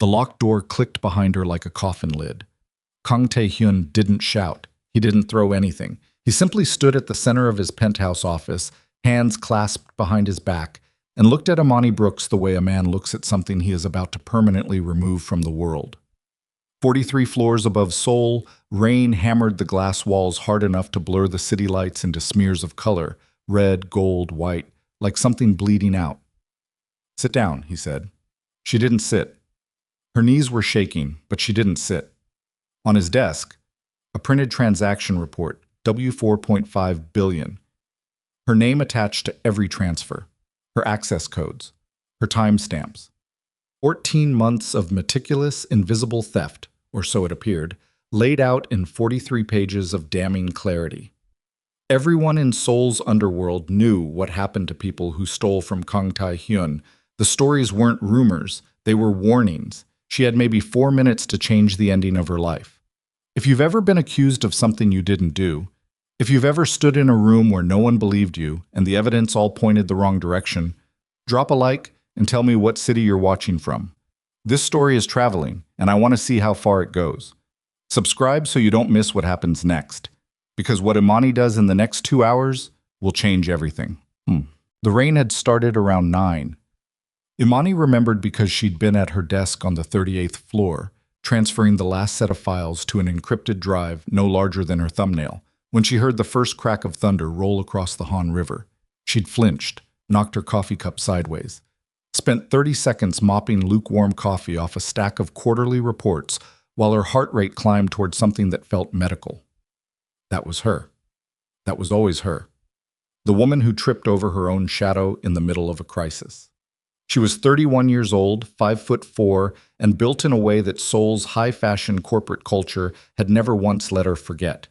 The locked door clicked behind her like a coffin lid. Kang Tae-hyun didn't shout. He didn't throw anything. He simply stood at the center of his penthouse office, hands clasped behind his back, and looked at Imani Brooks the way a man looks at something he is about to permanently remove from the world. 43 floors above Seoul, rain hammered the glass walls hard enough to blur the city lights into smears of color, red, gold, white, like something bleeding out. "Sit down," he said. She didn't sit. Her knees were shaking, but she didn't sit. On his desk, a printed transaction report, W4.5 billion. Her name attached to every transfer, her access codes, her timestamps. 14 months of meticulous, invisible theft, or so it appeared, laid out in 43 pages of damning clarity. Everyone in Seoul's underworld knew what happened to people who stole from Kang Tae-hyun. The stories weren't rumors, they were warnings. She had maybe 4 minutes to change the ending of her life. If you've ever been accused of something you didn't do, if you've ever stood in a room where no one believed you and the evidence all pointed the wrong direction, drop a like and tell me what city you're watching from. This story is traveling, and I want to see how far it goes. Subscribe so you don't miss what happens next, because what Imani does in the next 2 hours will change everything. The rain had started around 9. Imani remembered because she'd been at her desk on the 38th floor, transferring the last set of files to an encrypted drive no larger than her thumbnail, when she heard the first crack of thunder roll across the Han River. She'd flinched, knocked her coffee cup sideways, spent 30 seconds mopping lukewarm coffee off a stack of quarterly reports while her heart rate climbed toward something that felt medical. That was her. That was always her. The woman who tripped over her own shadow in the middle of a crisis. She was 31 years old, 5'4", and built in a way that Seoul's high-fashion corporate culture had never once let her forget.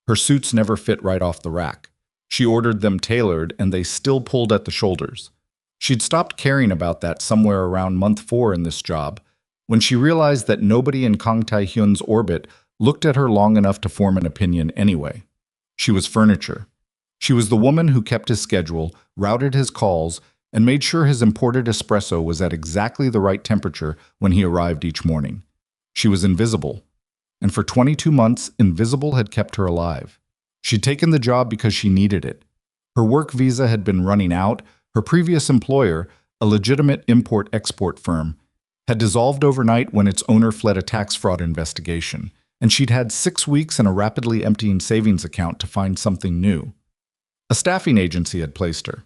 Her suits never fit right off the rack. She ordered them tailored, and they still pulled at the shoulders. She'd stopped caring about that somewhere around month 4 in this job, when she realized that nobody in Kang Tae-hyun's orbit looked at her long enough to form an opinion anyway. She was furniture. She was the woman who kept his schedule, routed his calls, and made sure his imported espresso was at exactly the right temperature when he arrived each morning. She was invisible. And for 22 months, invisible had kept her alive. She'd taken the job because she needed it. Her work visa had been running out. Her previous employer, a legitimate import-export firm, had dissolved overnight when its owner fled a tax fraud investigation, and she'd had 6 weeks in a rapidly emptying savings account to find something new. A staffing agency had placed her.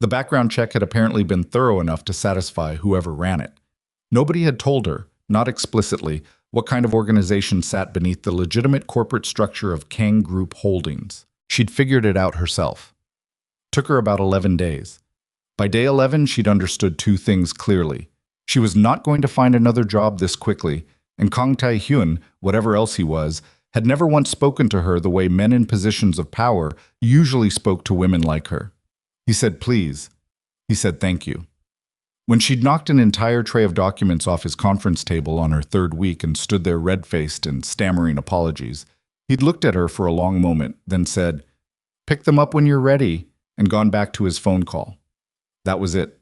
The background check had apparently been thorough enough to satisfy whoever ran it. Nobody had told her, not explicitly, what kind of organization sat beneath the legitimate corporate structure of Kang Group Holdings. She'd figured it out herself. Took her about 11 days. By day 11, she'd understood 2 things clearly. She was not going to find another job this quickly, and Kang Tae-hyun, whatever else he was, had never once spoken to her the way men in positions of power usually spoke to women like her. He said please. He said thank you. When she'd knocked an entire tray of documents off his conference table on her 3rd week and stood there red-faced and stammering apologies, he'd looked at her for a long moment, then said, "Pick them up when you're ready," and gone back to his phone call. That was it.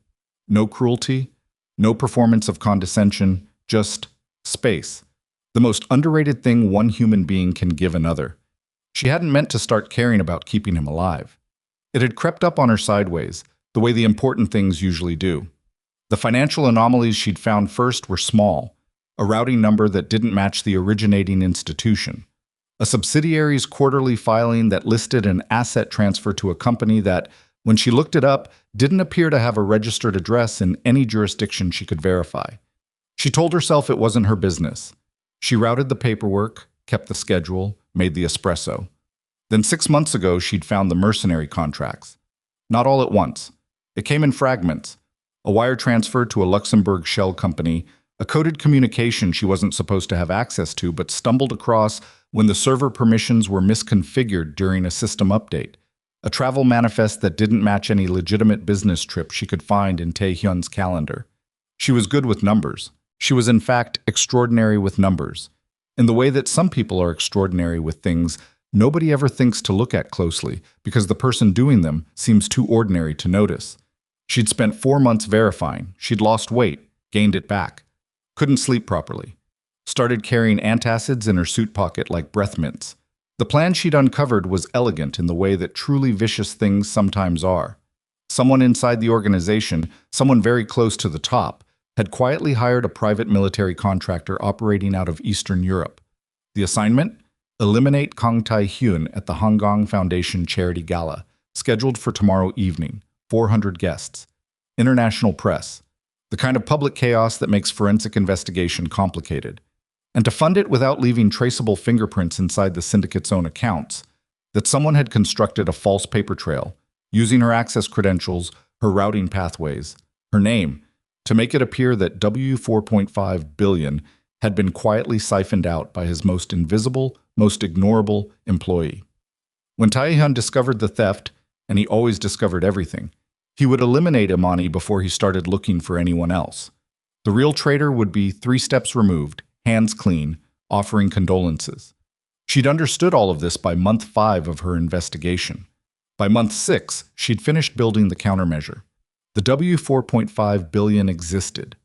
No cruelty, no performance of condescension, just space. The most underrated thing one human being can give another. She hadn't meant to start caring about keeping him alive. It had crept up on her sideways, the way the important things usually do. The financial anomalies she'd found first were small, a routing number that didn't match the originating institution, a subsidiary's quarterly filing that listed an asset transfer to a company that, when she looked it up, didn't appear to have a registered address in any jurisdiction she could verify. She told herself it wasn't her business. She routed the paperwork, kept the schedule, made the espresso. Then 6 months ago, she'd found the mercenary contracts. Not all at once. It came in fragments. A wire transfer to a Luxembourg shell company, a coded communication she wasn't supposed to have access to but stumbled across when the server permissions were misconfigured during a system update, a travel manifest that didn't match any legitimate business trip she could find in Tae-hyun's calendar. She was good with numbers. She was in fact extraordinary with numbers. In the way that some people are extraordinary with things nobody ever thinks to look at closely because the person doing them seems too ordinary to notice. She'd spent 4 months verifying. She'd lost weight, gained it back. Couldn't sleep properly. Started carrying antacids in her suit pocket like breath mints. The plan she'd uncovered was elegant in the way that truly vicious things sometimes are. Someone inside the organization, someone very close to the top, had quietly hired a private military contractor operating out of Eastern Europe. The assignment? Eliminate Kang Tae-hyun at the Hongkong Foundation Charity Gala, scheduled for tomorrow evening. 400 guests. International press. The kind of public chaos that makes forensic investigation complicated. And to fund it without leaving traceable fingerprints inside the syndicate's own accounts, that someone had constructed a false paper trail, using her access credentials, her routing pathways, her name, to make it appear that W4.5 billion had been quietly siphoned out by his most invisible, most ignorable employee. When Tae-hyun discovered the theft, and he always discovered everything, he would eliminate Imani before he started looking for anyone else. The real traitor would be 3 steps removed, hands clean, offering condolences. She'd understood all of this by month 5 of her investigation. By month 6, she'd finished building the countermeasure. The W4.5 billion existed.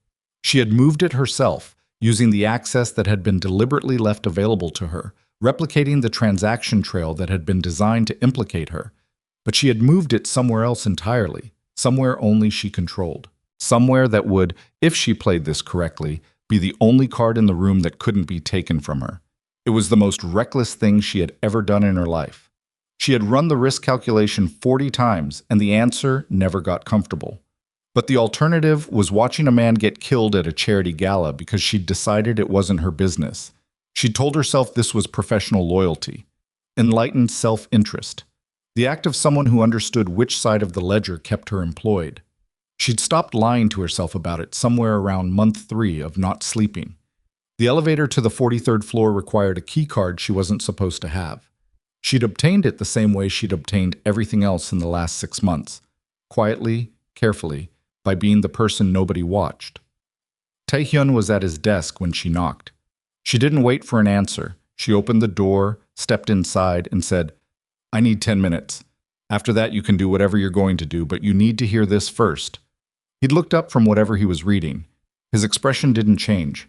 She had moved it herself, using the access that had been deliberately left available to her, replicating the transaction trail that had been designed to implicate her. But she had moved it somewhere else entirely, somewhere only she controlled. Somewhere that would, if she played this correctly, be the only card in the room that couldn't be taken from her. It was the most reckless thing she had ever done in her life. She had run the risk calculation 40 times, and the answer never got comfortable. But the alternative was watching a man get killed at a charity gala because she'd decided it wasn't her business. She'd told herself this was professional loyalty, enlightened self-interest, the act of someone who understood which side of the ledger kept her employed. She'd stopped lying to herself about it somewhere around month 3 of not sleeping. The elevator to the 43rd floor required a key card she wasn't supposed to have. She'd obtained it the same way she'd obtained everything else in the last 6 months, quietly, carefully, by being the person nobody watched. Tae-hyun was at his desk when she knocked. She didn't wait for an answer. She opened the door, stepped inside, and said, "I need 10 minutes. After that you can do whatever you're going to do, but you need to hear this first." He'd looked up from whatever he was reading. His expression didn't change.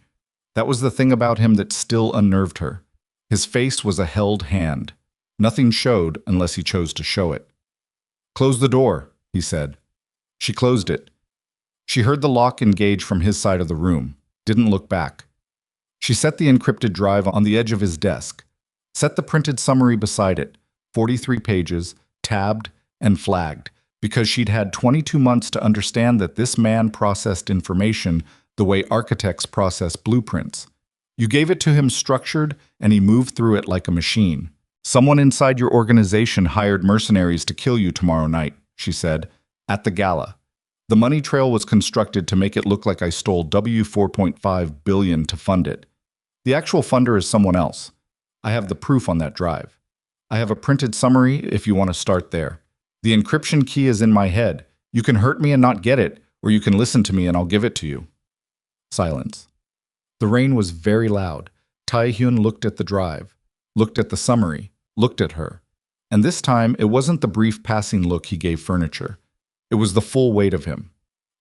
That was the thing about him that still unnerved her. His face was a held hand. Nothing showed unless he chose to show it. "Close the door," he said. She closed it. She heard the lock engage from his side of the room, didn't look back. She set the encrypted drive on the edge of his desk, set the printed summary beside it, 43 pages, tabbed and flagged, because she'd had 22 months to understand that this man processed information the way architects process blueprints. You gave it to him structured, and he moved through it like a machine. "Someone inside your organization hired mercenaries to kill you tomorrow night," she said, "at the gala. The money trail was constructed to make it look like I stole W4.5 billion to fund it. The actual funder is someone else. I have the proof on that drive. I have a printed summary if you want to start there. The encryption key is in my head. You can hurt me and not get it, or you can listen to me and I'll give it to you." Silence. The rain was very loud. Tae-hyun looked at the drive, looked at the summary, looked at her. And this time, it wasn't the brief passing look he gave furniture. It was the full weight of him.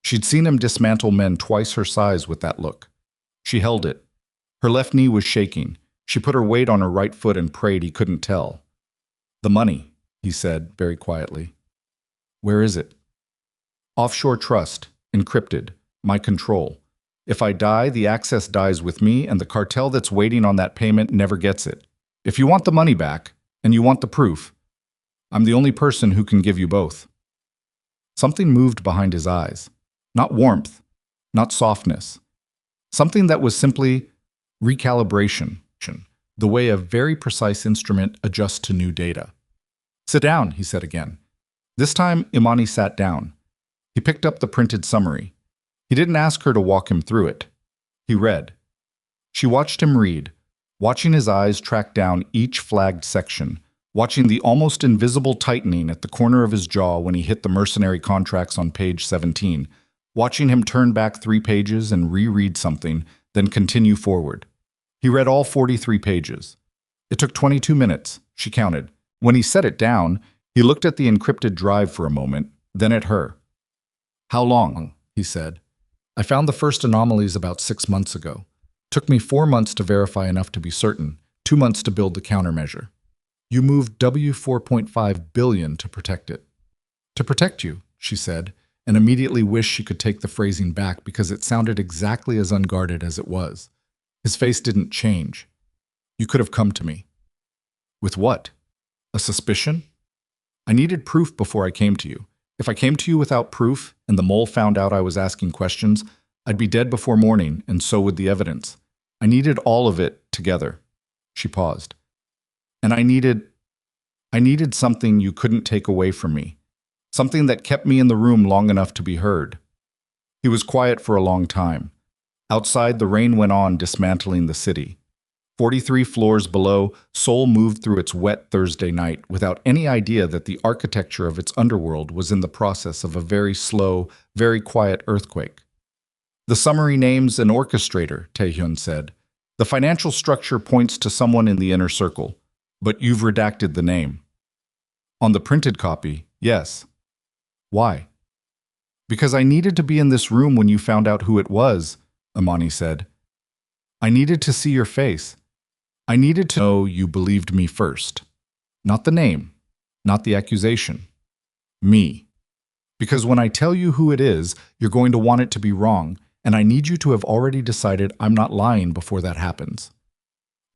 She'd seen him dismantle men twice her size with that look. She held it. Her left knee was shaking. She put her weight on her right foot and prayed he couldn't tell. "The money," he said very quietly. "Where is it?" "Offshore trust, encrypted, my control. If I die, the access dies with me, and the cartel that's waiting on that payment never gets it. If you want the money back, and you want the proof, I'm the only person who can give you both." Something moved behind his eyes. Not warmth, not softness. Something that was simply recalibration, the way a very precise instrument adjusts to new data. "Sit down," he said again. This time, Imani sat down. He picked up the printed summary. He didn't ask her to walk him through it. He read. She watched him read, watching his eyes track down each flagged section, watching the almost invisible tightening at the corner of his jaw when he hit the mercenary contracts on page 17, watching him turn back 3 pages and reread something, then continue forward. He read all 43 pages. It took 22 minutes, she counted. When he set it down, he looked at the encrypted drive for a moment, then at her. "How long?" he said. I found the first anomalies about 6 months ago. Took me 4 months to verify enough to be certain, 2 months to build the countermeasure. You moved W 4.5 billion to protect it. To protect you, she said, and immediately wished she could take the phrasing back because it sounded exactly as unguarded as it was. His face didn't change. You could have come to me. With what? A suspicion? I needed proof before I came to you. If I came to you without proof, and the mole found out I was asking questions, I'd be dead before morning, and so would the evidence. I needed all of it together. She paused. And I needed something you couldn't take away from me. Something that kept me in the room long enough to be heard. He was quiet for a long time. Outside, the rain went on, dismantling the city. 43 floors below, Seoul moved through its wet Thursday night without any idea that the architecture of its underworld was in the process of a very slow, very quiet earthquake. The summary name's an orchestrator, Taehyun said. The financial structure points to someone in the inner circle, but you've redacted the name. On the printed copy, yes. Why? Because I needed to be in this room when you found out who it was, Imani said. I needed to see your face. I needed to know you believed me first. Not the name, not the accusation. Me. Because when I tell you who it is, you're going to want it to be wrong, and I need you to have already decided I'm not lying before that happens.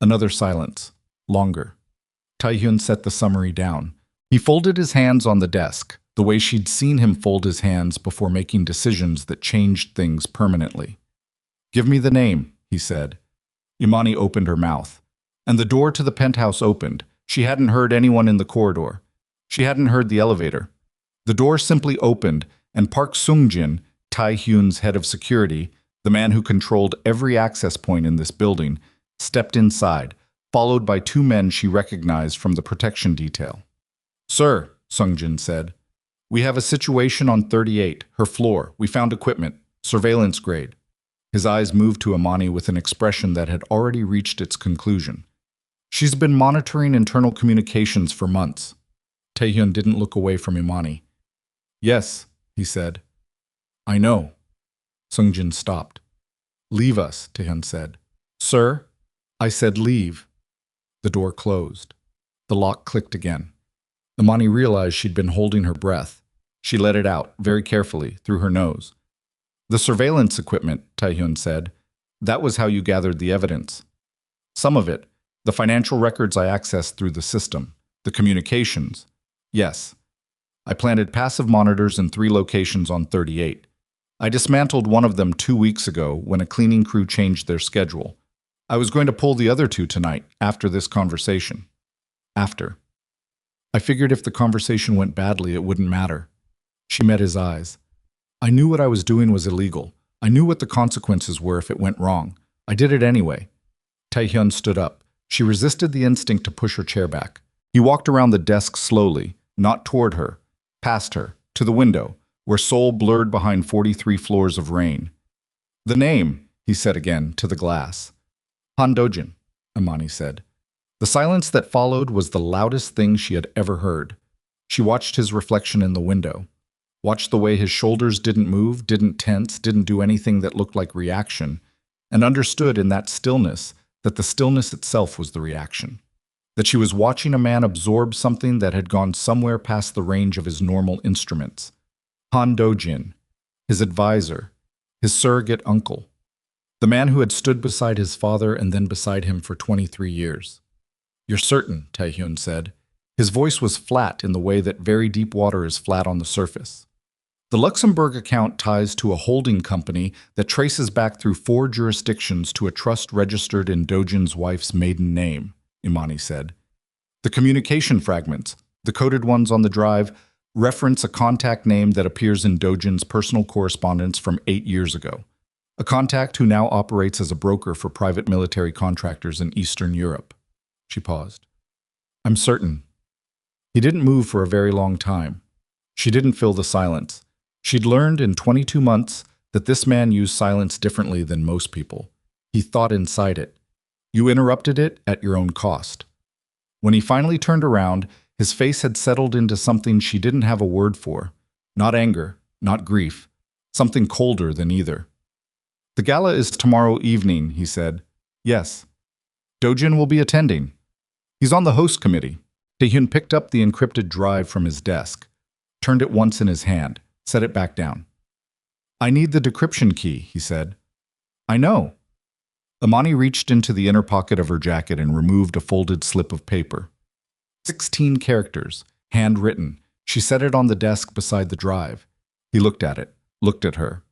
Another silence. Longer. Taehyun set the summary down. He folded his hands on the desk, the way she'd seen him fold his hands before making decisions that changed things permanently. Give me the name, he said. Imani opened her mouth. And the door to the penthouse opened. She hadn't heard anyone in the corridor. She hadn't heard the elevator. The door simply opened, and Park Sung-jin, Taehyun's head of security, the man who controlled every access point in this building, stepped inside, followed by 2 men she recognized from the protection detail. Sir, Sung-jin said, we have a situation on 38, her floor. We found equipment, surveillance grade. His eyes moved to Imani with an expression that had already reached its conclusion. She's been monitoring internal communications for months. Taehyun didn't look away from Imani. Yes, he said. I know. Sung-jin stopped. Leave us, Taehyun said. Sir, I said leave. The door closed. The lock clicked again. Imani realized she'd been holding her breath. She let it out, very carefully, through her nose. The surveillance equipment, Taehyun said. That was how you gathered the evidence. Some of it. The financial records I accessed through the system. The communications. Yes. I planted passive monitors in 3 locations on 38. I dismantled one of them 2 weeks ago when a cleaning crew changed their schedule. I was going to pull the other 2 tonight, after this conversation. After. I figured if the conversation went badly, it wouldn't matter. She met his eyes. I knew what I was doing was illegal. I knew what the consequences were if it went wrong. I did it anyway. Taehyun stood up. She resisted the instinct to push her chair back. He walked around the desk slowly, not toward her, past her, to the window, where Seoul blurred behind 43 floors of rain. The name, he said again, to the glass. Han Dojin, Imani said. The silence that followed was the loudest thing she had ever heard. She watched his reflection in the window, watched the way his shoulders didn't move, didn't tense, didn't do anything that looked like reaction, and understood in that stillness that the stillness itself was the reaction. That she was watching a man absorb something that had gone somewhere past the range of his normal instruments. Han Dojin, his advisor, his surrogate uncle, the man who had stood beside his father and then beside him for 23 years. You're certain, Taehyun said. His voice was flat in the way that very deep water is flat on the surface. The Luxembourg account ties to a holding company that traces back through 4 jurisdictions to a trust registered in Dojin's wife's maiden name, Imani said. The communication fragments, the coded ones on the drive, reference a contact name that appears in Dojin's personal correspondence from 8 years ago. A contact who now operates as a broker for private military contractors in Eastern Europe. She paused. I'm certain. He didn't move for a very long time. She didn't fill the silence. She'd learned in 22 months that this man used silence differently than most people. He thought inside it. You interrupted it at your own cost. When he finally turned around, his face had settled into something she didn't have a word for. Not anger, not grief. Something colder than either. The gala is tomorrow evening, he said. Yes. Dojin will be attending. He's on the host committee. Taehyun picked up the encrypted drive from his desk, turned it once in his hand, set it back down. I need the decryption key, he said. I know. Amani reached into the inner pocket of her jacket and removed a folded slip of paper. 16 characters, handwritten. She set it on the desk beside the drive. He looked at it, looked at her.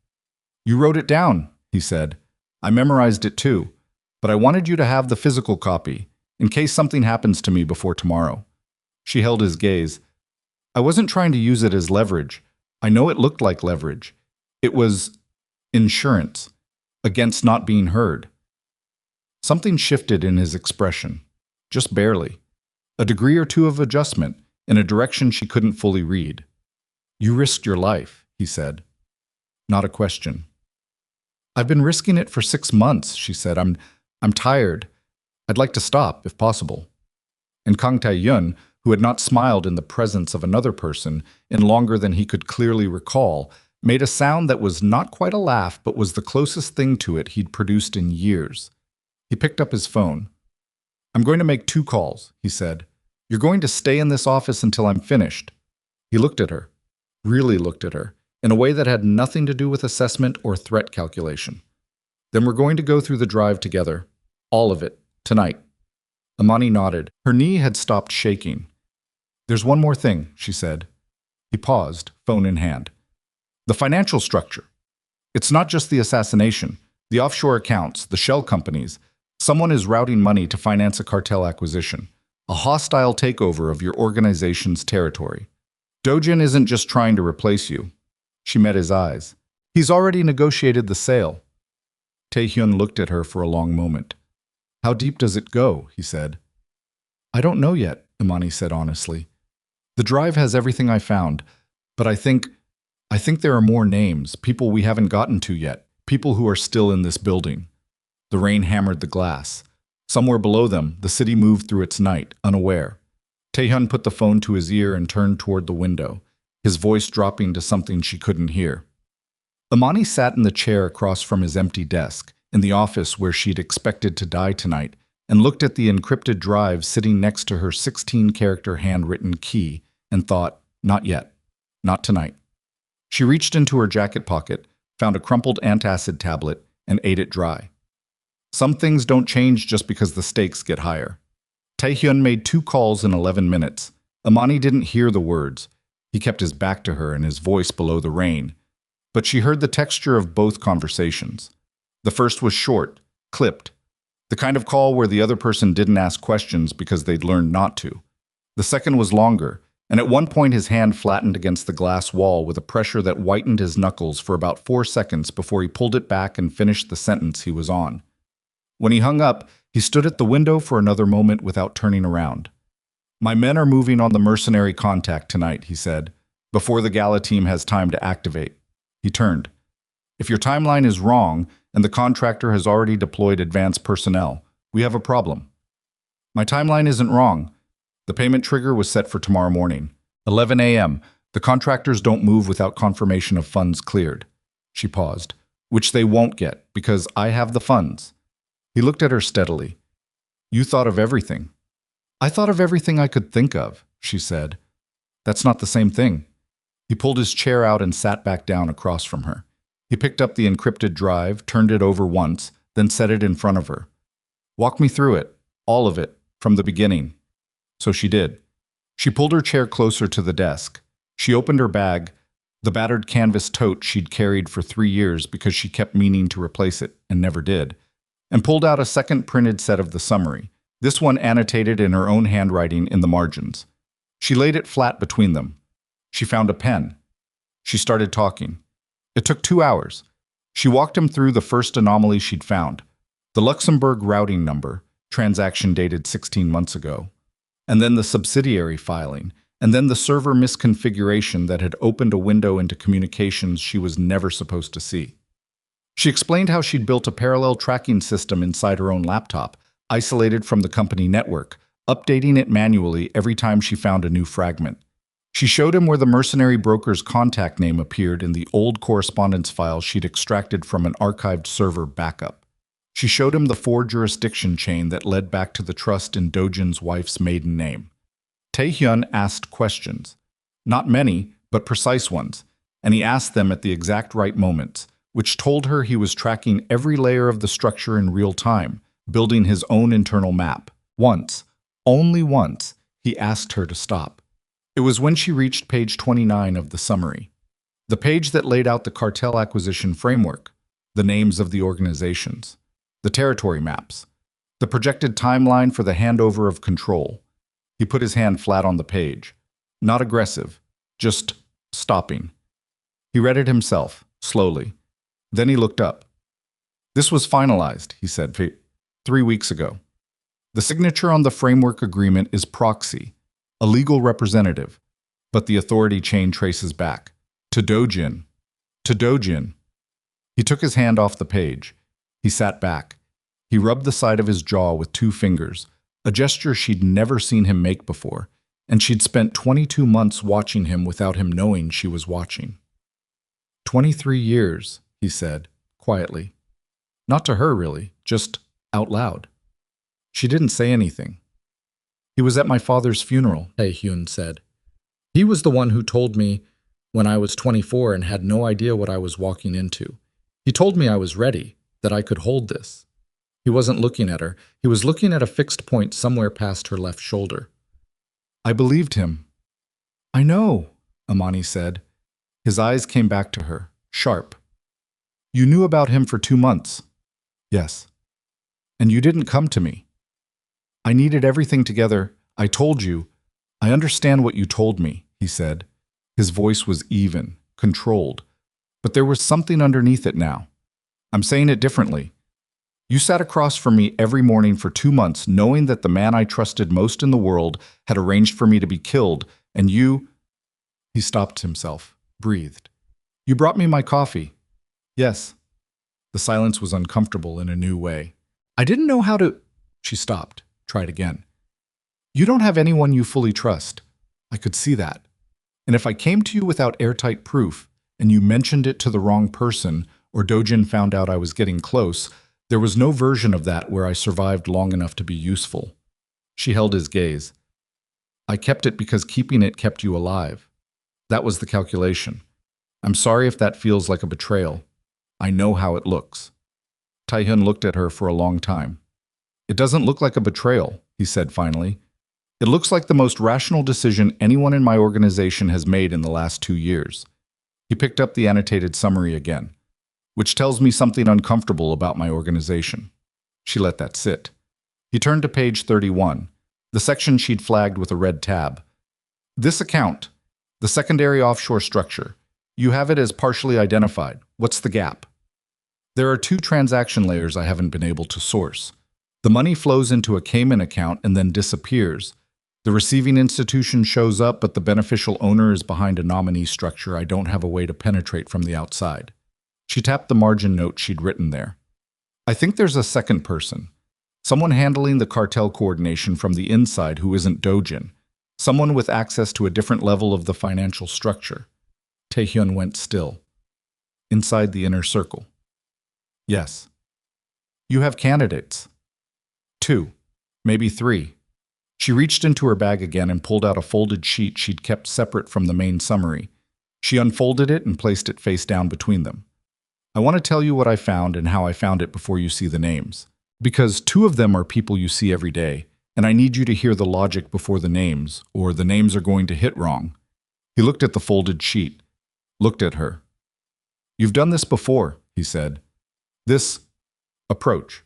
You wrote it down, he said. I memorized it too, but I wanted you to have the physical copy, in case something happens to me before tomorrow. She held his gaze. I wasn't trying to use it as leverage. I know it looked like leverage. It was insurance against not being heard. Something shifted in his expression, just barely. A degree or two of adjustment in a direction she couldn't fully read. You risked your life, he said. Not a question. I've been risking it for 6 months, she said. I'm tired. I'd like to stop, if possible. And Kang Tae-hyun, who had not smiled in the presence of another person in longer than he could clearly recall, made a sound that was not quite a laugh but was the closest thing to it he'd produced in years. He picked up his phone. I'm going to make 2 calls, he said. You're going to stay in this office until I'm finished. He looked at her, really looked at her, in a way that had nothing to do with assessment or threat calculation. Then we're going to go through the drive together. All of it, tonight. Amani nodded. Her knee had stopped shaking. There's one more thing, she said. He paused, phone in hand. The financial structure. It's not just the assassination, the offshore accounts, the shell companies. Someone is routing money to finance a cartel acquisition, a hostile takeover of your organization's territory. Dojin isn't just trying to replace you. She met his eyes. He's already negotiated the sale. Taehyun looked at her for a long moment. How deep does it go? He said. I don't know yet, Imani said honestly. The drive has everything I found, but I think there are more names, people we haven't gotten to yet, people who are still in this building. The rain hammered the glass. Somewhere below them, the city moved through its night, unaware. Taehyun put the phone to his ear and turned toward the window, his voice dropping to something she couldn't hear. Imani sat in the chair across from his empty desk, in the office where she'd expected to die tonight, and looked at the encrypted drive sitting next to her 16-character handwritten key and thought, not yet, not tonight. She reached into her jacket pocket, found a crumpled antacid tablet, and ate it dry. Some things don't change just because the stakes get higher. Taehyun made 2 calls in 11 minutes. Imani didn't hear the words. He kept his back to her and his voice below the rain. But she heard the texture of both conversations. The first was short, clipped. The kind of call where the other person didn't ask questions because they'd learned not to. The second was longer, and at one point his hand flattened against the glass wall with a pressure that whitened his knuckles for about 4 seconds before he pulled it back and finished the sentence he was on. When he hung up, he stood at the window for another moment without turning around. My men are moving on the mercenary contact tonight, he said, before the gala team has time to activate. He turned. If your timeline is wrong and the contractor has already deployed advanced personnel, we have a problem. My timeline isn't wrong. The payment trigger was set for tomorrow morning, 11 a.m. The contractors don't move without confirmation of funds cleared. She paused, which they won't get because I have the funds. He looked at her steadily. You thought of everything. I thought of everything I could think of, she said. That's not the same thing. He pulled his chair out and sat back down across from her. He picked up the encrypted drive, turned it over once, then set it in front of her. Walk me through it, all of it, from the beginning. So she did. She pulled her chair closer to the desk. She opened her bag, the battered canvas tote she'd carried for 3 years because she kept meaning to replace it and never did, and pulled out a second printed set of the summary, this one annotated in her own handwriting in the margins. She laid it flat between them. She found a pen. She started talking. It took 2 hours. She walked him through the first anomaly she'd found, the Luxembourg routing number, transaction dated 16 months ago, and then the subsidiary filing, and then the server misconfiguration that had opened a window into communications she was never supposed to see. She explained how she'd built a parallel tracking system inside her own laptop, isolated from the company network, updating it manually every time she found a new fragment. She showed him where the mercenary broker's contact name appeared in the old correspondence file she'd extracted from an archived server backup. She showed him the 4-jurisdiction chain that led back to the trust in Dojin's wife's maiden name. Taehyun asked questions. Not many, but precise ones, and he asked them at the exact right moments, which told her he was tracking every layer of the structure in real time, building his own internal map. Once, only once, he asked her to stop. It was when she reached page 29 of the summary, the page that laid out the cartel acquisition framework, the names of the organizations, the territory maps, the projected timeline for the handover of control. He put his hand flat on the page, not aggressive, just stopping. He read it himself, slowly. Then he looked up. This was finalized, he said, 3 weeks ago. The signature on the framework agreement is proxy, a legal representative, but the authority chain traces back to Dojin. To Dojin. He took his hand off the page. He sat back. He rubbed the side of his jaw with 2 fingers, a gesture she'd never seen him make before, and she'd spent 22 months watching him without him knowing she was watching. 23 years, he said, quietly. Not to her, really, just out loud. She didn't say anything. He was at my father's funeral, Taehyun said. He was the one who told me when I was 24 and had no idea what I was walking into. He told me I was ready, that I could hold this. He wasn't looking at her. He was looking at a fixed point somewhere past her left shoulder. I believed him. I know, Amani said. His eyes came back to her, sharp. You knew about him for 2 months. Yes. And you didn't come to me. I needed everything together. I told you. I understand what you told me, he said. His voice was even, controlled. But there was something underneath it now. I'm saying it differently. You sat across from me every morning for 2 months, knowing that the man I trusted most in the world had arranged for me to be killed, and you... He stopped himself, breathed. You brought me my coffee. Yes. The silence was uncomfortable in a new way. I didn't know how to... She stopped, tried again. You don't have anyone you fully trust. I could see that. And if I came to you without airtight proof, and you mentioned it to the wrong person, or Dojin found out I was getting close, there was no version of that where I survived long enough to be useful. She held his gaze. I kept it because keeping it kept you alive. That was the calculation. I'm sorry if that feels like a betrayal. I know how it looks. Taehyun looked at her for a long time. It doesn't look like a betrayal, he said finally. It looks like the most rational decision anyone in my organization has made in the last 2 years. He picked up the annotated summary again, which tells me something uncomfortable about my organization. She let that sit. He turned to page 31, the section she'd flagged with a red tab. This account, the secondary offshore structure, you have it as partially identified. What's the gap? There are 2 transaction layers I haven't been able to source. The money flows into a Cayman account and then disappears. The receiving institution shows up, but the beneficial owner is behind a nominee structure I don't have a way to penetrate from the outside. She tapped the margin note she'd written there. I think there's a second person. Someone handling the cartel coordination from the inside who isn't Dojin. Someone with access to a different level of the financial structure. Taehyun went still. Inside the inner circle. Yes. You have candidates. 2, maybe 3. She reached into her bag again and pulled out a folded sheet she'd kept separate from the main summary. She unfolded it and placed it face down between them. I want to tell you what I found and how I found it before you see the names. Because 2 of them are people you see every day, and I need you to hear the logic before the names, or the names are going to hit wrong. He looked at the folded sheet, looked at her. You've done this before, he said. This approach.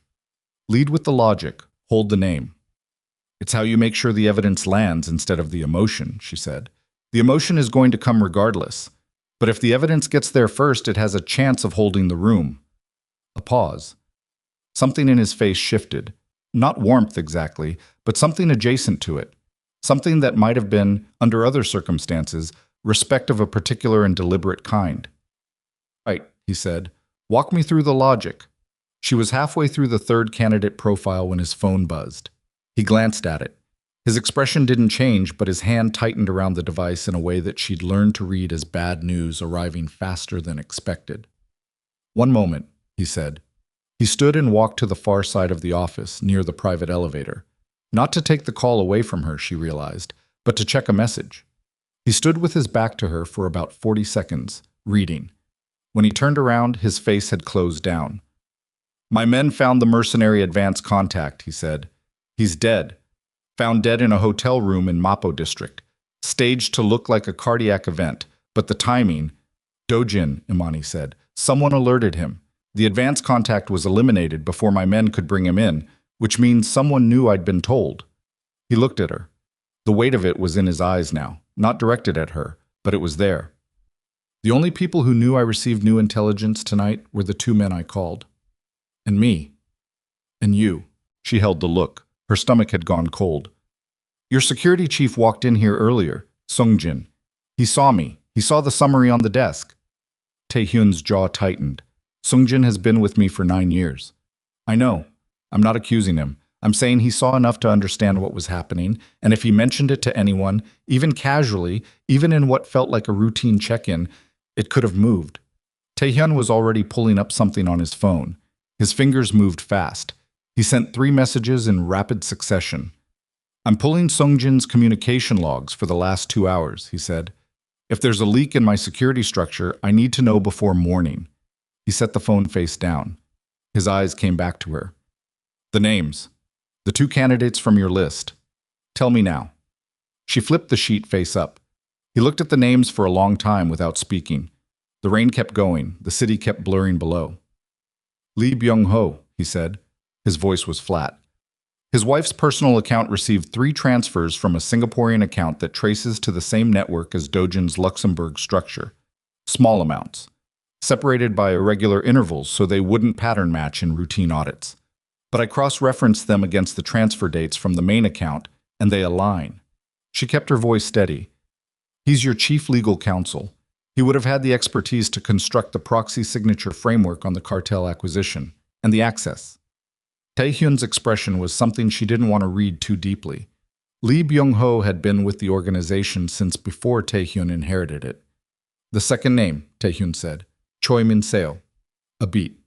Lead with the logic, hold the name. It's how you make sure the evidence lands instead of the emotion, she said. The emotion is going to come regardless. But if the evidence gets there first, it has a chance of holding the room. A pause. Something in his face shifted. Not warmth exactly, but something adjacent to it. Something that might have been, under other circumstances, respect of a particular and deliberate kind. Right, he said. Walk me through the logic. She was halfway through the 3rd candidate profile when his phone buzzed. He glanced at it. His expression didn't change, but his hand tightened around the device in a way that she'd learned to read as bad news arriving faster than expected. "One moment," he said. He stood and walked to the far side of the office, near the private elevator. Not to take the call away from her, she realized, but to check a message. He stood with his back to her for about 40 seconds, reading. When he turned around, his face had closed down. "My men found the mercenary advance contact," he said. "He's dead. Found dead in a hotel room in Mapo district. Staged to look like a cardiac event, but the timing—" "Dojin," Imani said. "Someone alerted him. The advance contact was eliminated before my men could bring him in, which means someone knew I'd been told." He looked at her. The weight of it was in his eyes now, not directed at her, but it was there. "The only people who knew I received new intelligence tonight were the 2 men I called. And me. And you." She held the look. Her stomach had gone cold. "Your security chief walked in here earlier, Sungjin. He saw me. He saw the summary on the desk." Taehyun's jaw tightened. "Sungjin has been with me for 9 years. I know. I'm not accusing him. I'm saying he saw enough to understand what was happening, and if he mentioned it to anyone, even casually, even in what felt like a routine check-in, it could have moved." Taehyun was already pulling up something on his phone. His fingers moved fast. He sent 3 messages in rapid succession. "I'm pulling Sungjin's communication logs for the last 2 hours, he said. "If there's a leak in my security structure, I need to know before morning." He set the phone face down. His eyes came back to her. "The names. The 2 candidates from your list. Tell me now." She flipped the sheet face up. He looked at the names for a long time without speaking. The rain kept going. The city kept blurring below. "Lee Byung-ho," he said. His voice was flat. His wife's personal account received 3 transfers from a Singaporean account that traces to the same network as Dojin's Luxembourg structure. Small amounts, separated by irregular intervals so they wouldn't pattern match in routine audits. But I cross-referenced them against the transfer dates from the main account, and they align. She kept her voice steady. "He's your chief legal counsel. He would have had the expertise to construct the proxy signature framework on the cartel acquisition, and the access." Taehyun's expression was something she didn't want to read too deeply. Lee Byung-ho had been with the organization since before Taehyun inherited it. "The second name," Taehyun said. "Choi Min-seo." A beat.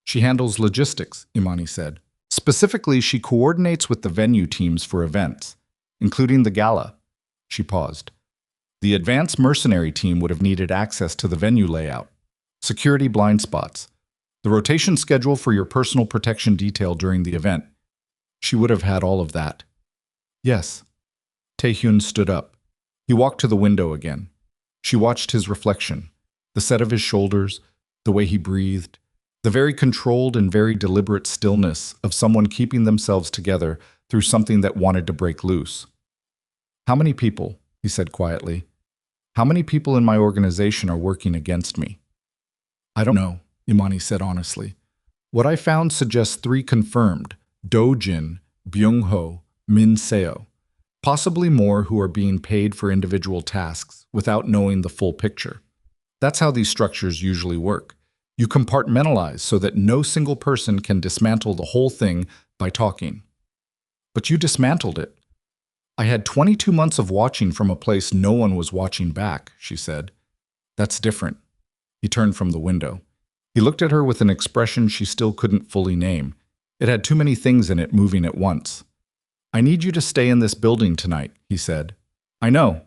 "She handles logistics," Imani said. "Specifically, she coordinates with the venue teams for events, including the gala." She paused. "The advanced mercenary team would have needed access to the venue layout, security blind spots, the rotation schedule for your personal protection detail during the event. She would have had all of that." "Yes." Taehyun stood up. He walked to the window again. She watched his reflection, the set of his shoulders, the way he breathed, the very controlled and very deliberate stillness of someone keeping themselves together through something that wanted to break loose. "How many people," he said quietly, "how many people in my organization are working against me?" "I don't know," Imani said honestly. "What I found suggests 3 confirmed: Dojin, Byung-ho, Min-seo. Possibly more who are being paid for individual tasks without knowing the full picture. That's how these structures usually work. You compartmentalize so that no single person can dismantle the whole thing by talking. But you dismantled it." "I had 22 months of watching from a place no one was watching back," she said. "That's different." He turned from the window. He looked at her with an expression she still couldn't fully name. It had too many things in it moving at once. "I need you to stay in this building tonight," he said. "I know.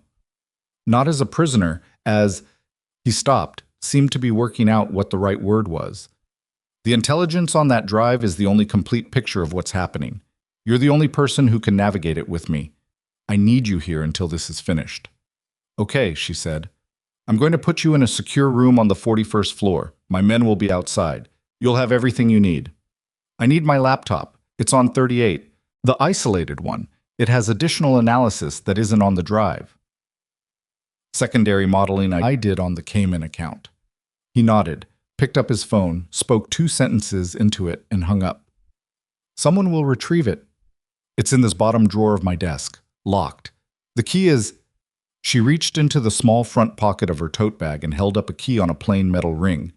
Not as a prisoner, as—" He stopped, seemed to be working out what the right word was. "The intelligence on that drive is the only complete picture of what's happening. You're the only person who can navigate it with me. I need you here until this is finished." "Okay," she said. "I'm going to put you in a secure room on the 41st floor. My men will be outside. You'll have everything you need. I need my laptop. It's on 38. The isolated one. It has additional analysis that isn't on the drive. Secondary modeling I did on the Cayman account." He nodded, picked up his phone, spoke 2 sentences into it, and hung up. "Someone will retrieve it. It's in this bottom drawer of my desk, locked. The key is—" She reached into the small front pocket of her tote bag and held up a key on a plain metal ring.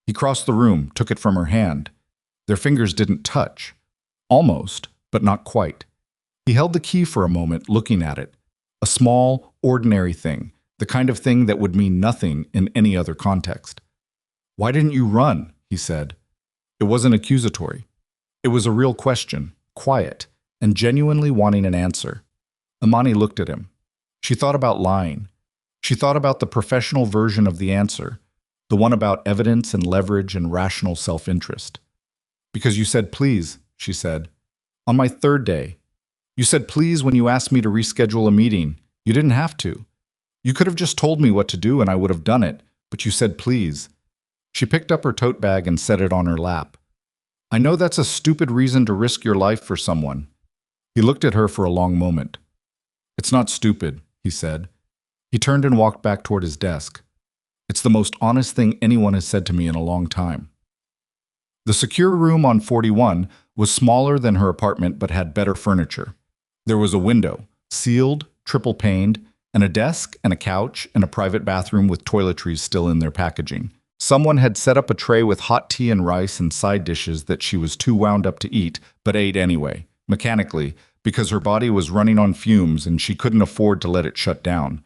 He crossed the room, took it from her hand. Their fingers didn't touch. Almost, but not quite. He held the key for a moment, looking at it. A small, ordinary thing, the kind of thing that would mean nothing in any other context. "Why didn't you run?" he said. It wasn't accusatory. It was a real question, quiet, and genuinely wanting an answer. Imani looked at him. She thought about lying. She thought about the professional version of the answer, the one about evidence and leverage and rational self-interest. "Because you said please," she said. "On my third day. You said please when you asked me to reschedule a meeting. You didn't have to. You could have just told me what to do and I would have done it, but you said please." She picked up her tote bag and set it on her lap. "I know that's a stupid reason to risk your life for someone." He looked at her for a long moment. "It's not stupid," he said. He turned and walked back toward his desk. "It's the most honest thing anyone has said to me in a long time." The secure room on 41 was smaller than her apartment but had better furniture. There was a window, sealed, triple-paned, and a desk and a couch and a private bathroom with toiletries still in their packaging. Someone had set up a tray with hot tea and rice and side dishes that she was too wound up to eat, but ate anyway, mechanically, because her body was running on fumes and she couldn't afford to let it shut down.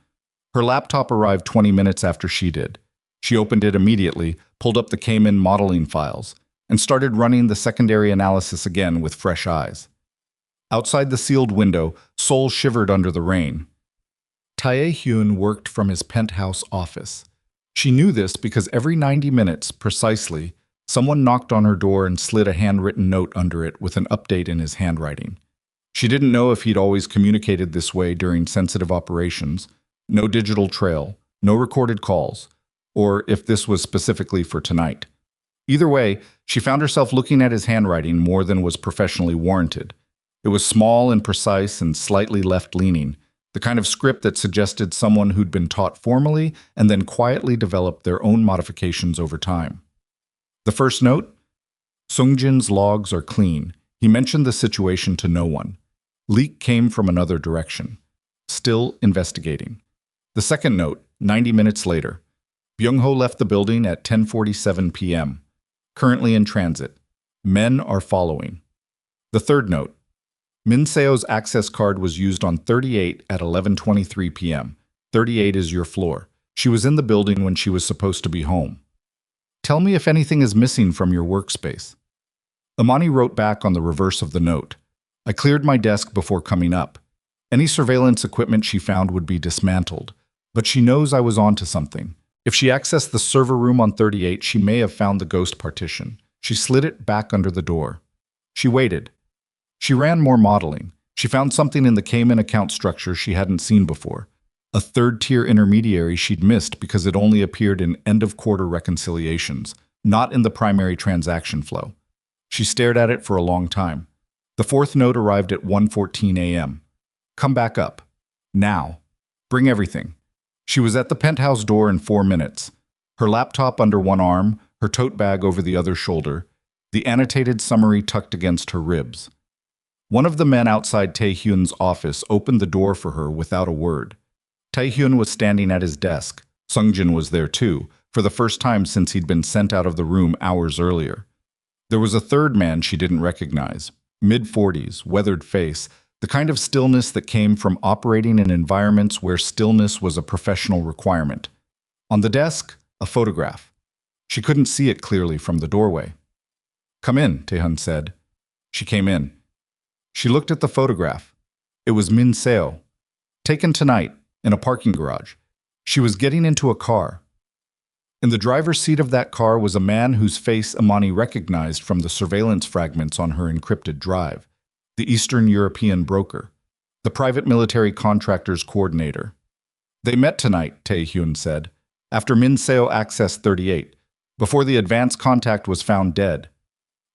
Her laptop arrived 20 minutes after she did. She opened it immediately, pulled up the Cayman modeling files, and started running the secondary analysis again with fresh eyes. Outside the sealed window, Seoul shivered under the rain. Tae-hyun worked from his penthouse office. She knew this because every 90 minutes, precisely, someone knocked on her door and slid a handwritten note under it with an update in his handwriting. She didn't know if he'd always communicated this way during sensitive operations, no digital trail, no recorded calls, or if this was specifically for tonight. Either way, she found herself looking at his handwriting more than was professionally warranted. It was small and precise and slightly left-leaning, the kind of script that suggested someone who'd been taught formally and then quietly developed their own modifications over time. The first note? "Sungjin's logs are clean. He mentioned the situation to no one. Leak came from another direction. Still investigating." The second note, 90 minutes later. "Byung-ho left the building at 10:47 p.m. Currently in transit. Men are following." The third note. "Min Seo's access card was used on 38 at 11:23 p.m. 38 is your floor. She was in the building when she was supposed to be home. Tell me if anything is missing from your workspace." Imani wrote back on the reverse of the note. "I cleared my desk before coming up. Any surveillance equipment she found would be dismantled, but she knows I was onto something. If she accessed the server room on 38, she may have found the ghost partition. She slid it back under the door. She waited. She ran more modeling. She found something in the Cayman account structure she hadn't seen before. A third-tier intermediary she'd missed because it only appeared in end-of-quarter reconciliations, not in the primary transaction flow. She stared at it for a long time. The fourth note arrived at 1:14 a.m. "Come back up. Now. Bring everything." She was at the penthouse door in 4 minutes. Her laptop under one arm, her tote bag over the other shoulder, the annotated summary tucked against her ribs. One of the men outside Tae-hyun's office opened the door for her without a word. Tae-hyun was standing at his desk. Sungjin was there too, for the first time since he'd been sent out of the room hours earlier. There was a third man she didn't recognize. Mid-40s, weathered face, the kind of stillness that came from operating in environments where stillness was a professional requirement. On the desk, a photograph. She couldn't see it clearly from the doorway. "Come in," Tae-hyun said. She came in. She looked at the photograph. It was Min Seo, taken tonight in a parking garage. She was getting into a car. In the driver's seat of that car was a man whose face Imani recognized from the surveillance fragments on her encrypted drive. The Eastern European broker, the private military contractor's coordinator. "They met tonight," Tae-hyun said, "after Min Seo accessed 38, before the advance contact was found dead."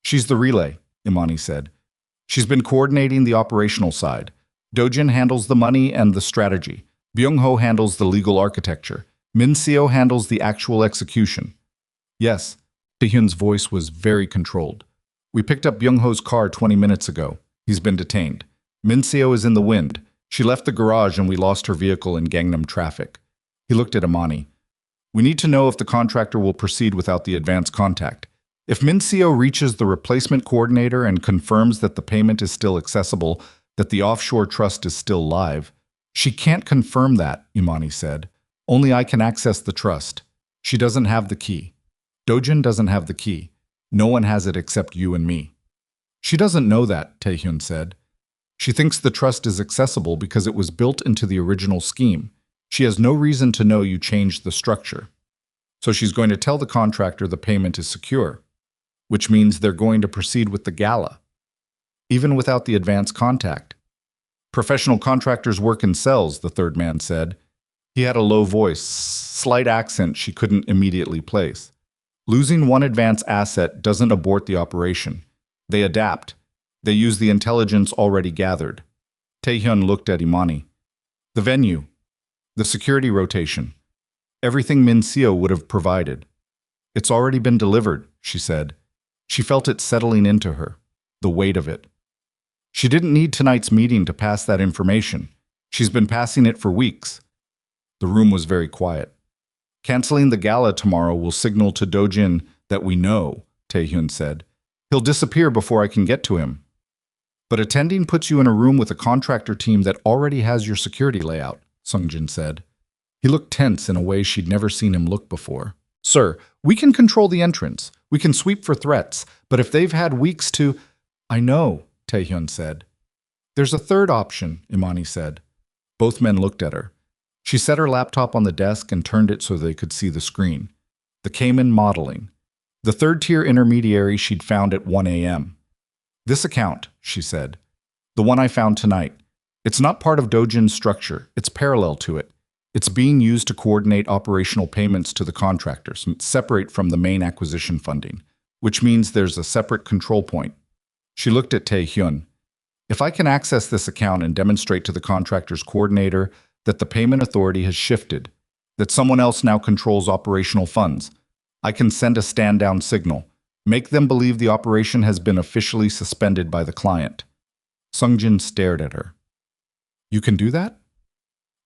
"She's the relay," Imani said. "She's been coordinating the operational side. Dojin handles the money and the strategy. Byung-ho handles the legal architecture. Min Seo handles the actual execution." "Yes," Tae-hyun's voice was very controlled. "We picked up Byung-ho's car 20 minutes ago. He's been detained. Min Seo is in the wind. She left the garage and we lost her vehicle in Gangnam traffic." He looked at Imani. "We need to know if the contractor will proceed without the advance contact. If Min Seo reaches the replacement coordinator and confirms that the payment is still accessible, that the offshore trust is still live. She can't confirm that, Imani said. Only I can access the trust. She doesn't have the key. Dojin doesn't have the key. No one has it except you and me. She doesn't know that, Taehyun said. She thinks the trust is accessible because it was built into the original scheme. She has no reason to know you changed the structure. So she's going to tell the contractor the payment is secure, which means they're going to proceed with the gala, even without the advance contact. Professional contractors work in cells, the third man said. He had a low voice, slight accent she couldn't immediately place. Losing one advance asset doesn't abort the operation. They adapt. They use the intelligence already gathered. Taehyun looked at Imani. The venue. The security rotation. Everything Min Seo would have provided. It's already been delivered, she said. She felt it settling into her, the weight of it. She didn't need tonight's meeting to pass that information. She's been passing it for weeks. The room was very quiet. Canceling the gala tomorrow will signal to Dojin that we know, Taehyun said. He'll disappear before I can get to him. But attending puts you in a room with a contractor team that already has your security layout, Sungjin said. He looked tense in a way she'd never seen him look before. Sir, we can control the entrance. We can sweep for threats. But if they've had weeks to… I know, Taehyun said. There's a third option, Imani said. Both men looked at her. She set her laptop on the desk and turned it so they could see the screen. The Cayman modeling. The third-tier intermediary she'd found at 1 a.m. This account, she said. The one I found tonight. It's not part of Dojin's structure. It's parallel to it. It's being used to coordinate operational payments to the contractors, separate from the main acquisition funding, which means there's a separate control point. She looked at Taehyun. If I can access this account and demonstrate to the contractor's coordinator that the payment authority has shifted, that someone else now controls operational funds, I can send a stand-down signal, make them believe the operation has been officially suspended by the client. Sungjin stared at her. You can do that?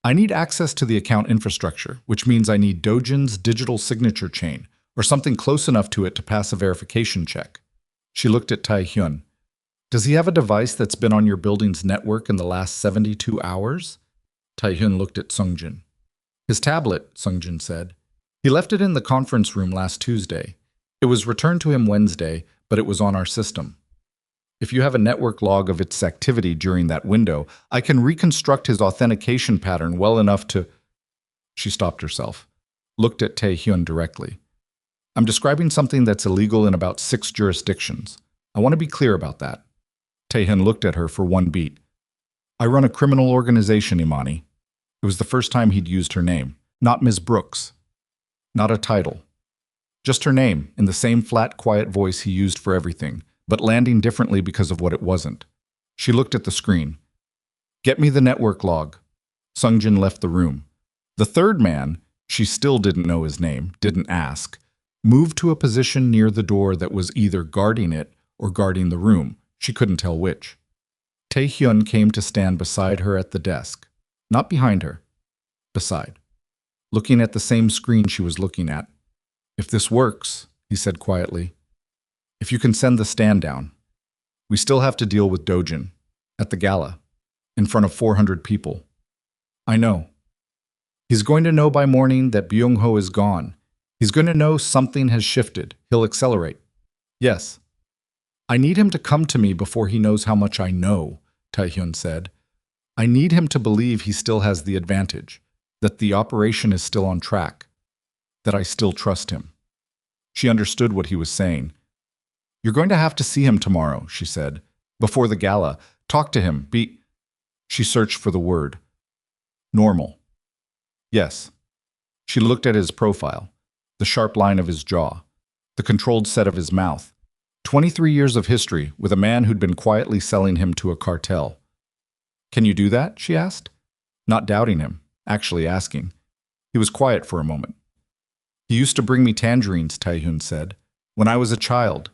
I need access to the account infrastructure, which means I need Dojin's digital signature chain, or something close enough to it to pass a verification check. She looked at Taehyun. Does he have a device that's been on your building's network in the last 72 hours? Taehyun looked at Sungjin. His tablet, Sungjin said. He left it in the conference room last Tuesday. It was returned to him Wednesday, but it was on our system. If you have a network log of its activity during that window, I can reconstruct his authentication pattern well enough to… She stopped herself, looked at Taehyun directly. I'm describing something that's illegal in about 6 jurisdictions. I want to be clear about that. Taehyun looked at her for one beat. I run a criminal organization, Imani. It was the first time he'd used her name, not Ms. Brooks. Not a title. Just her name, in the same flat, quiet voice he used for everything, but landing differently because of what it wasn't. She looked at the screen. Get me the network log. Sungjin left the room. The third man, she still didn't know his name, didn't ask, moved to a position near the door that was either guarding it or guarding the room. She couldn't tell which. Taehyun came to stand beside her at the desk. Not behind her. Beside. Looking at the same screen she was looking at. If this works, he said quietly. If you can send the stand down. We still have to deal with Dojin. At the gala. In front of 400 people. I know. He's going to know by morning that Byung-ho is gone. He's going to know something has shifted. He'll accelerate. Yes. I need him to come to me before he knows how much I know, Taehyun said. I need him to believe he still has the advantage, that the operation is still on track, that I still trust him. She understood what he was saying. You're going to have to see him tomorrow, she said. Before the gala. Talk to him. She searched for the word. Normal. Yes. She looked at his profile, the sharp line of his jaw, the controlled set of his mouth. 23 years of history with a man who'd been quietly selling him to a cartel. Can you do that? She asked. Not doubting him, actually asking. He was quiet for a moment. He used to bring me tangerines, Taehyun said. When I was a child.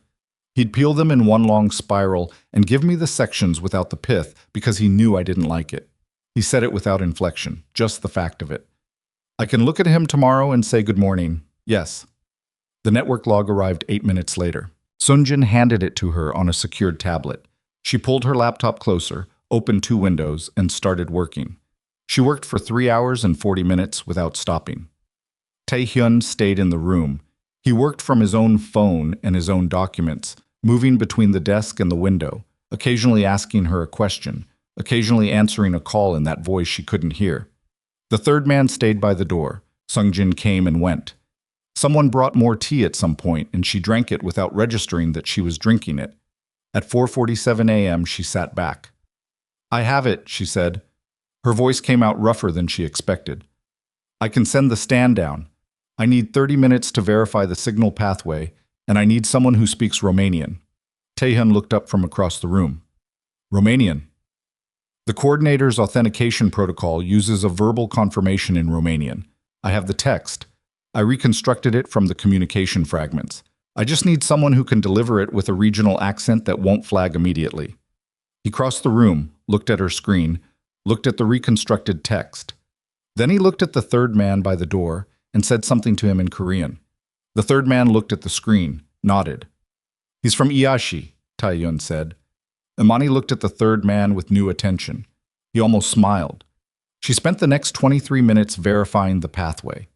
He'd peel them in one long spiral and give me the sections without the pith because he knew I didn't like it. He said it without inflection, just the fact of it. I can look at him tomorrow and say good morning. Yes. The network log arrived 8 minutes later. Sungjin handed it to her on a secured tablet. She pulled her laptop closer, opened 2 windows, and started working. She worked for 3 hours and 40 minutes without stopping. Tae-hyun stayed in the room. He worked from his own phone and his own documents, moving between the desk and the window, occasionally asking her a question, occasionally answering a call in that voice she couldn't hear. The third man stayed by the door. Sungjin came and went. Someone brought more tea at some point, and she drank it without registering that she was drinking it. At 4:47 a.m., she sat back. "I have it," she said. Her voice came out rougher than she expected. "I can send the stand down. I need 30 minutes to verify the signal pathway, and I need someone who speaks Romanian." Taehyun looked up from across the room. "Romanian?" The coordinator's authentication protocol uses a verbal confirmation in Romanian. I have the text. I reconstructed it from the communication fragments. I just need someone who can deliver it with a regional accent that won't flag immediately. He crossed the room, looked at her screen, looked at the reconstructed text. Then he looked at the third man by the door and said something to him in Korean. The third man looked at the screen, nodded. "He's from Iashi," Tae-hyun said. Imani looked at the third man with new attention. He almost smiled. She spent the next 23 minutes verifying the pathway.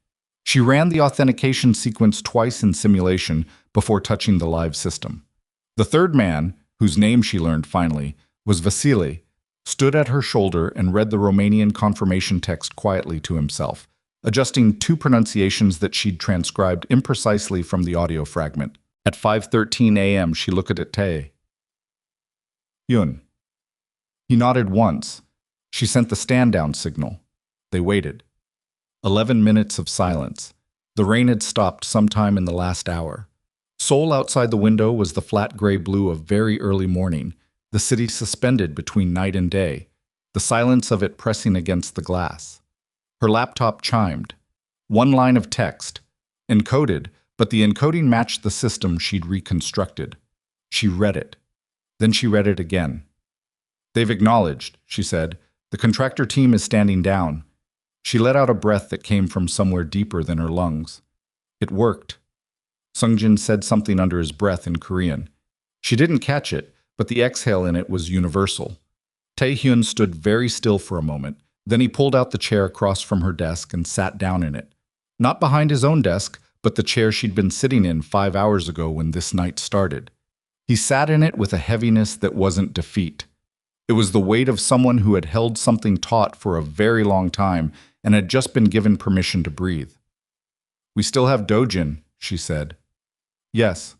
She ran the authentication sequence twice in simulation before touching the live system. The third man, whose name she learned finally, was Vasily, stood at her shoulder and read the Romanian confirmation text quietly to himself, adjusting 2 pronunciations that she'd transcribed imprecisely from the audio fragment. At 5:13 a.m., she looked at Tae. "Yun." He nodded once. She sent the stand-down signal. They waited. 11 minutes of silence. The rain had stopped sometime in the last hour. Seoul outside the window was the flat gray blue of very early morning, the city suspended between night and day, the silence of it pressing against the glass. Her laptop chimed. 1 line of text, encoded, but the encoding matched the system she'd reconstructed. She read it. Then she read it again. "They've acknowledged," she said. "The contractor team is standing down." She let out a breath that came from somewhere deeper than her lungs. It worked. Sungjin said something under his breath in Korean. She didn't catch it, but the exhale in it was universal. Tae-hyun stood very still for a moment. Then he pulled out the chair across from her desk and sat down in it. Not behind his own desk, but the chair she'd been sitting in 5 hours ago when this night started. He sat in it with a heaviness that wasn't defeat. It was the weight of someone who had held something taut for a very long time and had just been given permission to breathe. "We still have Dojin," she said. "Yes."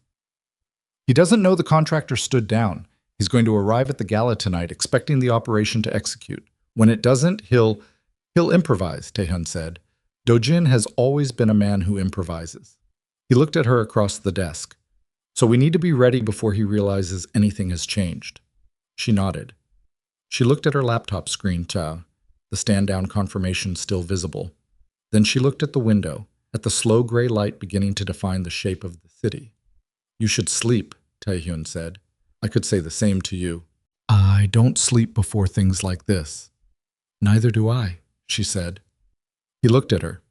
"He doesn't know the contractor stood down. He's going to arrive at the gala tonight expecting the operation to execute. When it doesn't, he'll improvise," Taehyun said. "Dojin has always been a man who improvises." He looked at her across the desk. "So we need to be ready before he realizes anything has changed." She nodded. She looked at her laptop screen, the stand-down confirmation still visible. Then she looked at the window, at the slow gray light beginning to define the shape of the city. "You should sleep," Taehyun said. "I could say the same to you." "I don't sleep before things like this." "Neither do I," she said. He looked at her.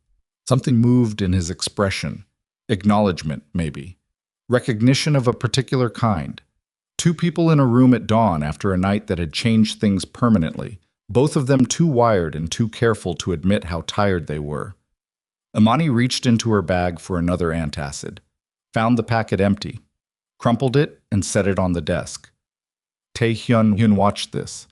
Something moved in his expression. Acknowledgement, maybe. Recognition of a particular kind. 2 people in a room at dawn after a night that had changed things permanently, both of them too wired and too careful to admit how tired they were. Imani reached into her bag for another antacid, found the packet empty, crumpled it, and set it on the desk. Tae-hyun watched this.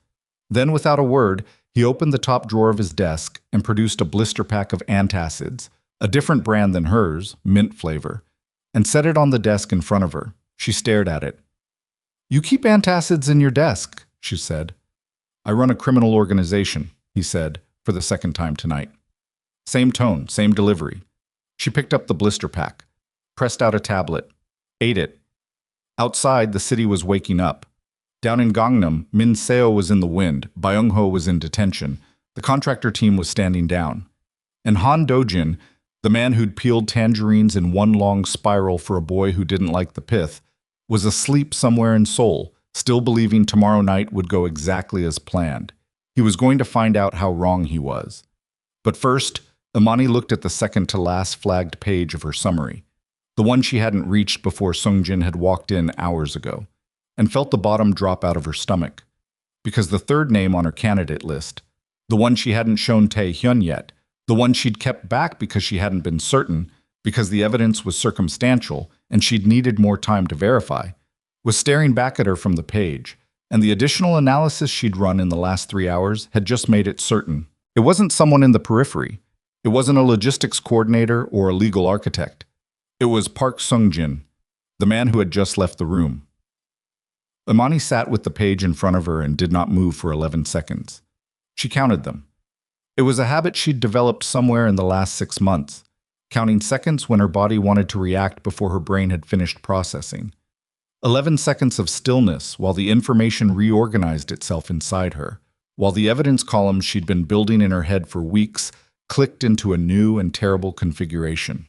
Then, without a word, he opened the top drawer of his desk and produced a blister pack of antacids, a different brand than hers, mint flavor, and set it on the desk in front of her. She stared at it. "You keep antacids in your desk," she said. "I run a criminal organization," he said, for the second time tonight. Same tone, same delivery. She picked up the blister pack, pressed out a tablet, ate it. Outside, the city was waking up. Down in Gangnam, Min Seo was in the wind, Byung-ho was in detention, the contractor team was standing down. And Han Dojin, the man who'd peeled tangerines in one long spiral for a boy who didn't like the pith, was asleep somewhere in Seoul, still believing tomorrow night would go exactly as planned. He was going to find out how wrong he was. But first, Imani looked at the second-to-last flagged page of her summary, the one she hadn't reached before Sungjin had walked in hours ago, and felt the bottom drop out of her stomach. because the third name on her candidate list, the one she hadn't shown Tae-hyun yet, the one she'd kept back because she hadn't been certain, because the evidence was circumstantial and she'd needed more time to verify, was staring back at her from the page, and the additional analysis she'd run in the last 3 hours had just made it certain. It wasn't someone in the periphery. It wasn't a logistics coordinator or a legal architect. It was Park Sung-jin, the man who had just left the room. Imani sat with the page in front of her and did not move for 11 seconds. She counted them. It was a habit she'd developed somewhere in the last 6 months, counting seconds when her body wanted to react before her brain had finished processing. 11 seconds of stillness while the information reorganized itself inside her, while the evidence columns she'd been building in her head for weeks clicked into a new and terrible configuration.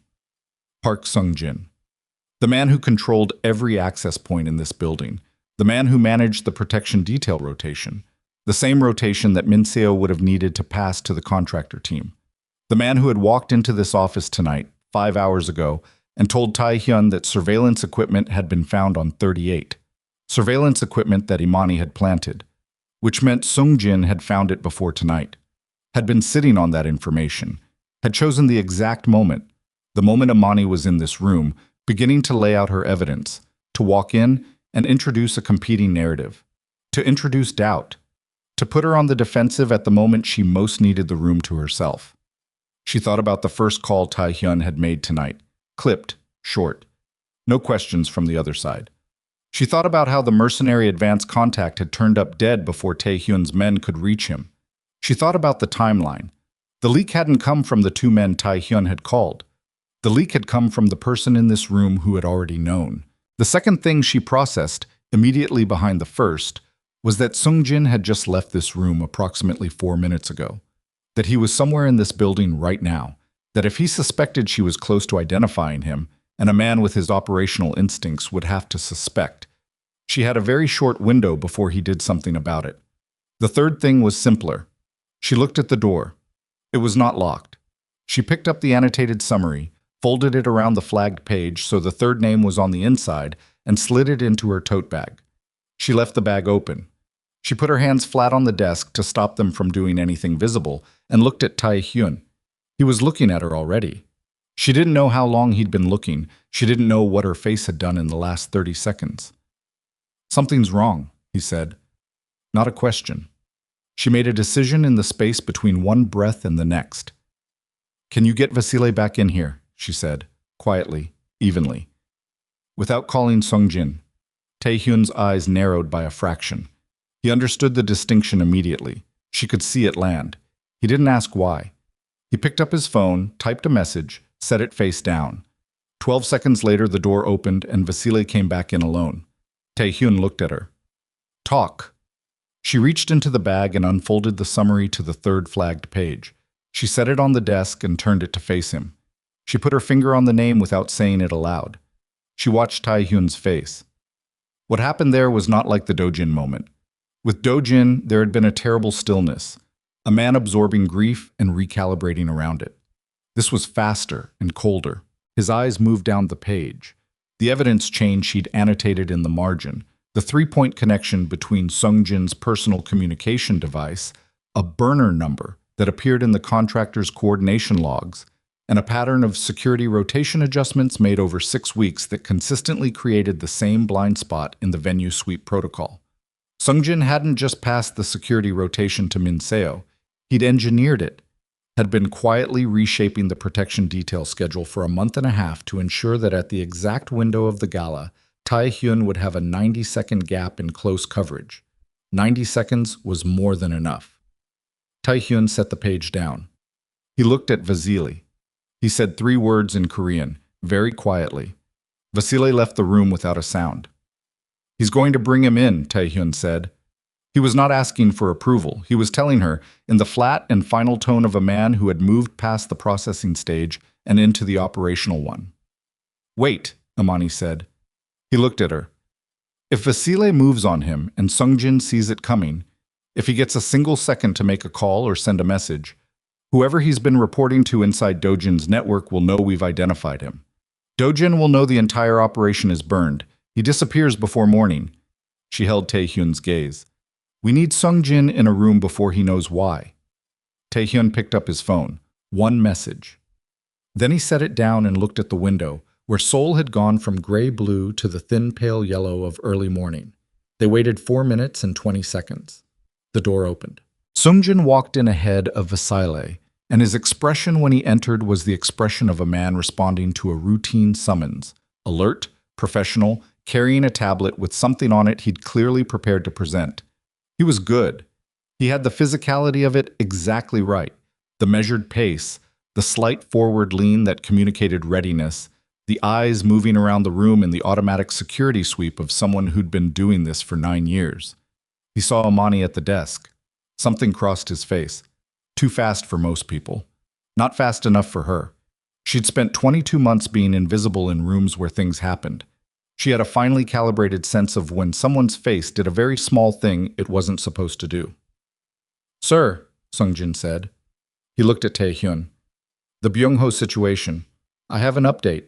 Park Sung-jin, the man who controlled every access point in this building, the man who managed the protection detail rotation, the same rotation that Min Seo would have needed to pass to the contractor team. The man who had walked into this office tonight, 5 hours ago, and told Tae-hyun that surveillance equipment had been found on 38. Surveillance equipment that Imani had planted, which meant Sung-jin had found it before tonight, had been sitting on that information, had chosen the exact moment, the moment Imani was in this room, beginning to lay out her evidence, to walk in and introduce a competing narrative, to introduce doubt, to put her on the defensive at the moment she most needed the room to herself. She thought about the first call Tae-hyun had made tonight, clipped, short. No questions from the other side. She thought about how the mercenary advance contact had turned up dead before Tae-hyun's men could reach him. She thought about the timeline. The leak hadn't come from the 2 men Tae-hyun had called. The leak had come from the person in this room who had already known. The second thing she processed, immediately behind the first, was that Sung-jin had just left this room approximately 4 minutes ago. That he was somewhere in this building right now. That if he suspected she was close to identifying him, and a man with his operational instincts would have to suspect, she had a very short window before he did something about it. The third thing was simpler. She looked at the door. It was not locked. She picked up the annotated summary, folded it around the flagged page so the third name was on the inside, and slid it into her tote bag. She left the bag open. She put her hands flat on the desk to stop them from doing anything visible, and looked at Tae-hyun. He was looking at her already. She didn't know how long he'd been looking. She didn't know what her face had done in the last 30 seconds. "Something's wrong," he said. Not a question. She made a decision in the space between one breath and the next. "Can you get Vasile back in here?" she said, quietly, evenly. Without calling Sung-jin, Tae-hyun's eyes narrowed by a fraction. He understood the distinction immediately. She could see it land. He didn't ask why. He picked up his phone, typed a message, set it face down. 12 seconds later, the door opened and Vasile came back in alone. Tae-hyun looked at her. "Talk." She reached into the bag and unfolded the summary to the third flagged page. She set it on the desk and turned it to face him. She put her finger on the name without saying it aloud. She watched Tae-hyun's face. What happened there was not like the Dojin moment. With Dojin, there had been a terrible stillness, a man absorbing grief and recalibrating around it. This was faster and colder. His eyes moved down the page. The evidence chain she'd annotated in the margin, the 3-point connection between Sung-jin's personal communication device, a burner number that appeared in the contractor's coordination logs, and a pattern of security rotation adjustments made over 6 weeks that consistently created the same blind spot in the venue sweep protocol. Sung-jin hadn't just passed the security rotation to Min Seo. He'd engineered it, had been quietly reshaping the protection detail schedule for a month and a half to ensure that at the exact window of the gala, Tae-hyun would have a 90-second gap in close coverage. 90 seconds was more than enough. Tae-hyun set the page down. He looked at Vasile. He said 3 words in Korean, very quietly. Vasile left the room without a sound. "He's going to bring him in," Tae-hyun said. He was not asking for approval. He was telling her, in the flat and final tone of a man who had moved past the processing stage and into the operational one. "Wait," Imani said. He looked at her. If Vasile moves on him and Sung-jin sees it coming, if he gets a single second to make a call or send a message, whoever he's been reporting to inside Dojin's network will know we've identified him. Dojin will know the entire operation is burned. He disappears before morning. She held Tae-hyun's gaze. We need Sung-jin in a room before he knows why. Taehyun picked up his phone. One message. Then he set it down and looked at the window, where Seoul had gone from gray-blue to the thin pale yellow of early morning. They waited 4 minutes and 20 seconds. The door opened. Sung-jin walked in ahead of Vasile, and his expression when he entered was the expression of a man responding to a routine summons. Alert, professional, carrying a tablet with something on it he'd clearly prepared to present. He was good. He had the physicality of it exactly right. The measured pace, the slight forward lean that communicated readiness, the eyes moving around the room in the automatic security sweep of someone who'd been doing this for 9 years. He saw Amani at the desk. Something crossed his face. Too fast for most people. Not fast enough for her. She'd spent 22 months being invisible in rooms where things happened. She had a finely calibrated sense of when someone's face did a very small thing it wasn't supposed to do. "Sir," Sung-jin said. He looked at Taehyun. "The Byung-ho situation. I have an update."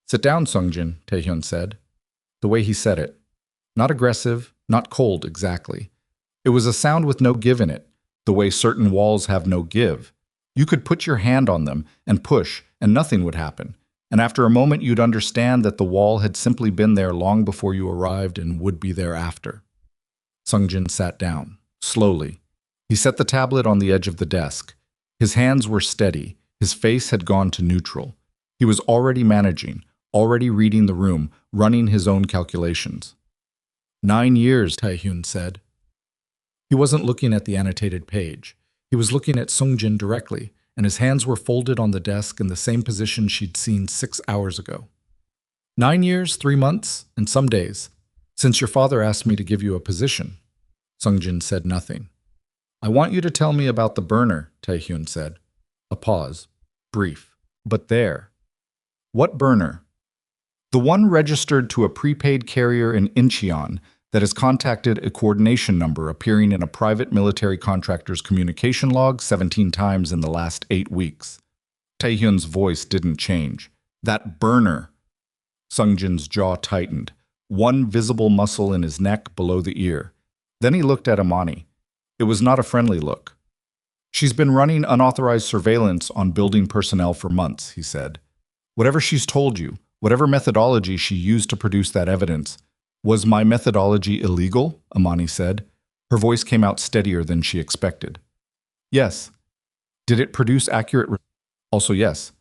"Sit down, Sung-jin," Taehyun said. The way he said it. Not aggressive, not cold exactly. It was a sound with no give in it, the way certain walls have no give. You could put your hand on them and push, and nothing would happen. And after a moment you'd understand that the wall had simply been there long before you arrived and would be there after. Sung-jin sat down, slowly. He set the tablet on the edge of the desk. His hands were steady. His face had gone to neutral. He was already managing, already reading the room, running his own calculations. 9 years, Taehyun said. He wasn't looking at the annotated page. He was looking at Sung-jin directly, and his hands were folded on the desk in the same position she'd seen 6 hours ago. 9 years, 3 months, and some days, since your father asked me to give you a position. Sung-jin said nothing. I want you to tell me about the burner, Taehyun said. A pause. Brief. But there. What burner? The one registered to a prepaid carrier in Incheon that has contacted a coordination number appearing in a private military contractor's communication log 17 times in the last 8 weeks. Taehyun's voice didn't change. That burner. Sung-jin's jaw tightened, one visible muscle in his neck below the ear. Then he looked at Amani. It was not a friendly look. She's been running unauthorized surveillance on building personnel for months, he said. Whatever she's told you, whatever methodology she used to produce that evidence, was my methodology illegal? Amani said. Her voice came out steadier than she expected. Yes. Did it produce accurate? Also yes.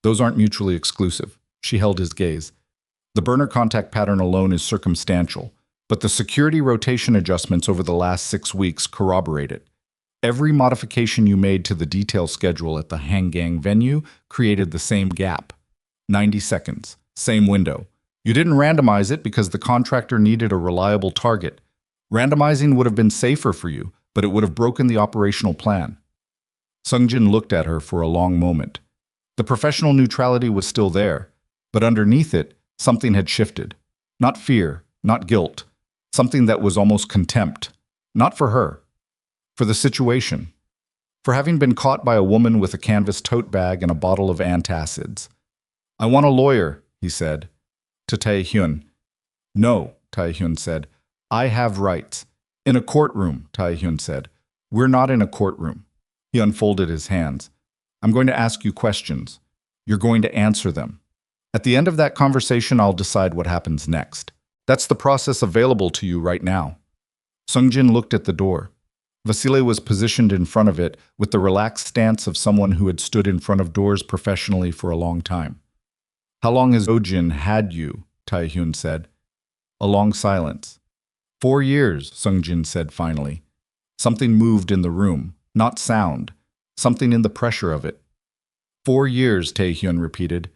Those aren't mutually exclusive. She held his gaze. The burner contact pattern alone is circumstantial, but the security rotation adjustments over the last 6 weeks corroborate it. Every modification you made to the detail schedule at the Hangang venue created the same gap. 90 seconds. Same window. You didn't randomize it because the contractor needed a reliable target. Randomizing would have been safer for you, but it would have broken the operational plan. Sung-jin looked at her for a long moment. The professional neutrality was still there, but underneath it, something had shifted. Not fear, not guilt. Something that was almost contempt. Not for her. For the situation. For having been caught by a woman with a canvas tote bag and a bottle of antacids. I want a lawyer, he said. To Taehyun. No, Taehyun said. I have rights. In a courtroom, Taehyun said. We're not in a courtroom. He unfolded his hands. I'm going to ask you questions. You're going to answer them. At the end of that conversation, I'll decide what happens next. That's the process available to you right now. Sung-jin looked at the door. Vasile was positioned in front of it with the relaxed stance of someone who had stood in front of doors professionally for a long time. How long has Sung-jin had you? Taehyun said. A long silence. 4 years, Sung-jin said finally. Something moved in the room, not sound, something in the pressure of it. 4 years, Taehyun repeated.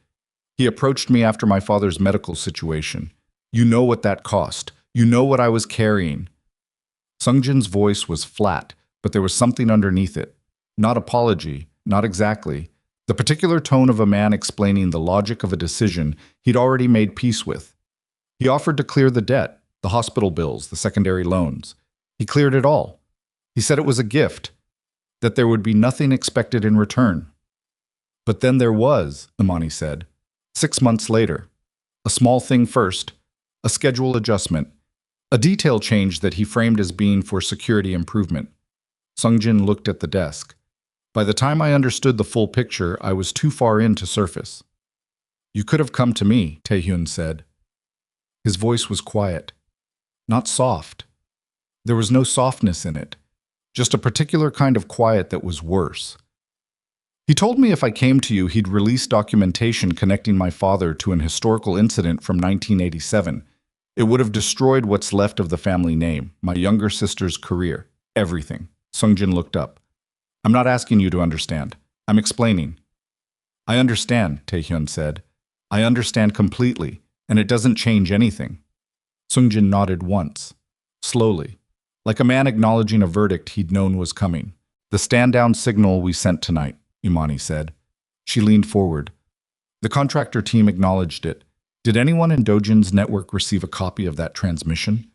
He approached me after my father's medical situation. You know what that cost. You know what I was carrying. Sung-jin's voice was flat, but there was something underneath it. Not apology, not exactly. The particular tone of a man explaining the logic of a decision he'd already made peace with. He offered to clear the debt, the hospital bills, the secondary loans. He cleared it all. He said it was a gift, that there would be nothing expected in return. But then there was, Imani said. 6 months later. A small thing first, a schedule adjustment, a detail change that he framed as being for security improvement. Sungjin looked at the desk. By the time I understood the full picture, I was too far in to surface. You could have come to me, Taehyun said. His voice was quiet, not soft. There was no softness in it, just a particular kind of quiet that was worse. He told me if I came to you, he'd release documentation connecting my father to an historical incident from 1987. It would have destroyed what's left of the family name, my younger sister's career, everything. Sungjin looked up. I'm not asking you to understand. I'm explaining. I understand, Taehyun said. I understand completely, and it doesn't change anything. Sungjin nodded once, slowly, like a man acknowledging a verdict he'd known was coming. The stand-down signal we sent tonight, Imani said. She leaned forward. The contractor team acknowledged it. Did anyone in Dojin's network receive a copy of that transmission?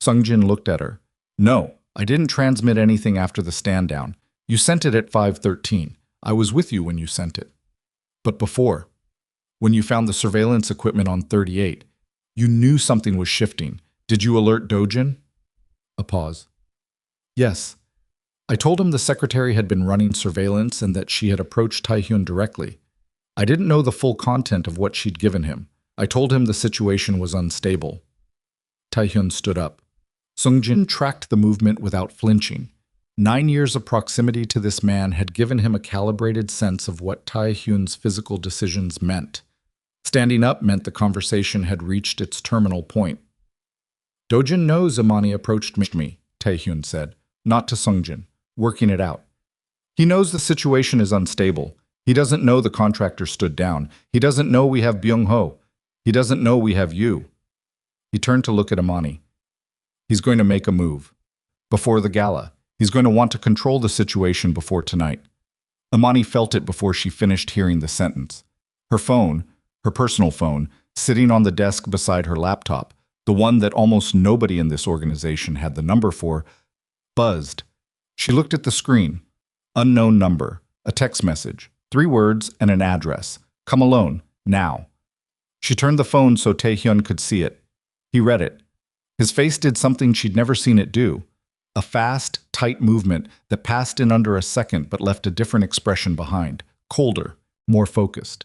Sungjin looked at her. No, I didn't transmit anything after the stand-down. You sent it at 5:13. I was with you when you sent it. But before, when you found the surveillance equipment on 38, you knew something was shifting. Did you alert Dojin? A pause. Yes. I told him the secretary had been running surveillance and that she had approached Taehyun directly. I didn't know the full content of what she'd given him. I told him the situation was unstable. Taehyun stood up. Sungjin tracked the movement without flinching. 9 years of proximity to this man had given him a calibrated sense of what Taehyun's physical decisions meant. Standing up meant the conversation had reached its terminal point. Dojin knows Imani approached me, Taehyun said, not to Sungjin, working it out. He knows the situation is unstable. He doesn't know the contractor stood down. He doesn't know we have Byung-ho. He doesn't know we have you. He turned to look at Imani. He's going to make a move. Before the gala, he's going to want to control the situation before tonight. Imani felt it before she finished hearing the sentence. Her phone, her personal phone, sitting on the desk beside her laptop, the one that almost nobody in this organization had the number for, buzzed. She looked at the screen. Unknown number, a text message, 3 words and an address. Come alone, now. She turned the phone so Taehyun could see it. He read it. His face did something she'd never seen it do. A fast, tight movement that passed in under a second but left a different expression behind. Colder, more focused.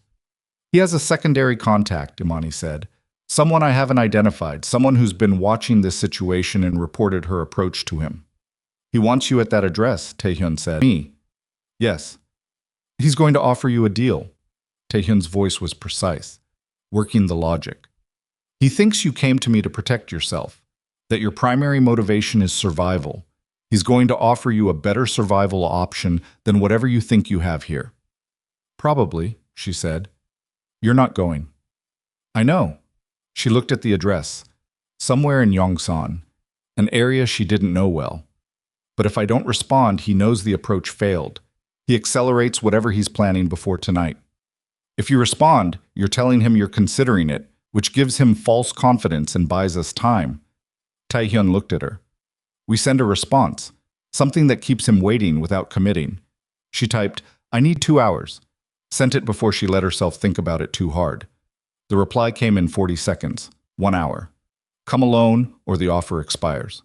He has a secondary contact, Imani said. Someone I haven't identified, someone who's been watching this situation and reported her approach to him. He wants you at that address, Taehyun said. Me? Yes. He's going to offer you a deal. Taehyun's voice was precise, working the logic. He thinks you came to me to protect yourself, that your primary motivation is survival. He's going to offer you a better survival option than whatever you think you have here. Probably, she said. You're not going. I know. She looked at the address. Somewhere in Yongsan, an area she didn't know well. But if I don't respond, he knows the approach failed. He accelerates whatever he's planning before tonight. If you respond, you're telling him you're considering it, which gives him false confidence and buys us time. Taehyun looked at her. We send a response, something that keeps him waiting without committing. She typed, I need 2 hours. Sent it before she let herself think about it too hard. The reply came in 40 seconds, 1 hour. Come alone or the offer expires.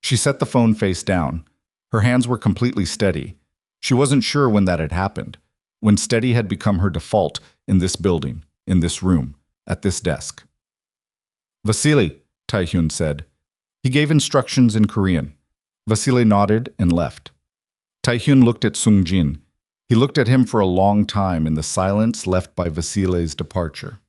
She set the phone face down. Her hands were completely steady. She wasn't sure when that had happened, when steady had become her default in this building, in this room, at this desk. Vasily, Taehyun said. He gave instructions in Korean. Vasily nodded and left. Taehyun looked at Sungjin. He looked at him for a long time in the silence left by Vasily's departure.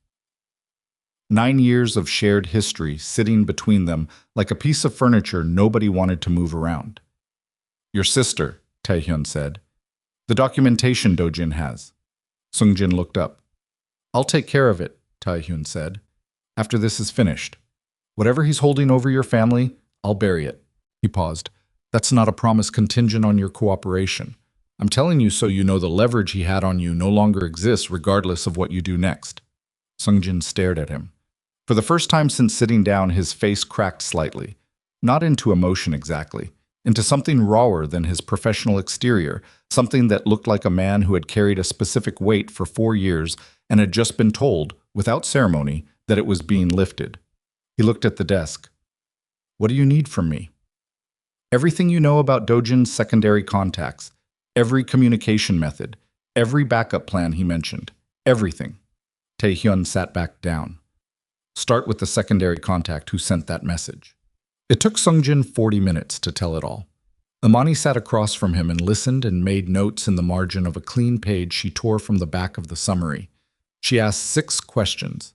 9 years of shared history sitting between them like a piece of furniture nobody wanted to move around. Your sister, Taehyun said. The documentation Dojin has. Sungjin looked up. I'll take care of it, Taehyun said. After this is finished. Whatever he's holding over your family, I'll bury it. He paused. That's not a promise contingent on your cooperation. I'm telling you so you know the leverage he had on you no longer exists regardless of what you do next. Sungjin stared at him. For the first time since sitting down, his face cracked slightly. Not into emotion exactly, into something rawer than his professional exterior, something that looked like a man who had carried a specific weight for 4 years and had just been told, without ceremony, that it was being lifted. He looked at the desk. What do you need from me? Everything you know about Dojin's secondary contacts, every communication method, every backup plan he mentioned, everything. Taehyun sat back down. Start with the secondary contact who sent that message. It took Sungjin 40 minutes to tell it all. Imani sat across from him and listened and made notes in the margin of a clean page she tore from the back of the summary. She asked 6 questions.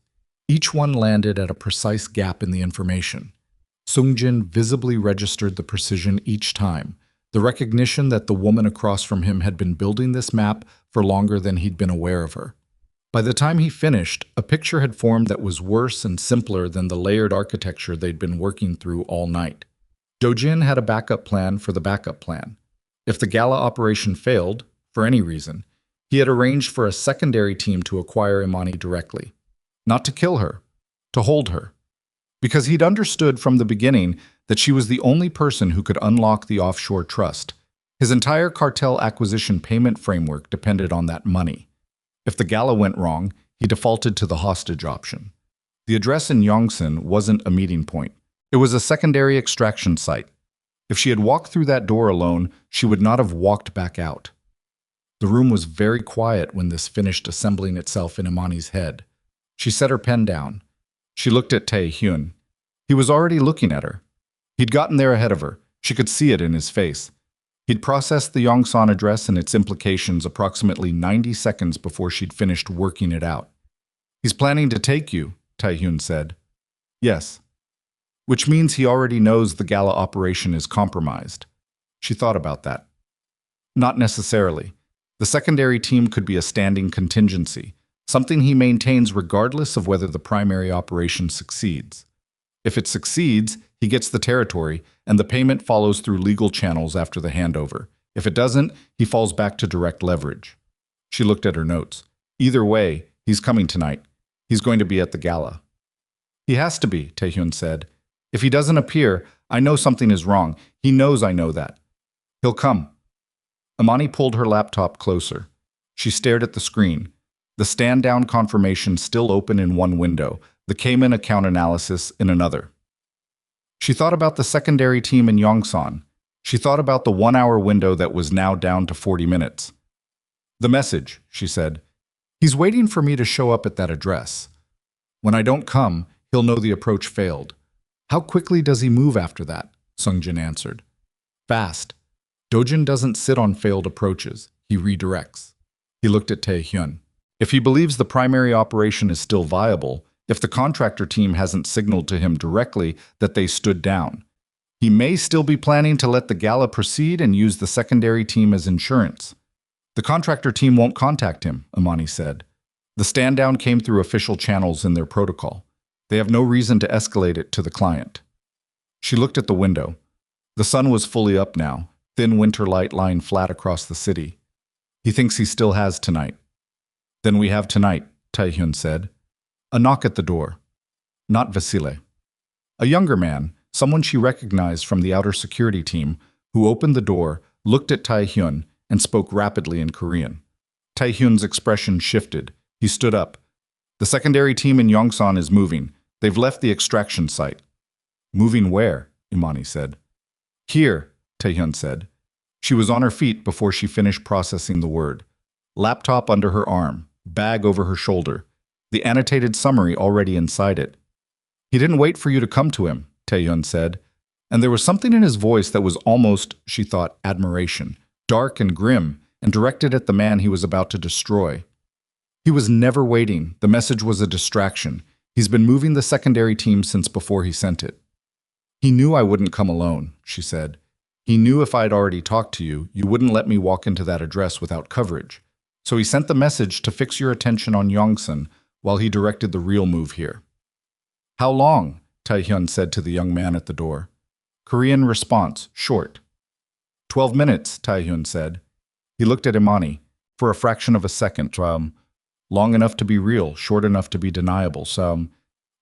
Each one landed at a precise gap in the information. Sungjin visibly registered the precision each time, the recognition that the woman across from him had been building this map for longer than he'd been aware of her. By the time he finished, a picture had formed that was worse and simpler than the layered architecture they'd been working through all night. Dojin had a backup plan for the backup plan. If the gala operation failed, for any reason, he had arranged for a secondary team to acquire Imani directly. Not to kill her, to hold her. Because he'd understood from the beginning that she was the only person who could unlock the offshore trust. His entire cartel acquisition payment framework depended on that money. If the gala went wrong, he defaulted to the hostage option. The address in Yongsan wasn't a meeting point. It was a secondary extraction site. If she had walked through that door alone, she would not have walked back out. The room was very quiet when this finished assembling itself in Imani's head. She set her pen down. She looked at Taehyun. He was already looking at her. He'd gotten there ahead of her. She could see it in his face. He'd processed the Yongsan address and its implications approximately 90 seconds before she'd finished working it out. He's planning to take you, Taehyun said. Yes. Which means he already knows the gala operation is compromised. She thought about that. Not necessarily. The secondary team could be a standing contingency, something he maintains regardless of whether the primary operation succeeds. If it succeeds, he gets the territory, and the payment follows through legal channels after the handover. If it doesn't, he falls back to direct leverage. She looked at her notes. Either way, he's coming tonight. He's going to be at the gala. He has to be, Taehyun said. If he doesn't appear, I know something is wrong. He knows I know that. He'll come. Imani pulled her laptop closer. She stared at the screen. The stand-down confirmation still open in one window, the Cayman account analysis in another. She thought about the secondary team in Yongsan. She thought about the 1-hour window that was now down to 40 minutes. The message, she said. He's waiting for me to show up at that address. When I don't come, he'll know the approach failed. How quickly does he move after that? Sungjin answered. Fast. Dojin doesn't sit on failed approaches. He redirects. He looked at Taehyun. If he believes the primary operation is still viable, if the contractor team hasn't signaled to him directly that they stood down, he may still be planning to let the gala proceed and use the secondary team as insurance. The contractor team won't contact him, Imani said. The stand-down came through official channels in their protocol. They have no reason to escalate it to the client. She looked at the window. The sun was fully up now, thin winter light lying flat across the city. He thinks he still has tonight. Then we have tonight, Taehyun said. A knock at the door. Not Vasile. A younger man, someone she recognized from the outer security team, who opened the door, looked at Taehyun, and spoke rapidly in Korean. Taehyun's expression shifted. He stood up. The secondary team in Yongsan is moving. They've left the extraction site. Moving where? Imani said. Here, Taehyun said. She was on her feet before she finished processing the word. Laptop under her arm, bag over her shoulder, the annotated summary already inside it. He didn't wait for you to come to him, Taehyun said, and there was something in his voice that was almost, she thought, admiration, dark and grim, and directed at the man he was about to destroy. He was never waiting. The message was a distraction. He's been moving the secondary team since before he sent it. He knew I wouldn't come alone, she said. He knew if I'd already talked to you, you wouldn't let me walk into that address without coverage. So he sent the message to fix your attention on Yongsan while he directed the real move here. How long? Taehyun said to the young man at the door. Korean response, short. 12 minutes, Taehyun said. He looked at Imani. For a fraction of a second, long enough to be real, short enough to be deniable.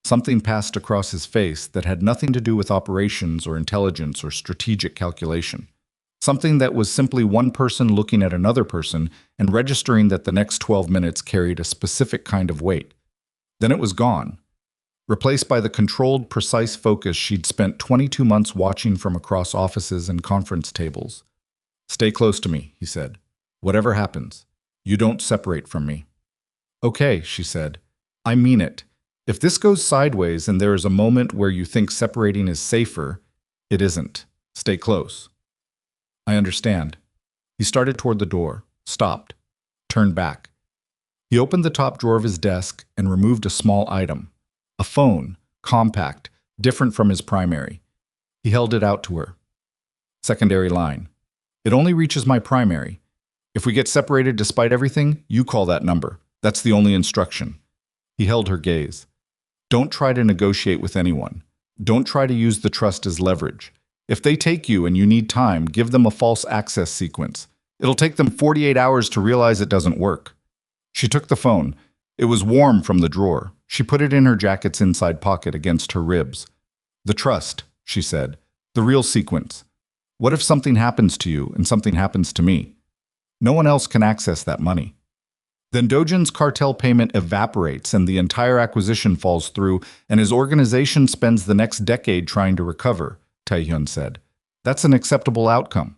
Something passed across his face that had nothing to do with operations or intelligence or strategic calculation. Something that was simply one person looking at another person and registering that the next 12 minutes carried a specific kind of weight. Then it was gone. replaced by the controlled, precise focus she'd spent 22 months watching from across offices and conference tables. "Stay close to me," he said. "Whatever happens, you don't separate from me." "Okay," she said. "I mean it. If this goes sideways and there is a moment where you think separating is safer, it isn't. Stay close." "I understand." He started toward the door, stopped, turned back. He opened the top drawer of his desk and removed a small item. A phone, compact, different from his primary. He held it out to her. "Secondary line. It only reaches my primary. If we get separated despite everything, you call that number. That's the only instruction." He held her gaze. "Don't try to negotiate with anyone. Don't try to use the trust as leverage. If they take you and you need time, give them a false access sequence. It'll take them 48 hours to realize it doesn't work." She took the phone. It was warm from the drawer. She put it in her jacket's inside pocket against her ribs. "The trust," she said. "The real sequence. What if something happens to you and something happens to me? No one else can access that money. Then Dojin's cartel payment evaporates and the entire acquisition falls through, and his organization spends the next decade trying to recover," Taehyun said. "That's an acceptable outcome."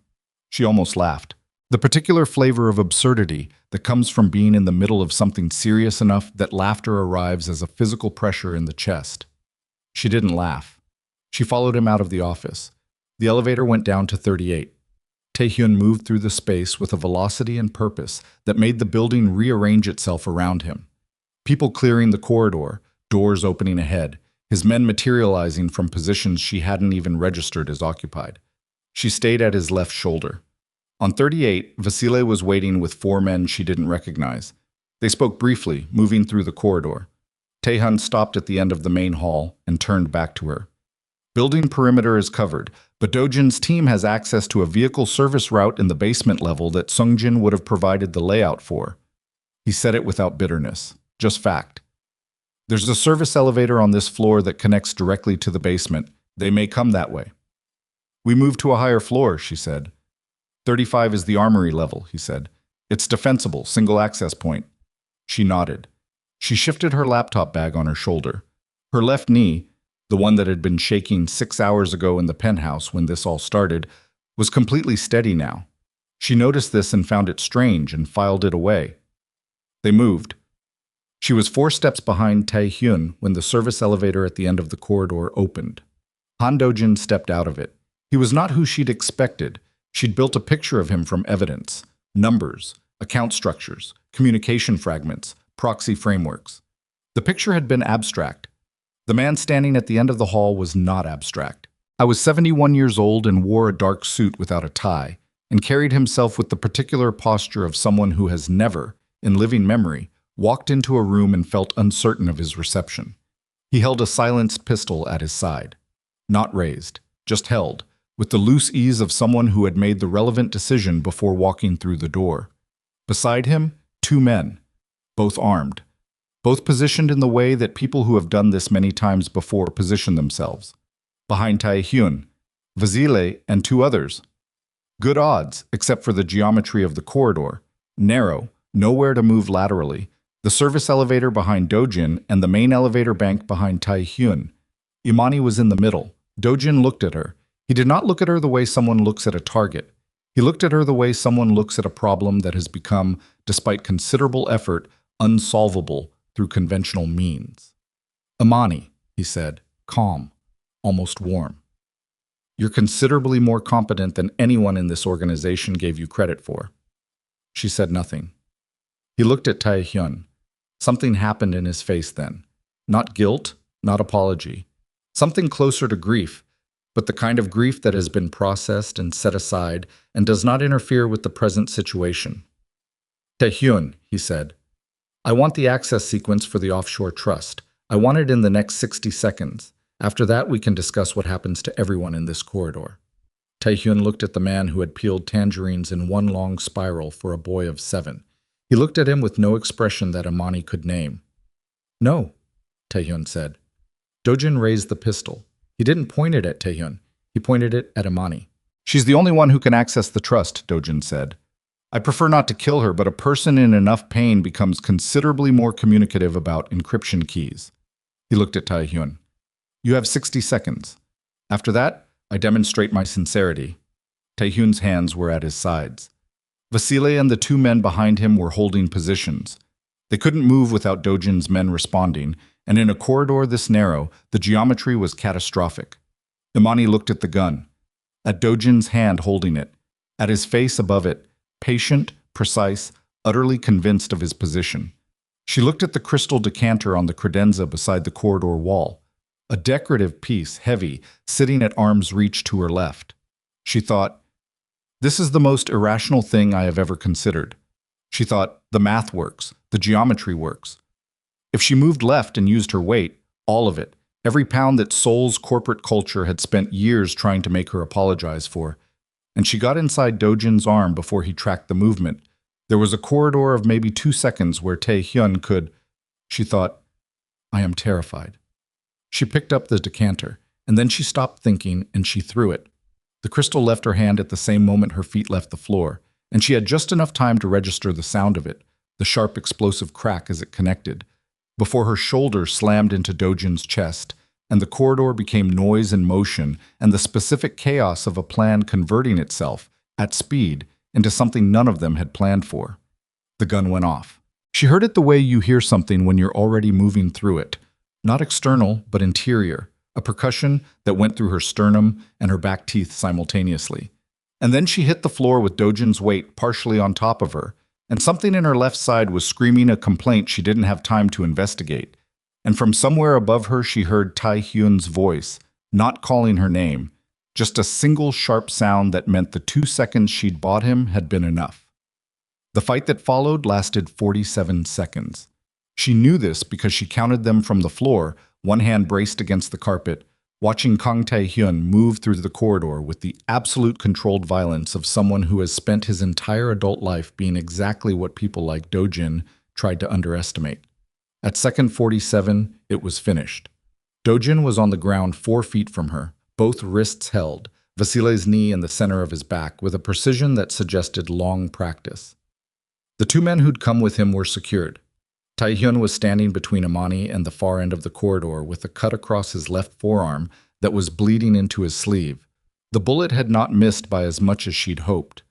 She almost laughed. The particular flavor of absurdity that comes from being in the middle of something serious enough that laughter arrives as a physical pressure in the chest. She didn't laugh. She followed him out of the office. The elevator went down to 38. Taehyun moved through the space with a velocity and purpose that made the building rearrange itself around him. People clearing the corridor, doors opening ahead, his men materializing from positions she hadn't even registered as occupied. She stayed at his left shoulder. On 38, Vasile was waiting with 4 men she didn't recognize. They spoke briefly, moving through the corridor. Taehyun stopped at the end of the main hall and turned back to her. "Building perimeter is covered, but Dojin's team has access to a vehicle service route in the basement level that Sungjin would have provided the layout for." He said it without bitterness, just fact. "There's a service elevator on this floor that connects directly to the basement. They may come that way." "We moved to a higher floor," she said. 35 is the armory level, he said. "It's defensible, single access point." She nodded. She shifted her laptop bag on her shoulder. Her left knee, the one that had been shaking 6 hours ago in the penthouse when this all started, was completely steady now. She noticed this and found it strange and filed it away. They moved. She was 4 steps behind Taehyun when the service elevator at the end of the corridor opened. Han Dojin stepped out of it. He was not who she'd expected. She'd built a picture of him from evidence, numbers, account structures, communication fragments, proxy frameworks. The picture had been abstract. The man standing at the end of the hall was not abstract. I was 71 years old and wore a dark suit without a tie, and carried himself with the particular posture of someone who has never, in living memory, walked into a room and felt uncertain of his reception. He held a silenced pistol at his side. Not raised, just held, with the loose ease of someone who had made the relevant decision before walking through the door. Beside him, 2 men, both armed, both positioned in the way that people who have done this many times before position themselves. Behind Taehyun, Vasile, and 2 others. Good odds, except for the geometry of the corridor. Narrow, nowhere to move laterally. The service elevator behind Dojin and the main elevator bank behind Taehyun. Imani was in the middle. Dojin looked at her. He did not look at her the way someone looks at a target. He looked at her the way someone looks at a problem that has become, despite considerable effort, unsolvable through conventional means. "Imani," he said, calm, almost warm. "You're considerably more competent than anyone in this organization gave you credit for." She said nothing. He looked at Taehyun. Something happened in his face then. Not guilt, not apology. Something closer to grief, but the kind of grief that has been processed and set aside and does not interfere with the present situation. "Taehyun," he said, "I want the access sequence for the offshore trust. I want it in the next 60 seconds. After that, we can discuss what happens to everyone in this corridor." Taehyun looked at the man who had peeled tangerines in one long spiral for a boy of 7. He looked at him with no expression that Imani could name. "No," Taehyun said. Dojin raised the pistol. He didn't point it at Taehyun. He pointed it at Imani. "She's the only one who can access the trust," Dojin said. "I prefer not to kill her, but a person in enough pain becomes considerably more communicative about encryption keys." He looked at Taehyun. You have 60 seconds. After that, I demonstrate my sincerity. Taehyun's hands were at his sides. Vasily and the two men behind him were holding positions. They couldn't move without Dojin's men responding, and in a corridor this narrow, the geometry was catastrophic. Imani looked at the gun, at Dojin's hand holding it, at his face above it, patient, precise, utterly convinced of his position. She looked at the crystal decanter on the credenza beside the corridor wall, a decorative piece, heavy, sitting at arm's reach to her left. She thought, this is the most irrational thing I have ever considered. She thought, the math works, the geometry works. If she moved left and used her weight, all of it, every pound that Seoul's corporate culture had spent years trying to make her apologize for, and she got inside Dojin's arm before he tracked the movement, there was a corridor of maybe 2 seconds where Taehyun could, she thought, I am terrified. She picked up the decanter, and then she stopped thinking and she threw it. The crystal left her hand at the same moment her feet left the floor, and she had just enough time to register the sound of it, the sharp explosive crack as it connected, before her shoulder slammed into Dojin's chest, and the corridor became noise and motion and the specific chaos of a plan converting itself, at speed, into something none of them had planned for. The gun went off. She heard it the way you hear something when you're already moving through it. Not external, but interior. A percussion that went through her sternum and her back teeth simultaneously. And then she hit the floor with Dojin's weight partially on top of her, and something in her left side was screaming a complaint she didn't have time to investigate. And from somewhere above her she heard Taehyun's voice, not calling her name, just a single sharp sound that meant the 2 seconds she'd bought him had been enough. The fight that followed lasted 47 seconds. She knew this because she counted them from the floor, one hand braced against the carpet, watching Kang Taehyun move through the corridor with the absolute controlled violence of someone who has spent his entire adult life being exactly what people like Dojin tried to underestimate. At second 47, it was finished. Dojin was on the ground 4 feet from her, both wrists held, Vasily's knee in the center of his back with a precision that suggested long practice. The 2 men who'd come with him were secured. Taehyun was standing between Imani and the far end of the corridor with a cut across his left forearm that was bleeding into his sleeve. The bullet had not missed by as much as she'd hoped.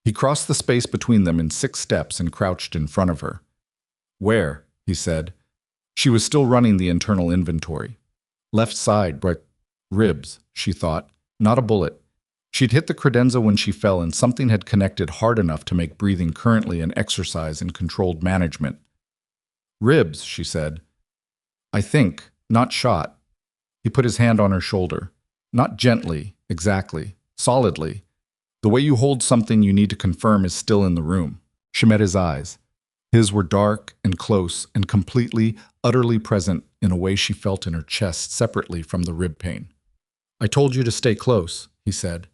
He crossed the space between them in 6 steps and crouched in front of her. Where? He said. She was still running the internal inventory. Left side, but ribs, she thought, not a bullet. She'd hit the credenza when she fell and something had connected hard enough to make breathing currently an exercise in controlled management. Ribs, she said. I think, not shot. He put his hand on her shoulder. Not gently, exactly, solidly. The way you hold something you need to confirm is still in the room. She met his eyes. His were dark and close and completely, utterly present in a way she felt in her chest separately from the rib pain. I told you to stay close, he said.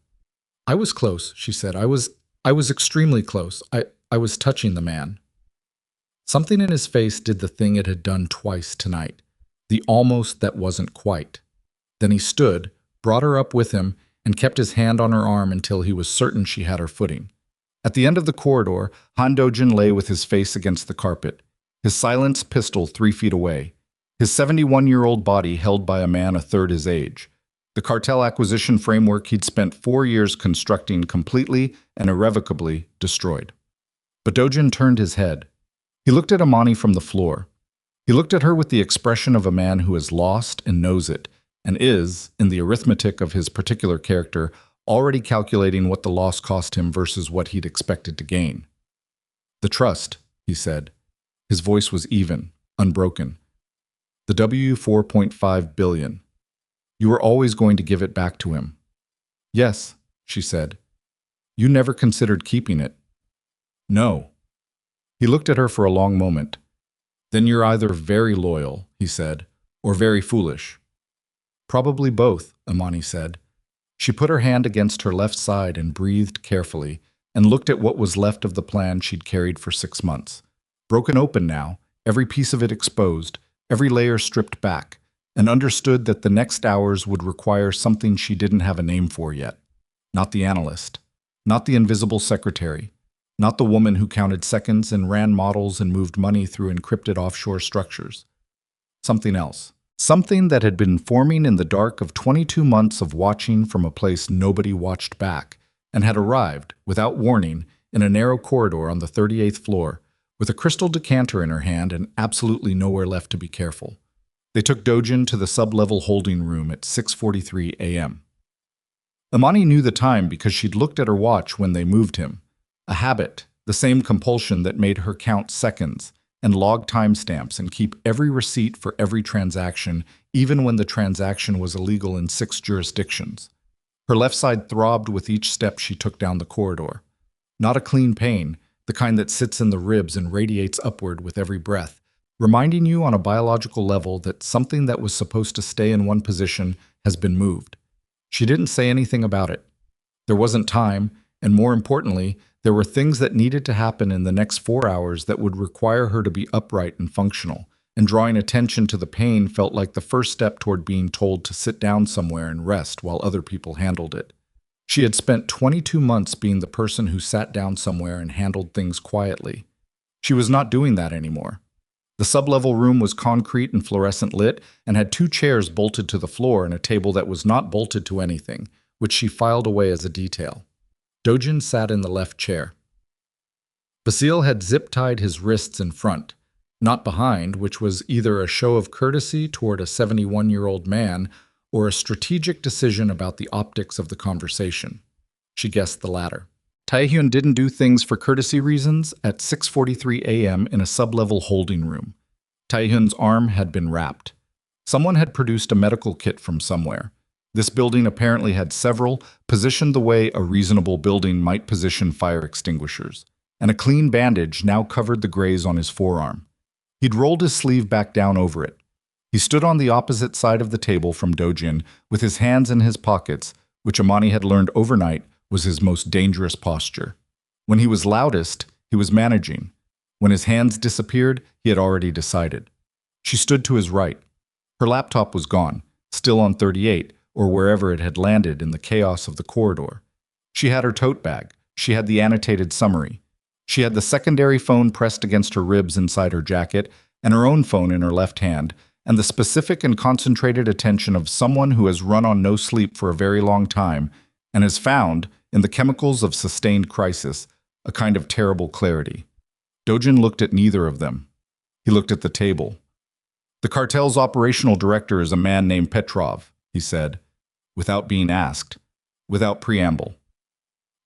I was close, she said. I was extremely close. I was touching the man. Something in his face did the thing it had done twice tonight, the almost that wasn't quite. Then he stood, brought her up with him, and kept his hand on her arm until he was certain she had her footing. At the end of the corridor, Han Dojin lay with his face against the carpet, his silenced pistol 3 feet away, his 71-year-old body held by a man a third his age. The cartel acquisition framework he'd spent 4 years constructing completely and irrevocably destroyed. But Dojin turned his head. He looked at Imani from the floor. He looked at her with the expression of a man who is lost and knows it, and is, in the arithmetic of his particular character, already calculating what the loss cost him versus what he'd expected to gain. The trust, he said. His voice was even, unbroken. The $4.5 billion. You were always going to give it back to him. Yes, she said. You never considered keeping it. No. He looked at her for a long moment. Then you're either very loyal, he said, or very foolish. Probably both, Imani said. She put her hand against her left side and breathed carefully, and looked at what was left of the plan she'd carried for 6 months. Broken open now, every piece of it exposed, every layer stripped back, and understood that the next hours would require something she didn't have a name for yet. Not the analyst, not the invisible secretary, not the woman who counted seconds and ran models and moved money through encrypted offshore structures. Something else. Something that had been forming in the dark of 22 months of watching from a place nobody watched back, and had arrived, without warning, in a narrow corridor on the 38th floor, with a crystal decanter in her hand and absolutely nowhere left to be careful. They took Dojin to the sub-level holding room at 6:43 a.m. Imani knew the time because she'd looked at her watch when they moved him. A habit, the same compulsion that made her count seconds, and log timestamps and keep every receipt for every transaction, even when the transaction was illegal in 6 jurisdictions. Her left side throbbed with each step she took down the corridor. Not a clean pain, the kind that sits in the ribs and radiates upward with every breath, reminding you on a biological level that something that was supposed to stay in one position has been moved. She didn't say anything about it. There wasn't time, and more importantly, there were things that needed to happen in the next 4 hours that would require her to be upright and functional, and drawing attention to the pain felt like the first step toward being told to sit down somewhere and rest while other people handled it. She had spent 22 months being the person who sat down somewhere and handled things quietly. She was not doing that anymore. The sub-level room was concrete and fluorescent lit and had 2 chairs bolted to the floor and a table that was not bolted to anything, which she filed away as a detail. Dojin sat in the left chair. Basile had zip-tied his wrists in front, not behind, which was either a show of courtesy toward a 71-year-old man or a strategic decision about the optics of the conversation. She guessed the latter. Taehyun didn't do things for courtesy reasons at 6:43 a.m. in a sub-level holding room. Taehyun's arm had been wrapped. Someone had produced a medical kit from somewhere. This building apparently had several, positioned the way a reasonable building might position fire extinguishers, and a clean bandage now covered the graze on his forearm. He'd rolled his sleeve back down over it. He stood on the opposite side of the table from Dojin with his hands in his pockets, which Imani had learned overnight was his most dangerous posture. When he was loudest, he was managing. When his hands disappeared, he had already decided. She stood to his right. Her laptop was gone, still on 38, or wherever it had landed in the chaos of the corridor. She had her tote bag. She had the annotated summary. She had the secondary phone pressed against her ribs inside her jacket, and her own phone in her left hand, and the specific and concentrated attention of someone who has run on no sleep for a very long time and has found, in the chemicals of sustained crisis, a kind of terrible clarity. Dojin looked at neither of them. He looked at the table. "The cartel's operational director is a man named Petrov," he said, without being asked, without preamble.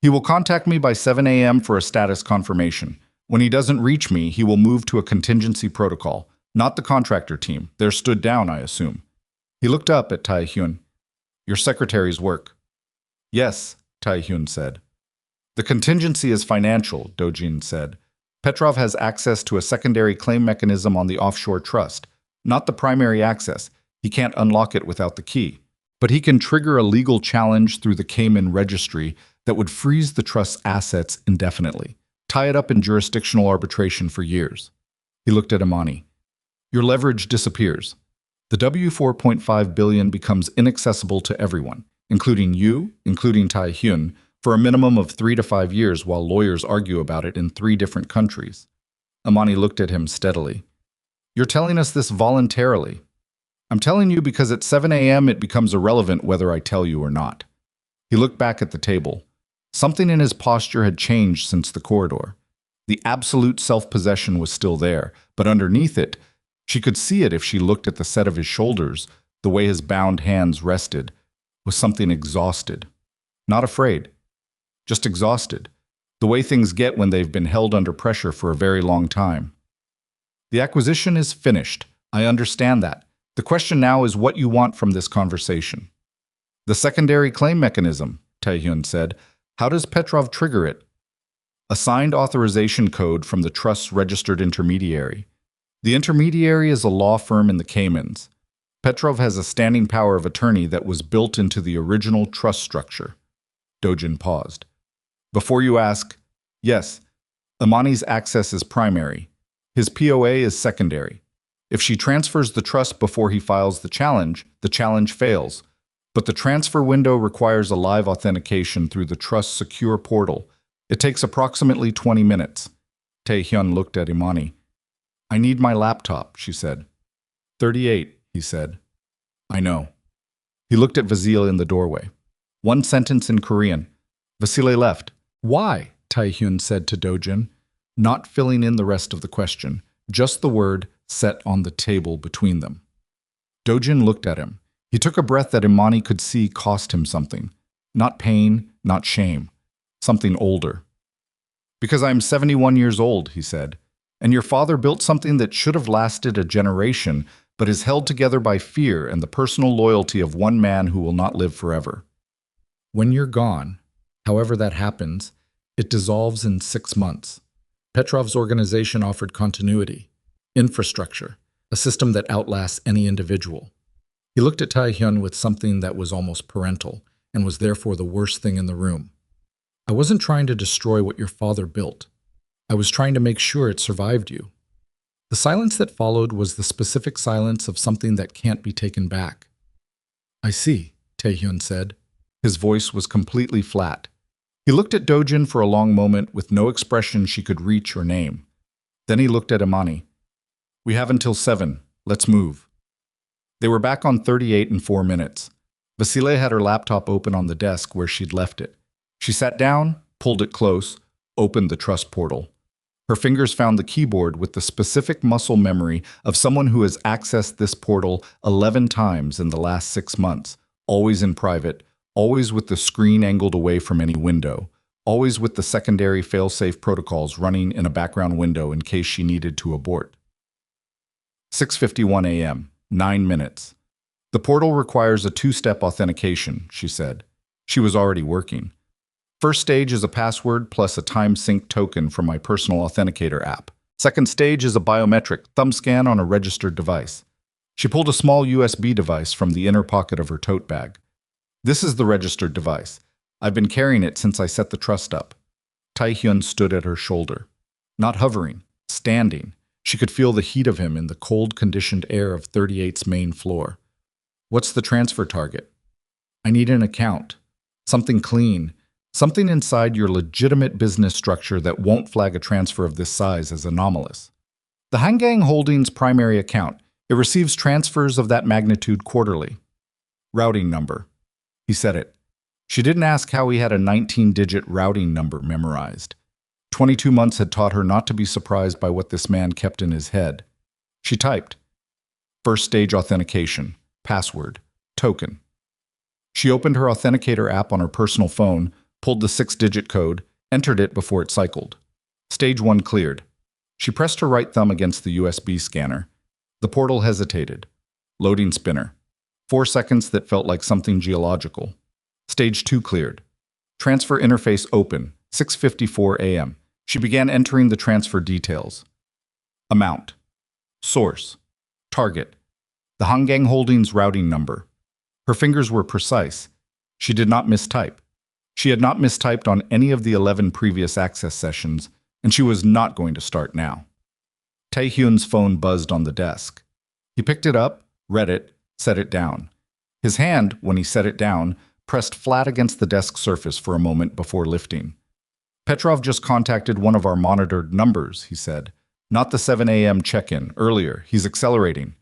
"He will contact me by 7 a.m. for a status confirmation. When he doesn't reach me, he will move to a contingency protocol, not the contractor team. They're stood down, I assume." He looked up at Taehyun. "Your secretary's work." "Yes," Taehyun said. "The contingency is financial," Dojin said. "Petrov has access to a secondary claim mechanism on the offshore trust, not the primary access. He can't unlock it without the key. But he can trigger a legal challenge through the Cayman registry that would freeze the trust's assets indefinitely, tie it up in jurisdictional arbitration for years." He looked at Imani. "Your leverage disappears. The W4.5 billion becomes inaccessible to everyone, including you, including Taehyun, for a minimum of 3 to 5 years while lawyers argue about it in 3 different countries." Imani looked at him steadily. "You're telling us this voluntarily." "I'm telling you because at 7 a.m. it becomes irrelevant whether I tell you or not." He looked back at the table. Something in his posture had changed since the corridor. The absolute self-possession was still there, but underneath it, she could see it if she looked at the set of his shoulders, the way his bound hands rested, was something exhausted. Not afraid, just exhausted, the way things get when they've been held under pressure for a very long time. "The acquisition is finished. I understand that. The question now is what you want from this conversation." "The secondary claim mechanism," Taehyun said. "How does Petrov trigger it?" "A signed authorization code from the trust's registered intermediary. The intermediary is a law firm in the Caymans. Petrov has a standing power of attorney that was built into the original trust structure." Dojin paused. "Before you ask, yes, Imani's access is primary. His POA is secondary. If she transfers the trust before he files the challenge fails. But the transfer window requires a live authentication through the trust's secure portal. It takes approximately 20 minutes. Taehyun looked at Imani. "I need my laptop," she said. 38, he said. I know. He looked at Vasily in the doorway. One sentence in Korean. Vasily left. Why? Taehyun said to Dojin, not filling in the rest of the question, just the word set on the table between them. Dojin looked at him. He took a breath that Imani could see cost him something. Not pain, not shame. Something older. Because I'm 71 years old, he said, and your father built something that should have lasted a generation, but is held together by fear and the personal loyalty of one man who will not live forever. When you're gone, however that happens, it dissolves in 6 months. Petrov's organization offered continuity, infrastructure, a system that outlasts any individual. He looked at Taehyun with something that was almost parental and was therefore the worst thing in the room. I wasn't trying to destroy what your father built. I was trying to make sure it survived you. The silence that followed was the specific silence of something that can't be taken back. I see, Taehyun said. His voice was completely flat. He looked at Dojin for a long moment with no expression she could reach or name. Then he looked at Imani. We have until 7. Let's move. They were back on 38 in 4 minutes. Vasily had her laptop open on the desk where she'd left it. She sat down, pulled it close, opened the trust portal. Her fingers found the keyboard with the specific muscle memory of someone who has accessed this portal 11 times in the last 6 months, always in private, always with the screen angled away from any window, always with the secondary fail-safe protocols running in a background window in case she needed to abort. 6:51 a.m., 9 minutes. The portal requires a 2-step authentication, she said. She was already working. First stage is a password plus a time-sync token from my personal authenticator app. Second stage is a biometric thumb scan on a registered device. She pulled a small USB device from the inner pocket of her tote bag. This is the registered device. I've been carrying it since I set the trust up. Taehyun stood at her shoulder. Not hovering, standing. She could feel the heat of him in the cold, conditioned air of 38's main floor. What's the transfer target? I need an account. Something clean. Something inside your legitimate business structure that won't flag a transfer of this size as anomalous. The Hangang Holdings primary account. It receives transfers of that magnitude quarterly. Routing number. He said it. She didn't ask how he had a 19-digit routing number memorized. 22 months had taught her not to be surprised by what this man kept in his head. She typed. First stage authentication. Password. Token. She opened her authenticator app on her personal phone, pulled the 6-digit code, entered it before it cycled. Stage 1 cleared. She pressed her right thumb against the USB scanner. The portal hesitated. Loading spinner. 4 seconds that felt like something geological. Stage 2 cleared. Transfer interface open. 6:54 a.m. She began entering the transfer details. Amount. Source. Target. The Hangang Holdings routing number. Her fingers were precise. She did not mistype. She had not mistyped on any of the 11 previous access sessions, and she was not going to start now. Taehyun's phone buzzed on the desk. He picked it up, read it, set it down. His hand, when he set it down, pressed flat against the desk surface for a moment before lifting. Petrov just contacted one of our monitored numbers, he said. Not the 7 a.m. check-in, earlier. He's accelerating.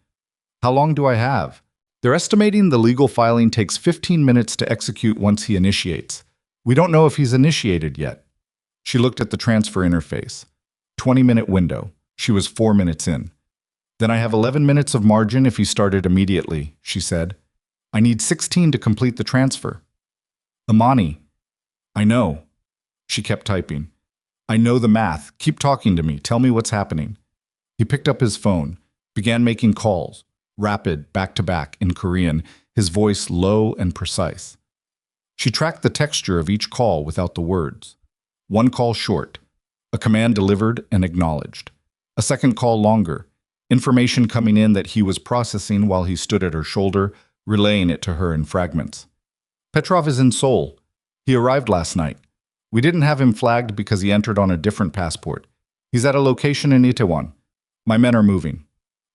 How long do I have? They're estimating the legal filing takes 15 minutes to execute once he initiates. We don't know if he's initiated yet. She looked at the transfer interface. 20-minute window. She was 4 minutes in. Then I have 11 minutes of margin if he started immediately, she said. I need 16 to complete the transfer. Imani. I know. She kept typing. I know the math. Keep talking to me. Tell me what's happening. He picked up his phone, began making calls, rapid, back-to-back, in Korean, his voice low and precise. She tracked the texture of each call without the words. One call short, a command delivered and acknowledged. A second call longer, information coming in that he was processing while he stood at her shoulder, relaying it to her in fragments. Petrov is in Seoul. He arrived last night. We didn't have him flagged because he entered on a different passport. He's at a location in Itaewon. My men are moving.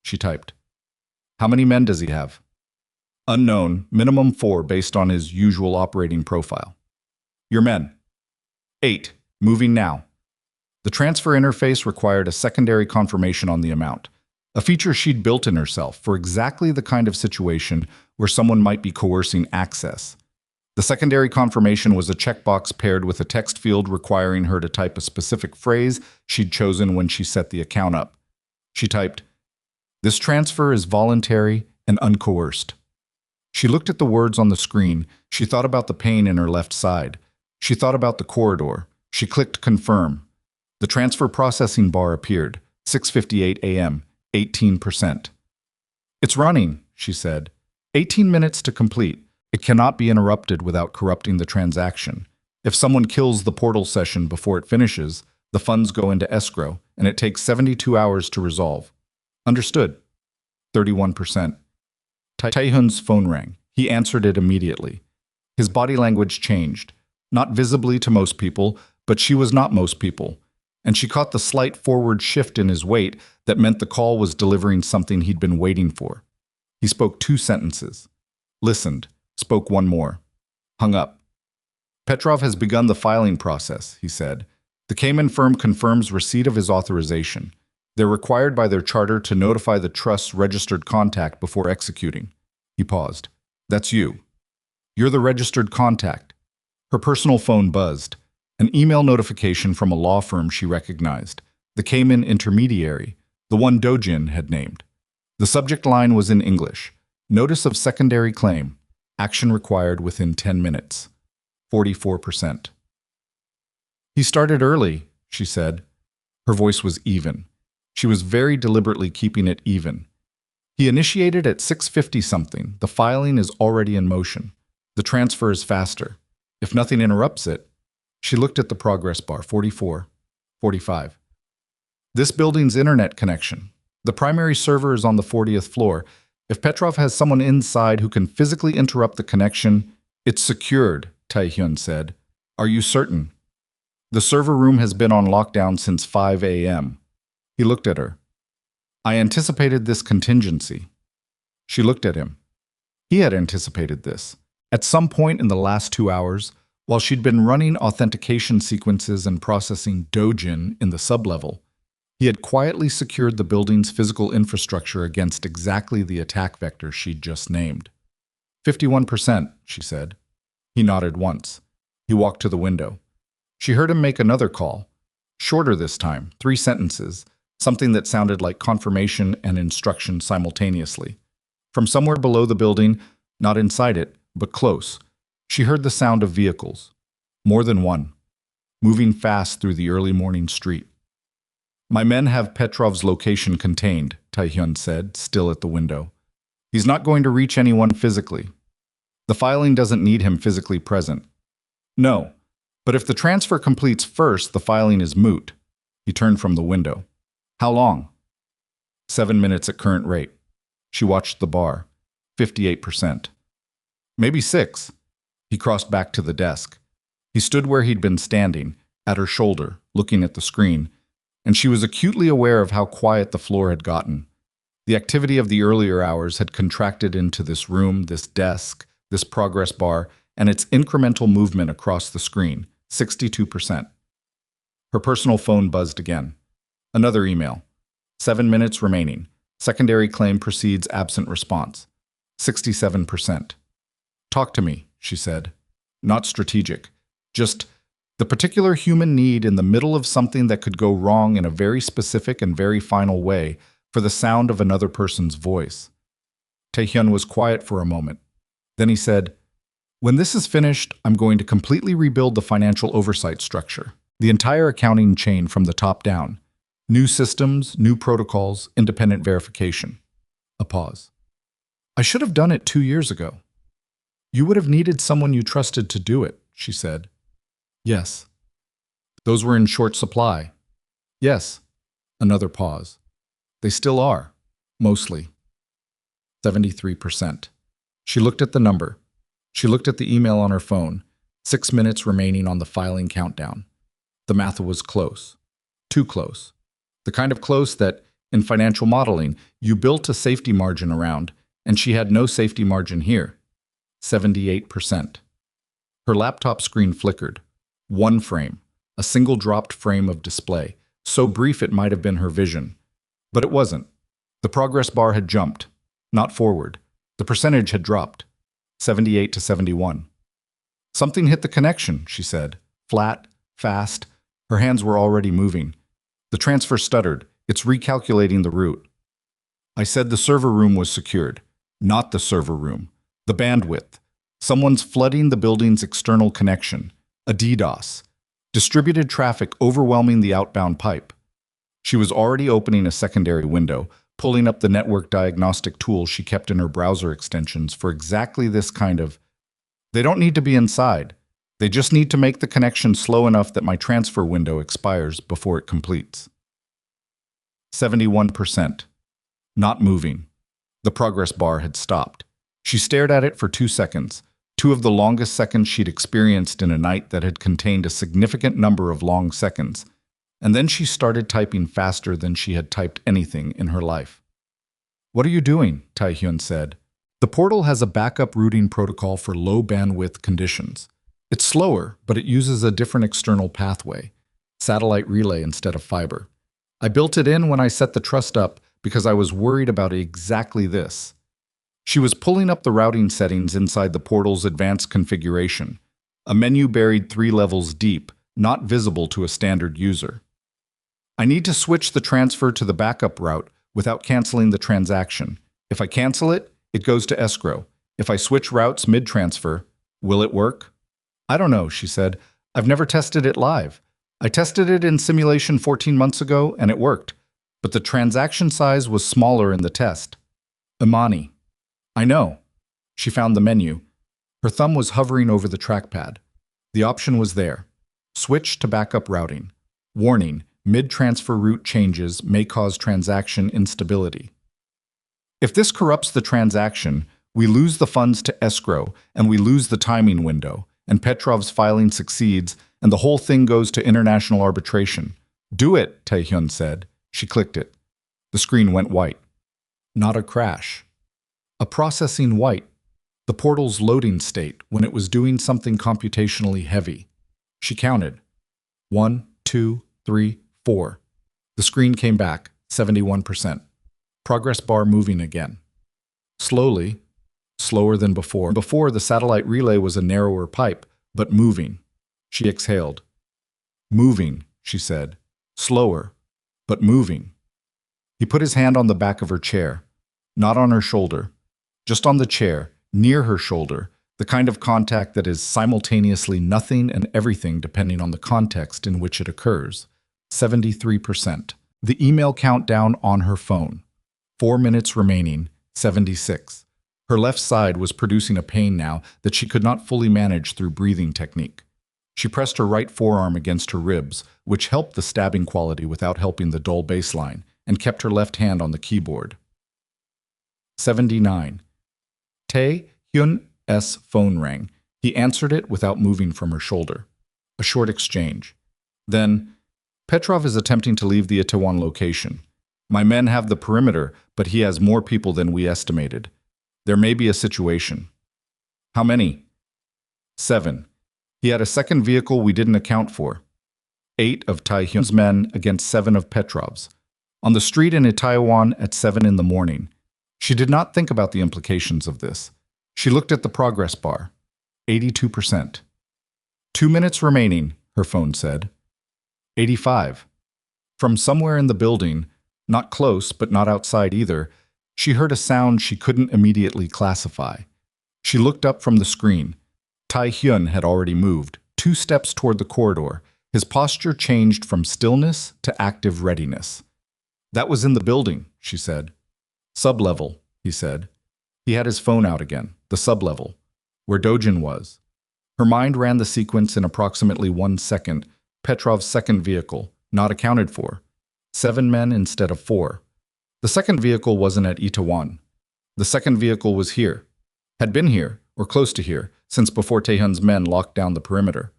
She typed. How many men does he have? Unknown, minimum 4 based on his usual operating profile. Your men. 8, moving now. The transfer interface required a secondary confirmation on the amount. a feature she'd built in herself for exactly the kind of situation where someone might be coercing access. The secondary confirmation was a checkbox paired with a text field requiring her to type a specific phrase she'd chosen when she set the account up. She typed, "This transfer is voluntary and uncoerced." She looked at the words on the screen. She thought about the pain in her left side. She thought about the corridor. She clicked confirm. The transfer processing bar appeared. 6:58 a.m., 18%. "It's running," she said. 18 minutes to complete. It cannot be interrupted without corrupting the transaction. If someone kills the portal session before it finishes, the funds go into escrow, and it takes 72 hours to resolve. Understood. 31%. Taehyun's phone rang. He answered it immediately. His body language changed. Not visibly to most people, but she was not most people. And she caught the slight forward shift in his weight that meant the call was delivering something he'd been waiting for. He spoke 2 sentences. Listened. Spoke 1 more. Hung up. "Petrov has begun the filing process," he said. "The Cayman firm confirms receipt of his authorization. They're required by their charter to notify the trust's registered contact before executing." He paused. "That's you. You're the registered contact." Her personal phone buzzed. An email notification from a law firm she recognized. The Cayman intermediary, the one Dojin had named. The subject line was in English. Notice of secondary claim. Action required within 10 minutes. 44%. "He started early," she said. Her voice was even. She was very deliberately keeping it even. "He initiated at 6:50-something. The filing is already in motion. The transfer is faster. If nothing interrupts it." She looked at the progress bar. 44. 45. "This building's internet connection. The primary server is on the 40th floor. If Petrov has someone inside who can physically interrupt the connection, it's secured," Taehyun said. "Are you certain?" "The server room has been on lockdown since 5 a.m. He looked at her. "I anticipated this contingency." She looked at him. He had anticipated this. At some point in the last 2 hours, while she'd been running authentication sequences and processing Dojin in the sublevel, he had quietly secured the building's physical infrastructure against exactly the attack vector she'd just named. 51%, she said. He nodded once. He walked to the window. She heard him make another call. Shorter this time, 3 sentences, something that sounded like confirmation and instruction simultaneously. From somewhere below the building, not inside it, but close, she heard the sound of vehicles. More than one. Moving fast through the early morning street. "My men have Petrov's location contained," Taehyun said, still at the window. "He's not going to reach anyone physically. The filing doesn't need him physically present." "No, but if the transfer completes first, the filing is moot." He turned from the window. "How long?" 7 minutes at current rate. She watched the bar. 58%. "Maybe 6. He crossed back to the desk. He stood where he'd been standing, at her shoulder, looking at the screen, and she was acutely aware of how quiet the floor had gotten. The activity of the earlier hours had contracted into this room, this desk, this progress bar, and its incremental movement across the screen, 62%. Her personal phone buzzed again. Another email. 7 minutes remaining. Secondary claim proceeds absent response. 67%. "Talk to me," she said. "Not strategic. Just the particular human need in the middle of something that could go wrong in a very specific and very final way for the sound of another person's voice." Taehyun was quiet for a moment. Then he said, "When this is finished, I'm going to completely rebuild the financial oversight structure, the entire accounting chain from the top down. New systems, new protocols, independent verification." A pause. "I should have done it 2 years ago." "You would have needed someone you trusted to do it," she said. "Yes." "Those were in short supply." "Yes." Another pause. "They still are. Mostly." 73%. She looked at the number. She looked at the email on her phone. 6 minutes remaining on the filing countdown. The math was close. Too close. The kind of close that, in financial modeling, you built a safety margin around, and she had no safety margin here. 78%. Her laptop screen flickered. 1 frame. A single dropped frame of display. So brief it might have been her vision. But it wasn't. The progress bar had jumped, not forward. The percentage had dropped, 78 to 71. Something hit the connection, she said. Flat, fast. Her hands were already moving. The transfer stuttered. It's recalculating the route. I said the server room was secured. Not the server room. The bandwidth. Someone's flooding the building's external connection. A DDoS. Distributed traffic overwhelming the outbound pipe. She was already opening a secondary window, pulling up the network diagnostic tool she kept in her browser extensions for exactly this kind of... They don't need to be inside. They just need to make the connection slow enough that my transfer window expires before it completes. 71%. Not moving. The progress bar had stopped. She stared at it for 2 seconds, 2 of the longest seconds she'd experienced in a night that had contained a significant number of long seconds. And then she started typing faster than she had typed anything in her life. What are you doing? Taehyun said. The portal has a backup routing protocol for low bandwidth conditions. It's slower, but it uses a different external pathway, satellite relay instead of fiber. I built it in when I set the trust up because I was worried about exactly this. She was pulling up the routing settings inside the portal's advanced configuration, a menu buried 3 levels deep, not visible to a standard user. I need to switch the transfer to the backup route without canceling the transaction. If I cancel it, it goes to escrow. If I switch routes mid-transfer, will it work? I don't know, she said. I've never tested it live. I tested it in simulation 14 months ago and it worked, but the transaction size was smaller in the test. Imani. I know. She found the menu. Her thumb was hovering over the trackpad. The option was there. Switch to backup routing. Warning, mid-transfer route changes may cause transaction instability. If this corrupts the transaction, we lose the funds to escrow and we lose the timing window, and Petrov's filing succeeds and the whole thing goes to international arbitration. Do it, Taehyun said. She clicked it. The screen went white. Not a crash. A processing white. The portal's loading state when it was doing something computationally heavy. She counted. 1, 2, 3, 4. The screen came back, 71%. Progress bar moving again. Slowly, slower than before. Before, the satellite relay was a narrower pipe, but moving. She exhaled. Moving, she said. Slower, but moving. He put his hand on the back of her chair, not on her shoulder, just on the chair, near her shoulder, the kind of contact that is simultaneously nothing and everything depending on the context in which it occurs. 73%. The email countdown on her phone. 4 minutes remaining, 76. Her left side was producing a pain now that she could not fully manage through breathing technique. She pressed her right forearm against her ribs, which helped the stabbing quality without helping the dull baseline, and kept her left hand on the keyboard. 79. Tae-hyun's phone rang. He answered it without moving from her shoulder. A short exchange. Then, Petrov is attempting to leave the Itaewon location. My men have the perimeter, but he has more people than we estimated. There may be a situation. How many? 7. He had a second vehicle we didn't account for. 8 of Taehyun's men against 7 of Petrov's. On the street in Itaewon at 7 in the morning. She did not think about the implications of this. She looked at the progress bar. 82%. 2 minutes remaining, her phone said. 85. From somewhere in the building, not close but not outside either, she heard a sound she couldn't immediately classify. She looked up from the screen. Taehyun had already moved, 2 steps toward the corridor. His posture changed from stillness to active readiness. That was in the building, she said. Sublevel, he said. He had his phone out again, the sublevel, where Dojin was. Her mind ran the sequence in approximately 1 second. Petrov's second vehicle, not accounted for. 7 men instead of 4. The second vehicle wasn't at Itaewon. The second vehicle was here. Had been here, or close to here, since before Taehyun's men locked down the perimeter.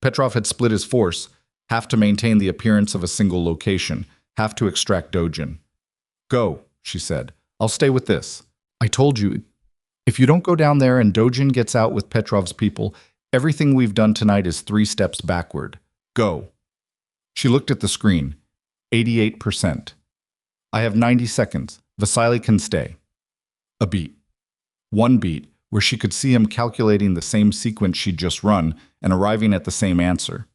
Petrov had split his force, half to maintain the appearance of a single location, half to extract Dojin. Go, she said. I'll stay with this. I told you, if you don't go down there and Dojin gets out with Petrov's people, everything we've done tonight is 3 steps backward. Go. She looked at the screen. 88%. I have 90 seconds. Vasily can stay. A beat. One beat, where she could see him calculating the same sequence she'd just run and arriving at the same answer.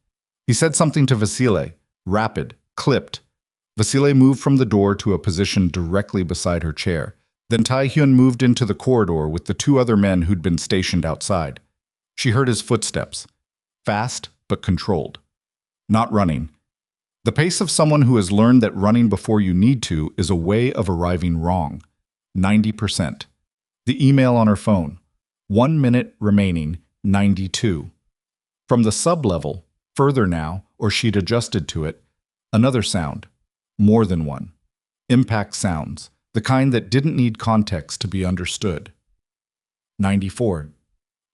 He said something to Vasily, rapid, clipped. Vasily moved from the door to a position directly beside her chair. Then Tae-hyun moved into the corridor with the two other men who'd been stationed outside. She heard his footsteps, fast but controlled. Not running. The pace of someone who has learned that running before you need to is a way of arriving wrong. 90%. The email on her phone. 1 minute remaining, 92. From the sub-level, further now, or she'd adjusted to it, another sound. More than one. Impact sounds, the kind that didn't need context to be understood. 94.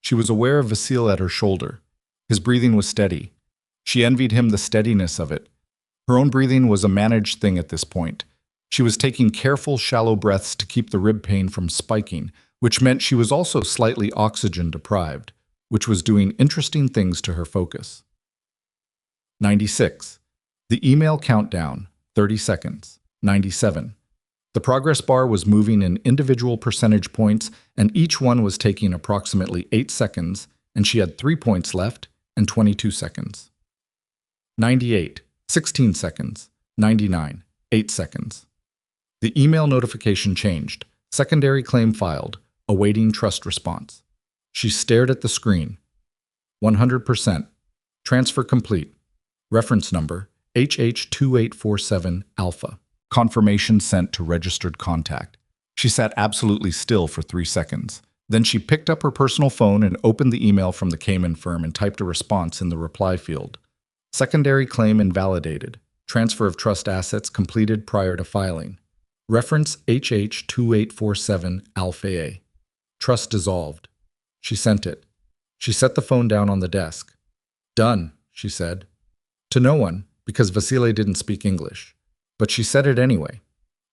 She was aware of Vasily at her shoulder. His breathing was steady. She envied him the steadiness of it. Her own breathing was a managed thing at this point. She was taking careful, shallow breaths to keep the rib pain from spiking, which meant she was also slightly oxygen deprived, which was doing interesting things to her focus. 96. The email countdown, 30 seconds. 97. The progress bar was moving in individual percentage points, and each one was taking approximately 8 seconds, and she had 3 points left and 22 seconds. 98. 16 seconds. 99. 8 seconds. The email notification changed. Secondary claim filed. Awaiting trust response. She stared at the screen. 100%. Transfer complete. Reference number HH2847 Alpha. Confirmation sent to registered contact. She sat absolutely still for 3 seconds. Then she picked up her personal phone and opened the email from the Cayman firm and typed a response in the reply field. Secondary claim invalidated. Transfer of trust assets completed prior to filing. Reference HH2847 Alpha A. Trust dissolved. She sent it. She set the phone down on the desk. Done, she said. To no one, because Vasily didn't speak English. But she said it anyway.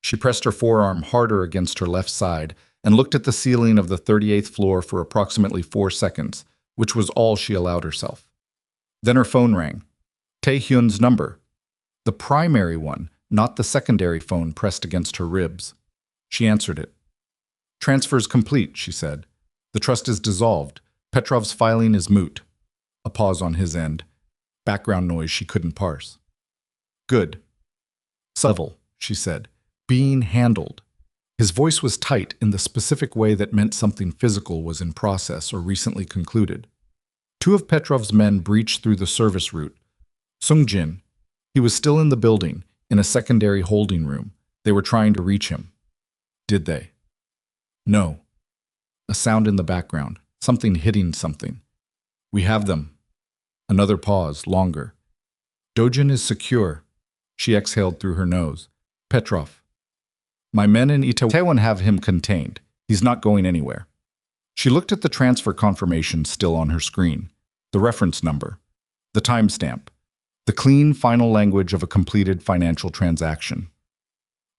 She pressed her forearm harder against her left side and looked at the ceiling of the 38th floor for approximately 4 seconds, which was all she allowed herself. Then her phone rang. Tae-hyun's number. The primary one, not the secondary phone pressed against her ribs. She answered it. Transfer's complete, she said. The trust is dissolved. Petrov's filing is moot. A pause on his end. Background noise she couldn't parse. Good. Civil, she said. Being handled. His voice was tight in the specific way that meant something physical was in process or recently concluded. 2 of Petrov's men breached through the service route. Sung-jin. He was still in the building, in a secondary holding room. They were trying to reach him. Did they? No. A sound in the background. Something hitting something. We have them. Another pause, longer. Dojin is secure. She exhaled through her nose. Petrov. My men in Itaewon have him contained. He's not going anywhere. She looked at the transfer confirmation still on her screen. The reference number. The timestamp. The clean, final language of a completed financial transaction.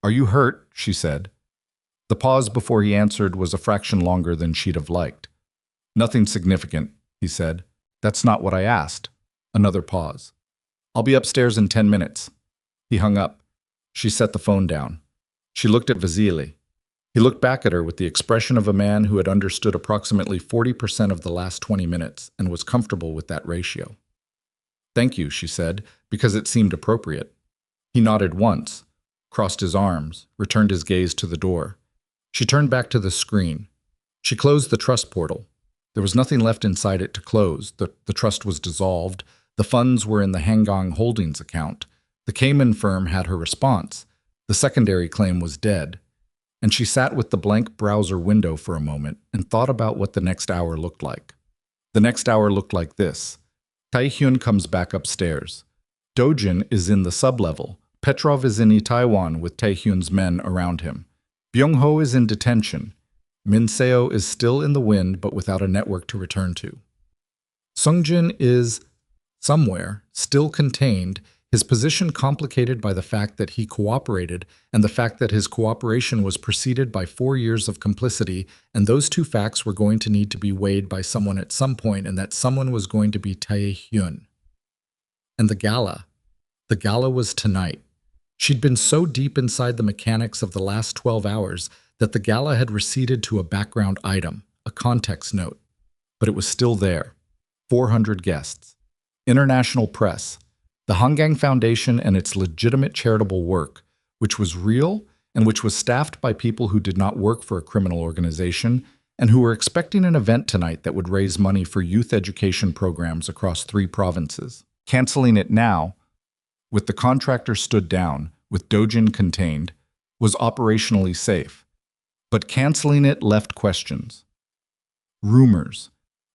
Are you hurt? She said. The pause before he answered was a fraction longer than she'd have liked. Nothing significant, he said. That's not what I asked. Another pause. I'll be upstairs in 10 minutes. He hung up. She set the phone down. She looked at Vasily. He looked back at her with the expression of a man who had understood approximately 40% of the last 20 minutes and was comfortable with that ratio. Thank you, she said, because it seemed appropriate. He nodded once, crossed his arms, returned his gaze to the door. She turned back to the screen. She closed the trust portal. There was nothing left inside it to close. The trust was dissolved. The funds were in the Hanggang Holdings account. The Cayman firm had her response. The secondary claim was dead. And she sat with the blank browser window for a moment and thought about what the next hour looked like. The next hour looked like this. Tae-hyun comes back upstairs. Dojin is in the sub-level. Petrov is in Itaewon with Tae-hyun's men around him. Byung-ho is in detention. Min-seo is still in the wind but without a network to return to. Sung-jin is somewhere, still contained, his position complicated by the fact that he cooperated and the fact that his cooperation was preceded by 4 years of complicity, and those two facts were going to need to be weighed by someone at some point, and that someone was going to be Tae-hyun. And the gala was tonight. She'd been so deep inside the mechanics of the last 12 hours that the gala had receded to a background item, a context note. But it was still there. 400 guests. International press. The Hangang Foundation and its legitimate charitable work, which was real and which was staffed by people who did not work for a criminal organization and who were expecting an event tonight that would raise money for youth education programs across 3 provinces. Canceling it now, with the contractor stood down, with Dojin contained, was operationally safe. But canceling it left questions. Rumors.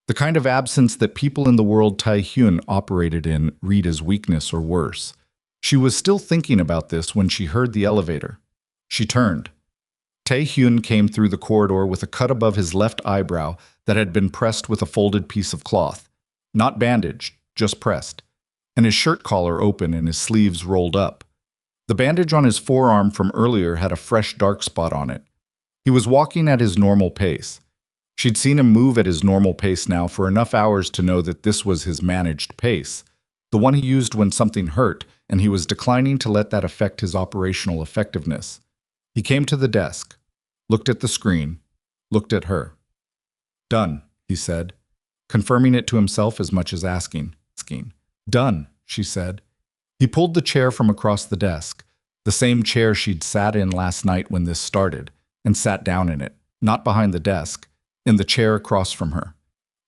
The kind of absence that people in the world Tae-hyun operated in read as weakness or worse. She was still thinking about this when she heard the elevator. She turned. Tae-hyun came through the corridor with a cut above his left eyebrow that had been pressed with a folded piece of cloth. Not bandaged, just pressed. And his shirt collar open and his sleeves rolled up. The bandage on his forearm from earlier had a fresh dark spot on it. He was walking at his normal pace. She'd seen him move at his normal pace now for enough hours to know that this was his managed pace, the one he used when something hurt, and he was declining to let that affect his operational effectiveness. He came to the desk, looked at the screen, looked at her. Done, he said, confirming it to himself as much as asking. Done, she said. He pulled the chair from across the desk, the same chair she'd sat in last night when this started, and sat down in it, not behind the desk, in the chair across from her.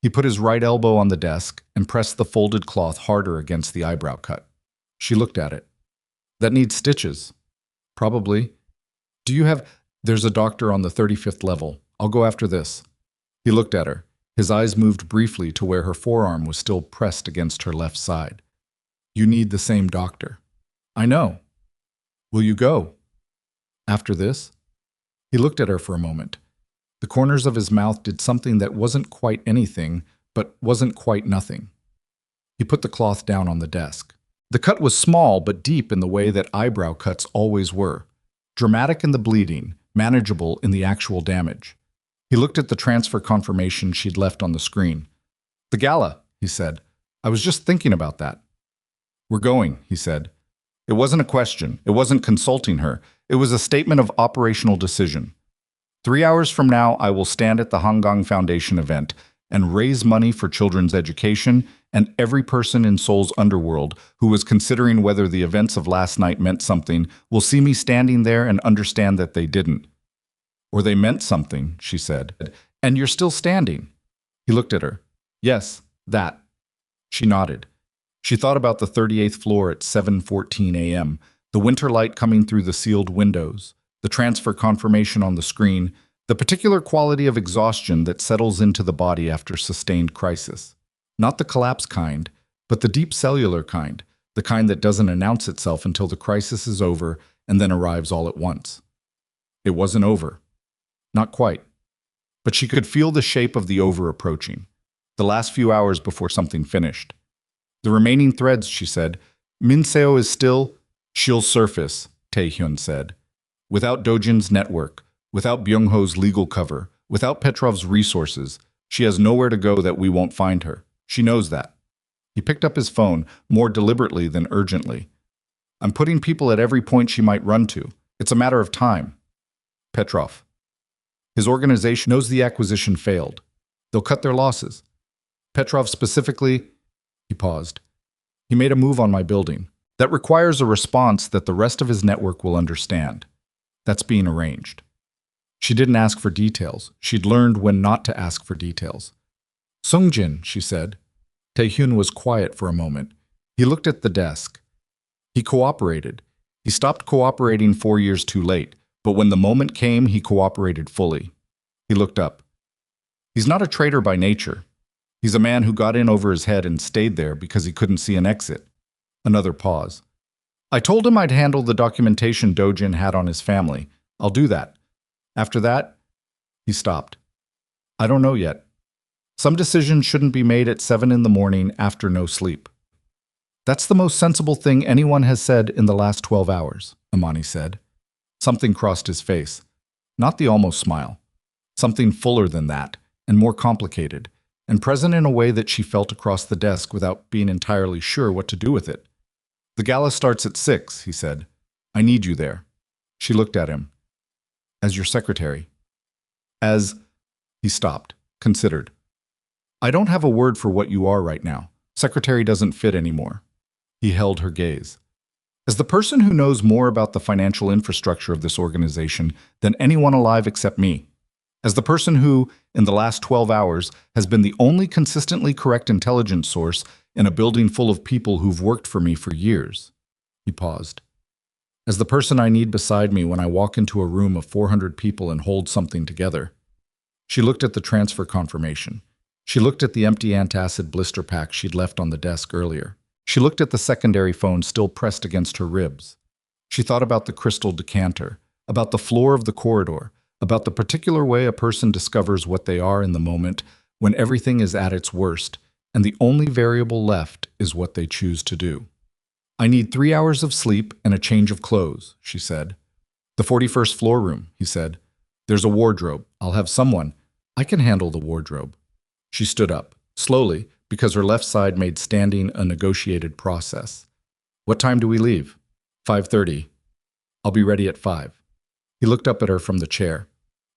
He put his right elbow on the desk and pressed the folded cloth harder against the eyebrow cut. She looked at it. That needs stitches. Probably. Do you have... There's a doctor on the 35th level. I'll go after this. He looked at her. His eyes moved briefly to where her forearm was still pressed against her left side. You need the same doctor. I know. Will you go? After this? He looked at her for a moment. The corners of his mouth did something that wasn't quite anything, but wasn't quite nothing. He put the cloth down on the desk. The cut was small but deep in the way that eyebrow cuts always were. Dramatic in the bleeding, manageable in the actual damage. He looked at the transfer confirmation she'd left on the screen. The gala, he said. I was just thinking about that. We're going, he said. It wasn't a question. It wasn't consulting her. It was a statement of operational decision. 3 hours from now, I will stand at the Hangang Foundation event and raise money for children's education, and every person in Seoul's underworld who was considering whether the events of last night meant something will see me standing there and understand that they didn't. Or they meant something, she said. And you're still standing. He looked at her. Yes, that. She nodded. She thought about the 38th floor at 7:14 a.m., the winter light coming through the sealed windows, the transfer confirmation on the screen, the particular quality of exhaustion that settles into the body after sustained crisis. Not the collapse kind, but the deep cellular kind, the kind that doesn't announce itself until the crisis is over and then arrives all at once. It wasn't over. Not quite. But she could feel the shape of the over approaching, the last few hours before something finished. The remaining threads, she said. Minseo is still... She'll surface, Tae-hyun said. Without Dojin's network, without Byung-ho's legal cover, without Petrov's resources, she has nowhere to go that we won't find her. She knows that. He picked up his phone, more deliberately than urgently. I'm putting people at every point she might run to. It's a matter of time. Petrov. His organization knows the acquisition failed. They'll cut their losses. Petrov specifically... He paused. He made a move on my building. That requires a response that the rest of his network will understand. That's being arranged. She didn't ask for details. She'd learned when not to ask for details. Sungjin, she said. Tae-hyun was quiet for a moment. He looked at the desk. He cooperated. He stopped cooperating 4 years too late, but when the moment came, he cooperated fully. He looked up. He's not a traitor by nature. He's a man who got in over his head and stayed there because he couldn't see an exit. Another pause. I told him I'd handle the documentation Dojin had on his family. I'll do that. After that, he stopped. I don't know yet. Some decisions shouldn't be made at 7 in the morning after no sleep. That's the most sensible thing anyone has said in the last 12 hours, Amani said. Something crossed his face. Not the almost smile. Something fuller than that, and more complicated, and present in a way that she felt across the desk without being entirely sure what to do with it. The gala starts at 6, he said. I need you there. She looked at him. As your secretary. As... He stopped, considered. I don't have a word for what you are right now. Secretary doesn't fit anymore. He held her gaze. As the person who knows more about the financial infrastructure of this organization than anyone alive except me. As the person who, in the last 12 hours, has been the only consistently correct intelligence source in a building full of people who've worked for me for years. He paused. As the person I need beside me when I walk into a room of 400 people and hold something together. She looked at the transfer confirmation. She looked at the empty antacid blister pack she'd left on the desk earlier. She looked at the secondary phone still pressed against her ribs. She thought about the crystal decanter, about the floor of the corridor, about the particular way a person discovers what they are in the moment when everything is at its worst, and the only variable left is what they choose to do. I need 3 hours of sleep and a change of clothes, she said. The 41st floor room, he said. There's a wardrobe. I'll have someone. I can handle the wardrobe. She stood up, slowly, because her left side made standing a negotiated process. What time do we leave? 5:30. I'll be ready at 5. He looked up at her from the chair.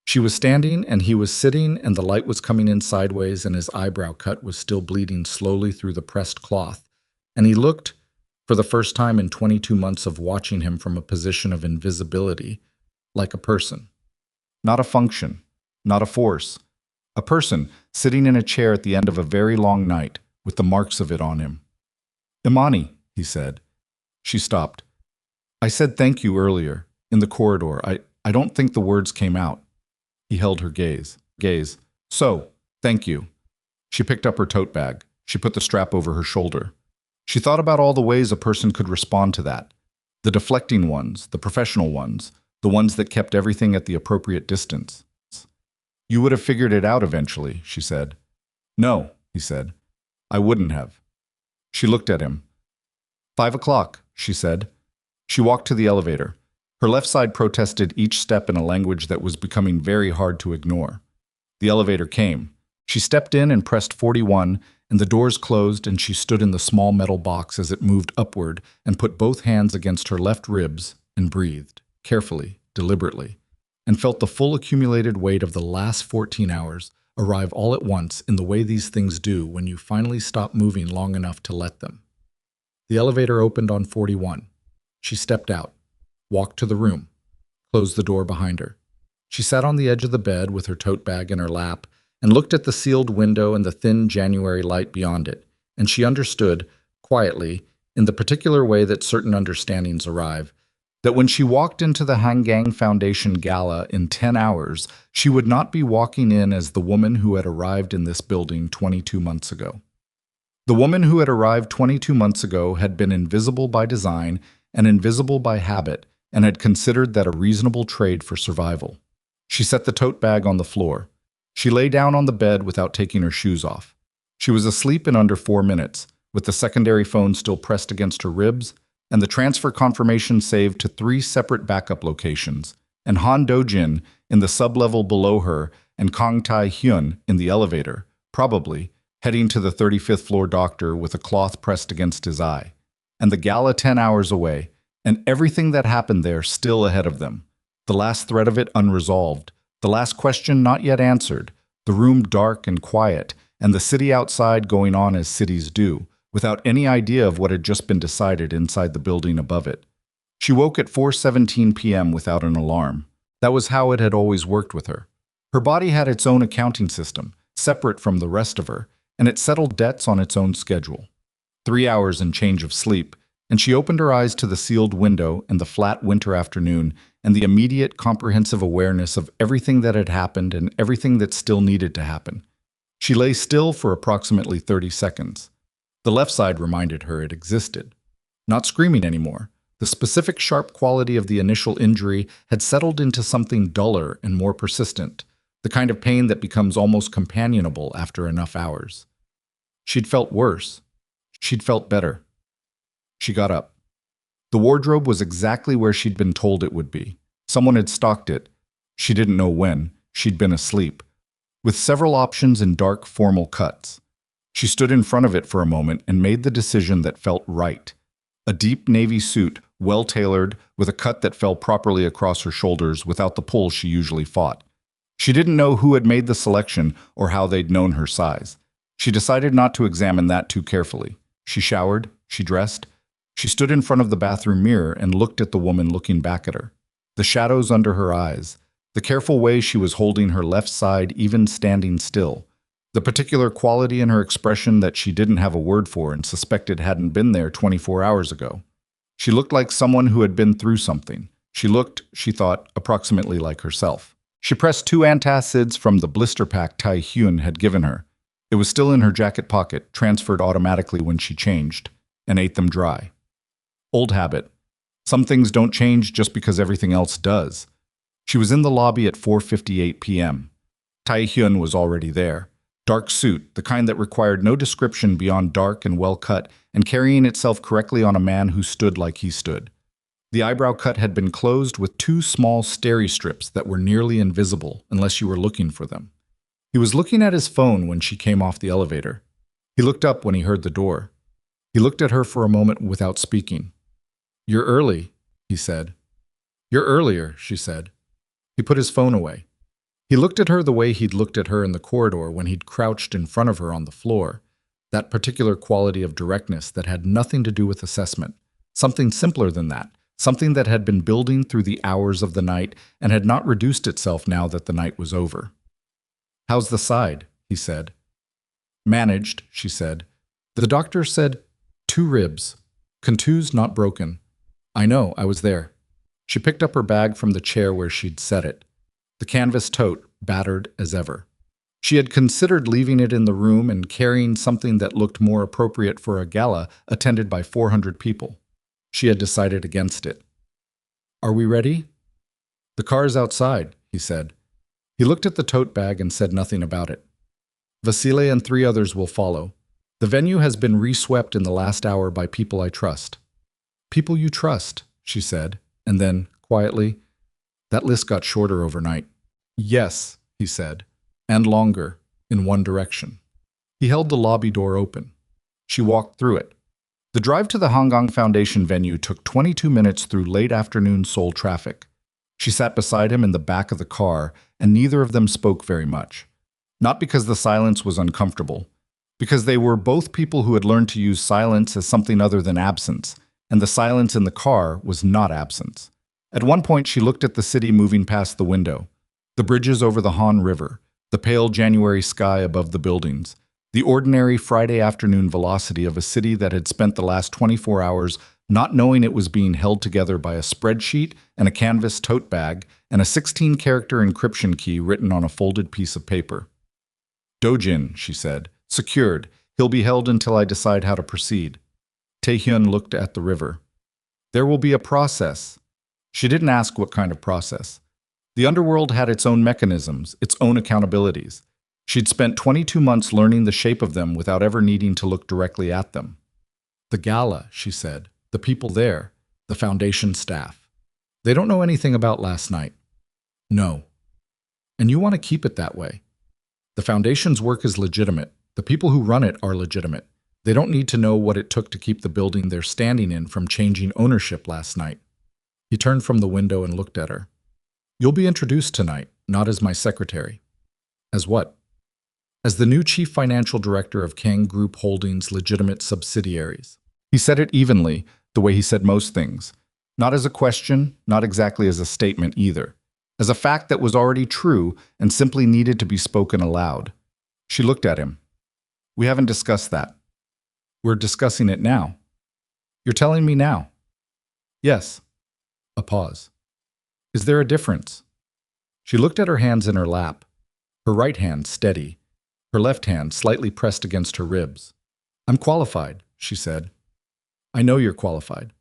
She was standing and he was sitting, and the light was coming in sideways and his eyebrow cut was still bleeding slowly through the pressed cloth. And he looked, for the first time in 22 months of watching him from a position of invisibility, like a person. Not a function, not a force. A person sitting in a chair at the end of a very long night with the marks of it on him. Imani, he said. She stopped. I said thank you earlier, in the corridor. I don't think the words came out. He held her gaze. So, thank you. She picked up her tote bag. She put the strap over her shoulder. She thought about all the ways a person could respond to that. The deflecting ones, the professional ones, the ones that kept everything at the appropriate distance. You would have figured it out eventually, she said. No, he said. I wouldn't have. She looked at him. 5 o'clock, she said. She walked to the elevator. Her left side protested each step in a language that was becoming very hard to ignore. The elevator came. She stepped in and pressed 41, and the doors closed, and she stood in the small metal box as it moved upward and put both hands against her left ribs and breathed, carefully, deliberately, and felt the full accumulated weight of the last 14 hours arrive all at once in the way these things do when you finally stop moving long enough to let them. The elevator opened on 41. She stepped out, walked to the room, closed the door behind her. She sat on the edge of the bed with her tote bag in her lap and looked at the sealed window and the thin January light beyond it, and she understood, quietly, in the particular way that certain understandings arrive, that when she walked into the Hangang Foundation Gala in 10 hours, she would not be walking in as the woman who had arrived in this building 22 months ago. The woman who had arrived 22 months ago had been invisible by design and invisible by habit, and had considered that a reasonable trade for survival. She set the tote bag on the floor. She lay down on the bed without taking her shoes off. She was asleep in under 4 minutes, with the secondary phone still pressed against her ribs, and the transfer confirmation saved to 3 separate backup locations, and Han Do-jin in the sublevel below her and Kang Tae-hyun in the elevator, probably, heading to the 35th floor doctor with a cloth pressed against his eye, and the gala 10 hours away, and everything that happened there still ahead of them, the last thread of it unresolved, the last question not yet answered, the room dark and quiet, and the city outside going on as cities do, without any idea of what had just been decided inside the building above it. She woke at 4:17 p.m. without an alarm. That was how it had always worked with her. Her body had its own accounting system, separate from the rest of her, and it settled debts on its own schedule. 3 hours and change of sleep, and she opened her eyes to the sealed window and the flat winter afternoon and the immediate comprehensive awareness of everything that had happened and everything that still needed to happen. She lay still for approximately 30 seconds. The left side reminded her it existed. Not screaming anymore. The specific sharp quality of the initial injury had settled into something duller and more persistent, the kind of pain that becomes almost companionable after enough hours. She'd felt worse. She'd felt better. She got up. The wardrobe was exactly where she'd been told it would be. Someone had stocked it. She didn't know when. She'd been asleep. With several options in dark, formal cuts. She stood in front of it for a moment and made the decision that felt right. A deep navy suit, well-tailored, with a cut that fell properly across her shoulders without the pull she usually fought. She didn't know who had made the selection or how they'd known her size. She decided not to examine that too carefully. She showered, she dressed. She stood in front of the bathroom mirror and looked at the woman looking back at her. The shadows under her eyes, the careful way she was holding her left side even standing still, the particular quality in her expression that she didn't have a word for and suspected hadn't been there 24 hours ago. She looked like someone who had been through something. She looked, she thought, approximately like herself. She pressed 2 antacids from the blister pack Tai Hyun had given her. It was still in her jacket pocket, transferred automatically when she changed, and ate them dry. Old habit. Some things don't change just because everything else does. She was in the lobby at 4:58 p.m. Tai Hyun was already there. Dark suit, the kind that required no description beyond dark and well-cut, and carrying itself correctly on a man who stood like he stood. The eyebrow cut had been closed with 2 small steri strips that were nearly invisible unless you were looking for them. He was looking at his phone when she came off the elevator. He looked up when he heard the door. He looked at her for a moment without speaking. "You're early," he said. "You're earlier," she said. He put his phone away. He looked at her the way he'd looked at her in the corridor when he'd crouched in front of her on the floor. That particular quality of directness that had nothing to do with assessment. Something simpler than that. Something that had been building through the hours of the night and had not reduced itself now that the night was over. "How's the side?" he said. "Managed," she said. "The doctor said 2 ribs. Contused, not broken." "I know, I was there." She picked up her bag from the chair where she'd set it. The canvas tote, battered as ever. She had considered leaving it in the room and carrying something that looked more appropriate for a gala attended by 400 people. She had decided against it. "Are we ready?" "The car's outside," he said. He looked at the tote bag and said nothing about it. "Vasile and 3 others will follow. The venue has been reswept in the last hour by people I trust." "People you trust," she said, and then, quietly, "That list got shorter overnight." "Yes," he said, "and longer, in one direction." He held the lobby door open. She walked through it. The drive to the Hangang Foundation venue took 22 minutes through late afternoon Seoul traffic. She sat beside him in the back of the car, and neither of them spoke very much. Not because the silence was uncomfortable, because they were both people who had learned to use silence as something other than absence, and the silence in the car was not absence. At one point she looked at the city moving past the window, the bridges over the Han River, the pale January sky above the buildings, the ordinary Friday afternoon velocity of a city that had spent the last 24 hours not knowing it was being held together by a spreadsheet and a canvas tote bag and a 16-character encryption key written on a folded piece of paper. "Dojin," she said, "secured. He'll be held until I decide how to proceed." Taehyun looked at the river. "There will be a process." She didn't ask what kind of process. The underworld had its own mechanisms, its own accountabilities. She'd spent 22 months learning the shape of them without ever needing to look directly at them. "The gala," she said, "the people there, the foundation staff. They don't know anything about last night." "No. And you want to keep it that way. The foundation's work is legitimate. The people who run it are legitimate. They don't need to know what it took to keep the building they're standing in from changing ownership last night." He turned from the window and looked at her. "You'll be introduced tonight, not as my secretary." "As what?" "As the new chief financial director of Kang Group Holdings' legitimate subsidiaries." He said it evenly, the way he said most things. Not as a question, not exactly as a statement either. As a fact that was already true and simply needed to be spoken aloud. She looked at him. "We haven't discussed that." "We're discussing it now." "You're telling me now?" "Yes." A pause. "Is there a difference?" She looked at her hands in her lap, her right hand steady, her left hand slightly pressed against her ribs. "I'm qualified," she said. "I know you're qualified."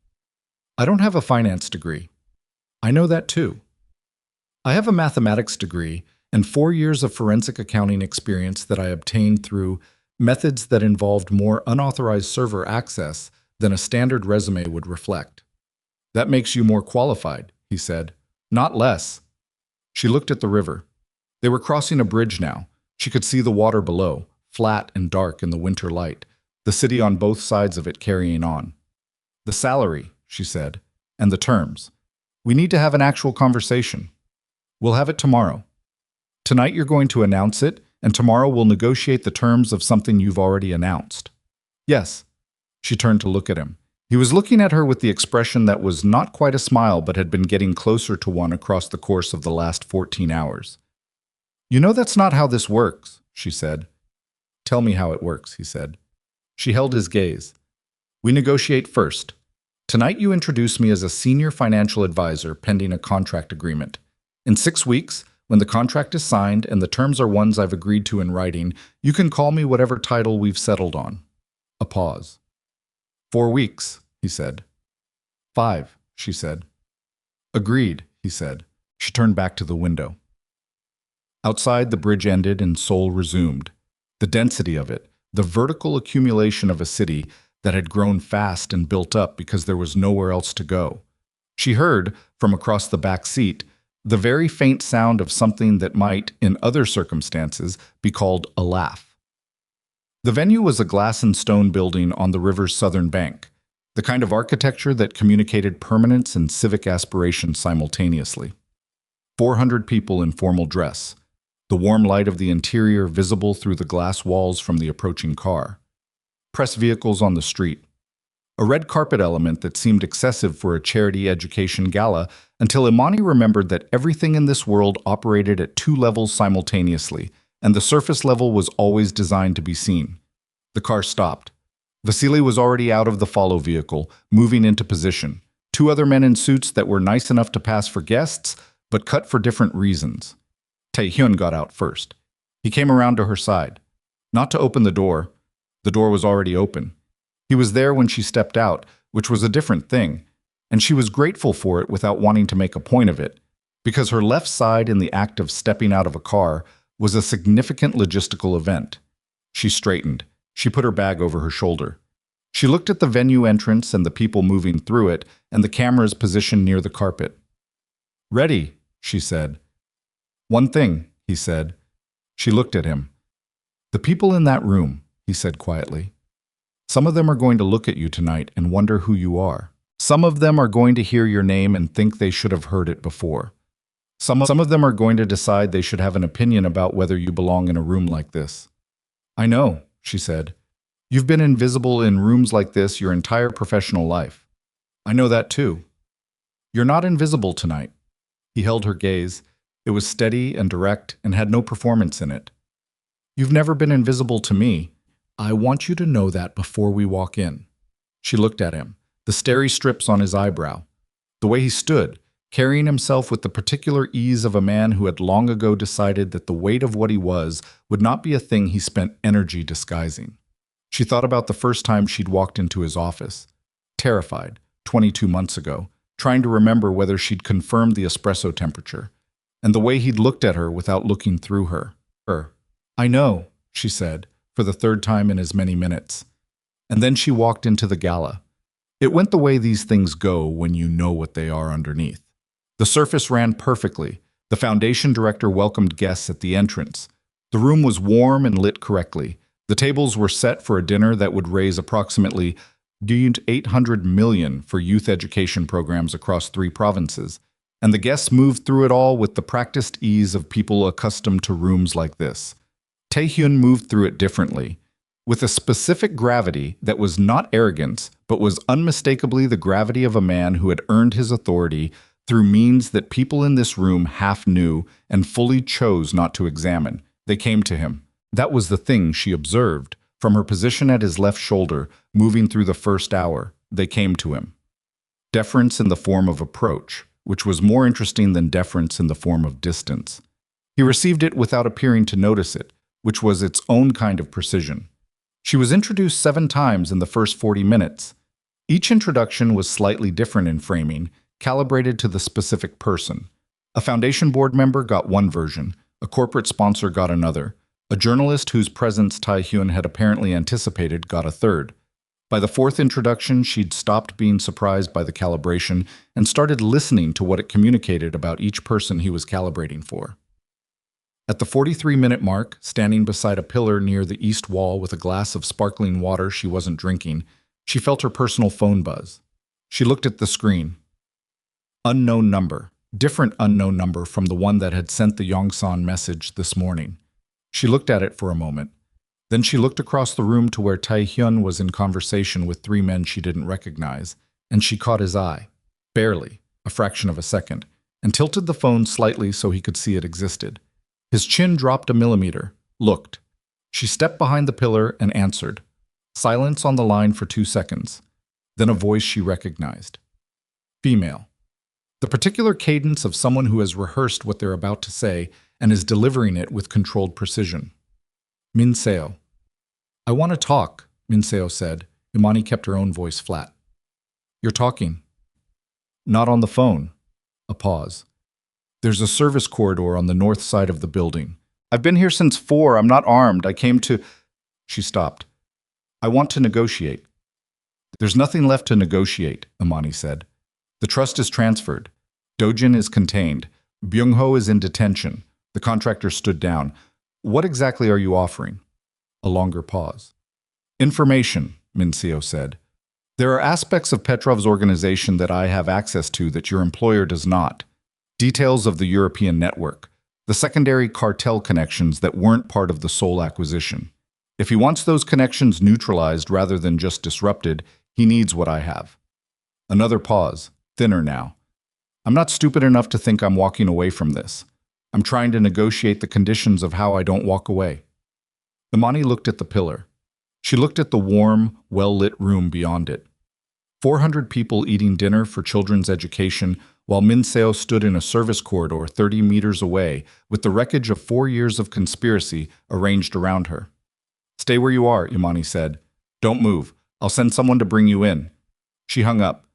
"I don't have a finance degree." "I know that too." "I have a mathematics degree and 4 years of forensic accounting experience that I obtained through methods that involved more unauthorized server access than a standard resume would reflect." "That makes you more qualified," he said. "Not less." She looked at the river. They were crossing a bridge now. She could see the water below, flat and dark in the winter light, the city on both sides of it carrying on. "The salary," she said, and the terms. We need to have an actual conversation. We'll have it tomorrow. Tonight you're going to announce it, and tomorrow we'll negotiate the terms of something you've already announced. Yes. She turned to look at him. He was looking at her with the expression that was not quite a smile but had been getting closer to one across the course of the last 14 hours. You know that's not how this works, she said. Tell me how it works, he said. She held his gaze. We negotiate first. Tonight you introduce me as a senior financial advisor pending a contract agreement. In 6 weeks, when the contract is signed and the terms are ones I've agreed to in writing, you can call me whatever title we've settled on. A pause. 4 weeks, he said. 5, she said. Agreed, he said. She turned back to the window. Outside, the bridge ended and Seoul resumed. The density of it, the vertical accumulation of a city that had grown fast and built up because there was nowhere else to go. She heard, from across the back seat, the very faint sound of something that might, in other circumstances, be called a laugh. The venue was a glass and stone building on the river's southern bank, the kind of architecture that communicated permanence and civic aspiration simultaneously. 400 people in formal dress, the warm light of the interior visible through the glass walls from the approaching car. Press vehicles on the street. A red carpet element that seemed excessive for a charity education gala until Imani remembered that everything in this world operated at 2 levels simultaneously, and the surface level was always designed to be seen. The car stopped. Vasily was already out of the follow vehicle, moving into position. 2 other men in suits that were nice enough to pass for guests, but cut for different reasons. Taehyun got out first. He came around to her side. Not to open the door. The door was already open. He was there when she stepped out, which was a different thing, and she was grateful for it without wanting to make a point of it, because her left side in the act of stepping out of a car was a significant logistical event. She straightened. She put her bag over her shoulder. She looked at the venue entrance and the people moving through it and the cameras positioned near the carpet. Ready, she said. One thing, he said. She looked at him. The people in that room, he said quietly. Some of them are going to look at you tonight and wonder who you are. Some of them are going to hear your name and think they should have heard it before. Some of them are going to decide they should have an opinion about whether you belong in a room like this. I know, she said. You've been invisible in rooms like this your entire professional life. I know that too. You're not invisible tonight. He held her gaze. It was steady and direct and had no performance in it. You've never been invisible to me. I want you to know that before we walk in. She looked at him, the starry strips on his eyebrow, the way he stood, carrying himself with the particular ease of a man who had long ago decided that the weight of what he was would not be a thing he spent energy disguising. She thought about the first time she'd walked into his office, terrified, 22 months ago, trying to remember whether she'd confirmed the espresso temperature, and the way he'd looked at her without looking through her. I know, she said, for the 3rd time in as many minutes. And then she walked into the gala. It went the way these things go when you know what they are underneath. The surface ran perfectly. The foundation director welcomed guests at the entrance. The room was warm and lit correctly. The tables were set for a dinner that would raise approximately $800 million for youth education programs across 3 provinces. And the guests moved through it all with the practiced ease of people accustomed to rooms like this. Taehyun moved through it differently, with a specific gravity that was not arrogance, but was unmistakably the gravity of a man who had earned his authority through means that people in this room half knew and fully chose not to examine. They came to him. That was the thing she observed. From her position at his left shoulder, moving through the first hour, they came to him. Deference in the form of approach, which was more interesting than deference in the form of distance. He received it without appearing to notice it, which was its own kind of precision. She was introduced 7 times in the first 40 minutes. Each introduction was slightly different in framing, calibrated to the specific person. A foundation board member got one version, a corporate sponsor got another, a journalist whose presence Taehyun had apparently anticipated got a third. By the 4th introduction, she'd stopped being surprised by the calibration and started listening to what it communicated about each person he was calibrating for. At the 43-minute mark, standing beside a pillar near the east wall with a glass of sparkling water she wasn't drinking, she felt her personal phone buzz. She looked at the screen. Unknown number. Different unknown number from the one that had sent the Yongsan message this morning. She looked at it for a moment. Then she looked across the room to where Tae-hyun was in conversation with three men she didn't recognize, and she caught his eye. Barely, a fraction of a second, and tilted the phone slightly so he could see it existed. His chin dropped a millimeter, looked. She stepped behind the pillar and answered. Silence on the line for 2 seconds. Then a voice she recognized. Female. The particular cadence of someone who has rehearsed what they're about to say and is delivering it with controlled precision. Min Seo. I want to talk, Min Seo said. Imani kept her own voice flat. You're talking. Not on the phone. A pause. There's a service corridor on the north side of the building. I've been here since 4. I'm not armed. I came to... She stopped. I want to negotiate. There's nothing left to negotiate, Imani said. The trust is transferred. Dojin is contained. Byung-ho is in detention. The contractor stood down. What exactly are you offering? A longer pause. Information, Min Seo said. There are aspects of Petrov's organization that I have access to that your employer does not. Details of the European network. The secondary cartel connections that weren't part of the Seoul acquisition. If he wants those connections neutralized rather than just disrupted, he needs what I have. Another pause, thinner now. I'm not stupid enough to think I'm walking away from this. I'm trying to negotiate the conditions of how I don't walk away. Imani looked at the pillar. She looked at the warm, well-lit room beyond it. 400 people eating dinner for children's education, while Min Seo stood in a service corridor 30 meters away with the wreckage of 4 years of conspiracy arranged around her. Stay where you are, Imani said. Don't move. I'll send someone to bring you in. She hung up.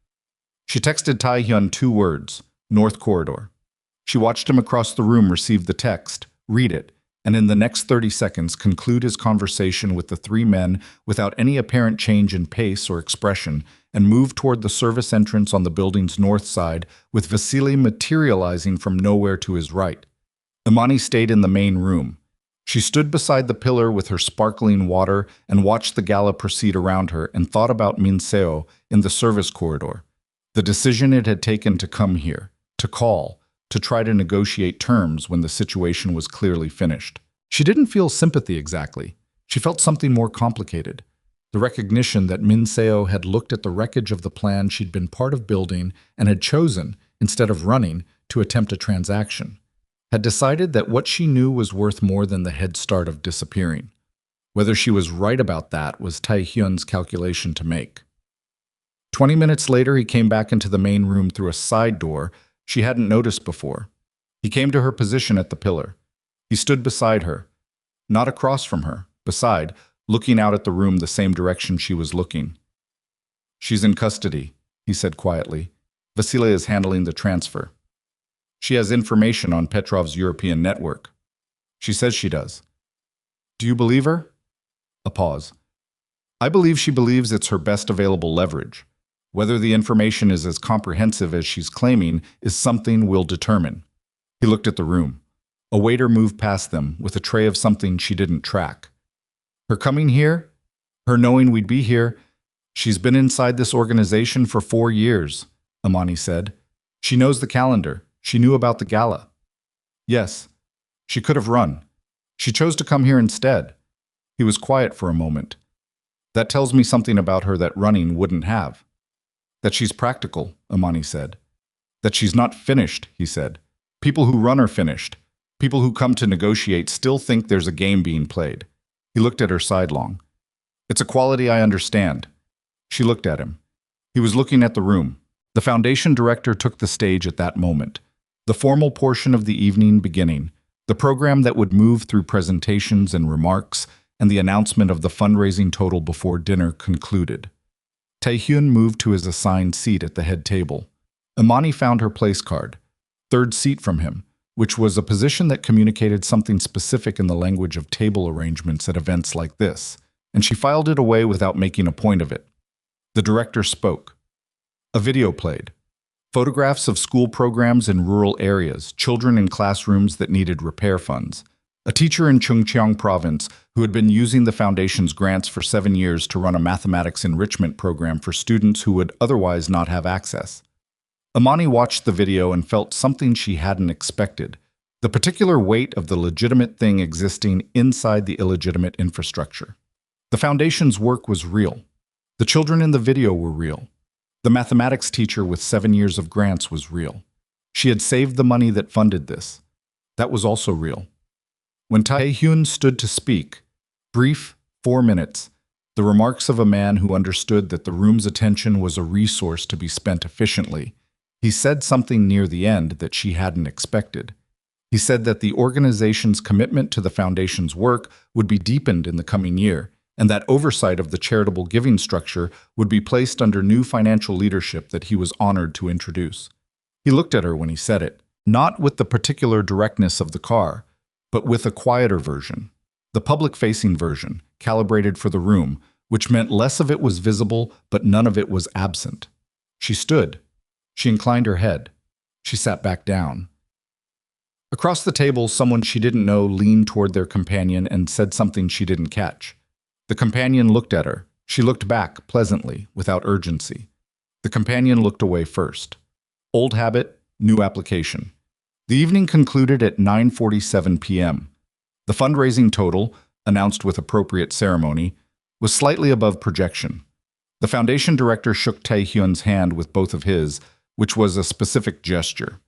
She texted Tae-hyun 2 words, North Corridor. She watched him across the room receive the text, read it, and in the next 30 seconds conclude his conversation with the 3 men without any apparent change in pace or expression, and move toward the service entrance on the building's north side, with Vasily materializing from nowhere to his right. Imani stayed in the main room. She stood beside the pillar with her sparkling water and watched the gala proceed around her and thought about Min Seo in the service corridor. The decision it had taken to come here, to call, to try to negotiate terms when the situation was clearly finished. She didn't feel sympathy exactly. She felt something more complicated. The recognition that Min Seo had looked at the wreckage of the plan she'd been part of building and had chosen, instead of running, to attempt a transaction. Had decided that what she knew was worth more than the head start of disappearing. Whether she was right about that was Tae-hyun's calculation to make. 20 minutes later, he came back into the main room through a side door she hadn't noticed before. He came to her position at the pillar. He stood beside her, not across from her, beside, looking out at the room the same direction she was looking. She's in custody, he said quietly. Vasily is handling the transfer. She has information on Petrov's European network. She says she does. Do you believe her? A pause. I believe she believes it's her best available leverage. Whether the information is as comprehensive as she's claiming is something we'll determine. He looked at the room. A waiter moved past them with a tray of something she didn't track. Her coming here? Her knowing we'd be here? She's been inside this organization for 4 years, Imani said. She knows the calendar. She knew about the gala. Yes, she could have run. She chose to come here instead. He was quiet for a moment. That tells me something about her that running wouldn't have. That she's practical, Imani said. That she's not finished, he said. People who run are finished. People who come to negotiate still think there's a game being played. He looked at her sidelong. It's a quality I understand. She looked at him. He was looking at the room. The foundation director took the stage at that moment. The formal portion of the evening beginning, the program that would move through presentations and remarks, and the announcement of the fundraising total before dinner concluded. Tae-hyun moved to his assigned seat at the head table. Imani found her place card, 3rd seat from him, which was a position that communicated something specific in the language of table arrangements at events like this, and she filed it away without making a point of it. The director spoke. A video played. Photographs of school programs in rural areas, children in classrooms that needed repair funds. A teacher in Chungcheong province who had been using the foundation's grants for 7 years to run a mathematics enrichment program for students who would otherwise not have access. Amani watched the video and felt something she hadn't expected. The particular weight of the legitimate thing existing inside the illegitimate infrastructure. The foundation's work was real. The children in the video were real. The mathematics teacher with 7 years of grants was real. She had saved the money that funded this. That was also real. When Tae-hyun stood to speak, brief, 4 minutes, the remarks of a man who understood that the room's attention was a resource to be spent efficiently, he said something near the end that she hadn't expected. He said that the organization's commitment to the foundation's work would be deepened in the coming year, and that oversight of the charitable giving structure would be placed under new financial leadership that he was honored to introduce. He looked at her when he said it, not with the particular directness of the car, but with a quieter version, the public-facing version, calibrated for the room, which meant less of it was visible, but none of it was absent. She stood. She inclined her head. She sat back down. Across the table, someone she didn't know leaned toward their companion and said something she didn't catch. The companion looked at her. She looked back, pleasantly, without urgency. The companion looked away first. Old habit, new application. The evening concluded at 9:47 p.m. The fundraising total, announced with appropriate ceremony, was slightly above projection. The foundation director shook Tae-hyun's hand with both of his, which was a specific gesture.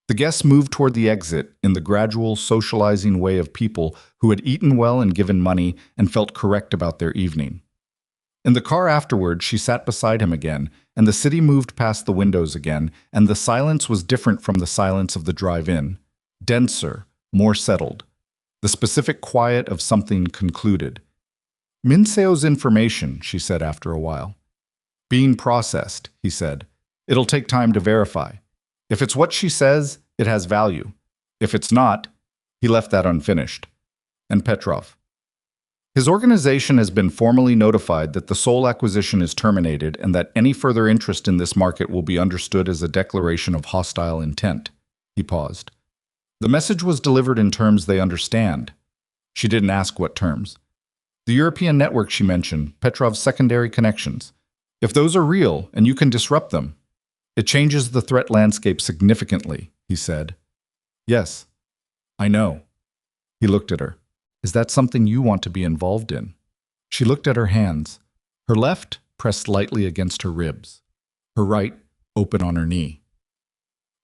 The guests moved toward the exit in the gradual, socializing way of people who had eaten well and given money and felt correct about their evening. In the car afterward, she sat beside him again, and the city moved past the windows again, and the silence was different from the silence of the drive-in. Denser, more settled. The specific quiet of something concluded. Minseo's information, she said after a while. Being processed, he said. It'll take time to verify. If it's what she says, it has value. If it's not, he left that unfinished. And Petrov. His organization has been formally notified that the sole acquisition is terminated and that any further interest in this market will be understood as a declaration of hostile intent. He paused. The message was delivered in terms they understand. She didn't ask what terms. The European network she mentioned, Petrov's secondary connections. If those are real and you can disrupt them, it changes the threat landscape significantly, he said. Yes, I know. He looked at her. Is that something you want to be involved in? She looked at her hands. Her left pressed lightly against her ribs. Her right open on her knee.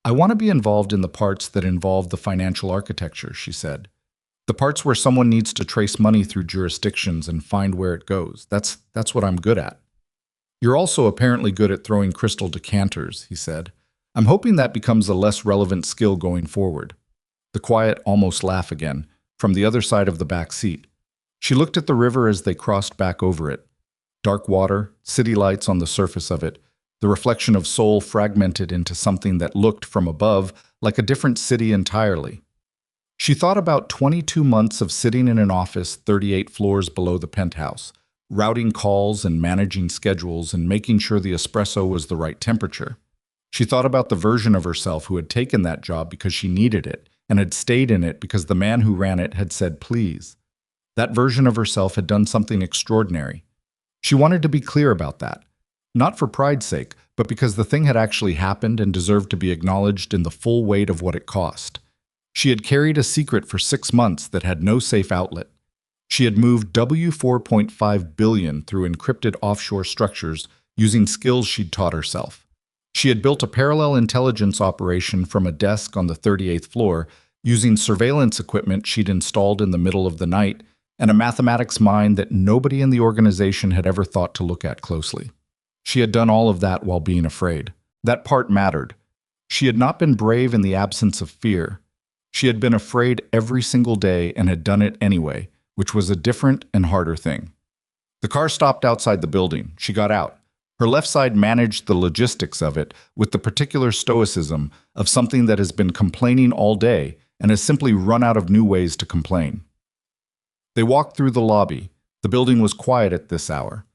I want to be involved in the parts that involve the financial architecture, she said. The parts where someone needs to trace money through jurisdictions and find where it goes. That's what I'm good at. You're also apparently good at throwing crystal decanters, he said. I'm hoping that becomes a less relevant skill going forward. The quiet almost laugh again, from the other side of the back seat. She looked at the river as they crossed back over it. Dark water, city lights on the surface of it, the reflection of Seoul fragmented into something that looked, from above, like a different city entirely. She thought about 22 months of sitting in an office 38 floors below the penthouse, routing calls and managing schedules and making sure the espresso was the right temperature. She thought about the version of herself who had taken that job because she needed it and had stayed in it because the man who ran it had said please. That version of herself had done something extraordinary. She wanted to be clear about that, not for pride's sake, but because the thing had actually happened and deserved to be acknowledged in the full weight of what it cost. She had carried a secret for 6 months that had no safe outlet. She had moved $4.5 billion through encrypted offshore structures using skills she'd taught herself. She had built a parallel intelligence operation from a desk on the 38th floor using surveillance equipment she'd installed in the middle of the night and a mathematics mind that nobody in the organization had ever thought to look at closely. She had done all of that while being afraid. That part mattered. She had not been brave in the absence of fear. She had been afraid every single day and had done it anyway, which was a different and harder thing. The car stopped outside the building. She got out. Her left side managed the logistics of it with the particular stoicism of something that has been complaining all day and has simply run out of new ways to complain. They walked through the lobby. The building was quiet at this hour.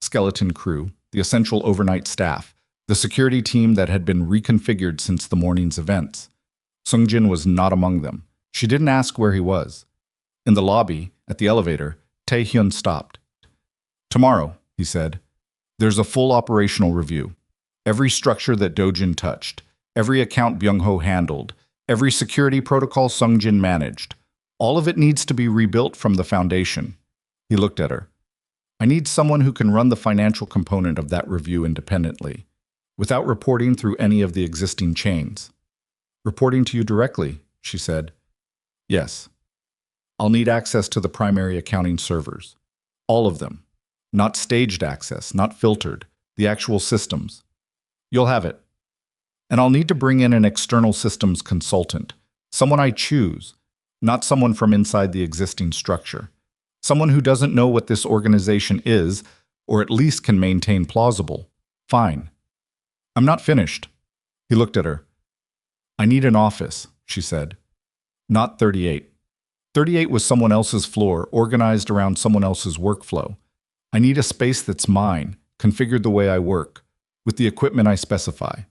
Skeleton crew, the essential overnight staff, the security team that had been reconfigured since the morning's events. Sungjin was not among them. She didn't ask where he was. In the lobby, at the elevator, Tae-hyun stopped. Tomorrow, he said, there's a full operational review. Every structure that Dojin touched, every account Byung-ho handled, every security protocol Sungjin managed, all of it needs to be rebuilt from the foundation. He looked at her. I need someone who can run the financial component of that review independently, without reporting through any of the existing chains. Reporting to you directly, she said. Yes. I'll need access to the primary accounting servers. All of them. Not staged access, not filtered. The actual systems. You'll have it. And I'll need to bring in an external systems consultant. Someone I choose, not someone from inside the existing structure. Someone who doesn't know what this organization is, or at least can maintain plausible. Fine. I'm not finished. He looked at her. I need an office, she said. Not 38. 38 was someone else's floor, organized around someone else's workflow. I need a space that's mine, configured the way I work, with the equipment I specify.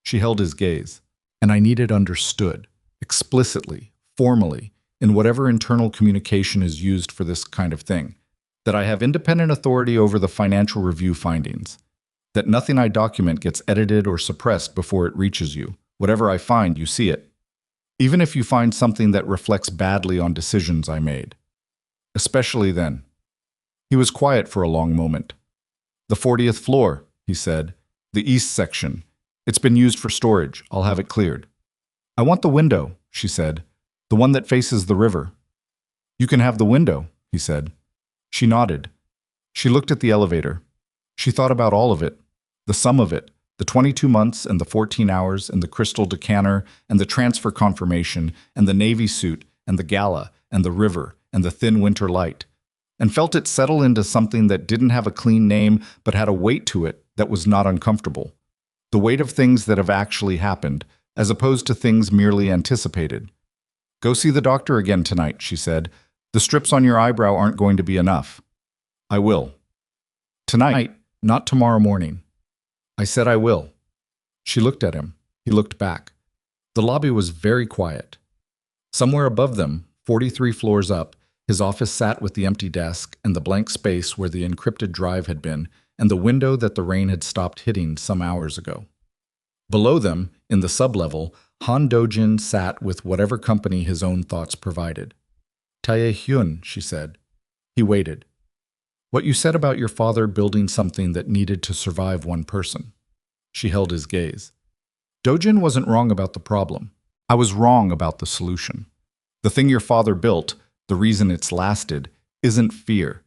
She held his gaze. And I need it understood, explicitly, formally, in whatever internal communication is used for this kind of thing, that I have independent authority over the financial review findings, that nothing I document gets edited or suppressed before it reaches you. Whatever I find, you see it. Even if you find something that reflects badly on decisions I made. Especially then. He was quiet for a long moment. The 40th floor, he said. The east section. It's been used for storage. I'll have it cleared. I want the window, she said. The one that faces the river. You can have the window, he said. She nodded. She looked at the elevator. She thought about all of it, the sum of it, the 22 months and the 14 hours and the crystal decanter and the transfer confirmation and the navy suit and the gala and the river and the thin winter light, and felt it settle into something that didn't have a clean name but had a weight to it that was not uncomfortable. The weight of things that have actually happened, as opposed to things merely anticipated. Go see the doctor again tonight, she said. The strips on your eyebrow aren't going to be enough. I will. Tonight, not tomorrow morning. I said I will. She looked at him. He looked back. The lobby was very quiet. Somewhere above them, 43 floors up, his office sat with the empty desk and the blank space where the encrypted drive had been and the window that the rain had stopped hitting some hours ago. Below them, in the sublevel, Han Dojin sat with whatever company his own thoughts provided. Tae-hyun, she said. He waited. What you said about your father building something that needed to survive one person. She held his gaze. Dojin wasn't wrong about the problem. I was wrong about the solution. The thing your father built, the reason it's lasted, isn't fear.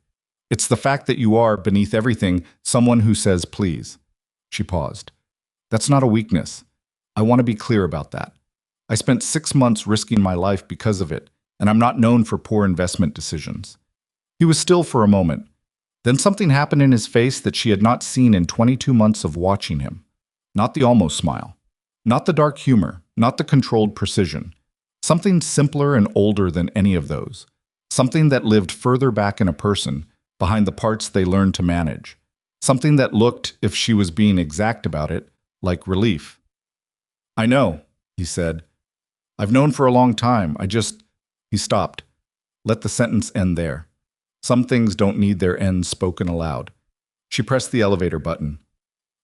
It's the fact that you are, beneath everything, someone who says please. She paused. That's not a weakness. I want to be clear about that. I spent 6 months risking my life because of it, and I'm not known for poor investment decisions. He was still for a moment. Then something happened in his face that she had not seen in 22 months of watching him. Not the almost smile. Not the dark humor. Not the controlled precision. Something simpler and older than any of those. Something that lived further back in a person, behind the parts they learned to manage. Something that looked, if she was being exact about it, like relief. I know, he said. I've known for a long time. He stopped. Let the sentence end there. Some things don't need their ends spoken aloud. She pressed the elevator button.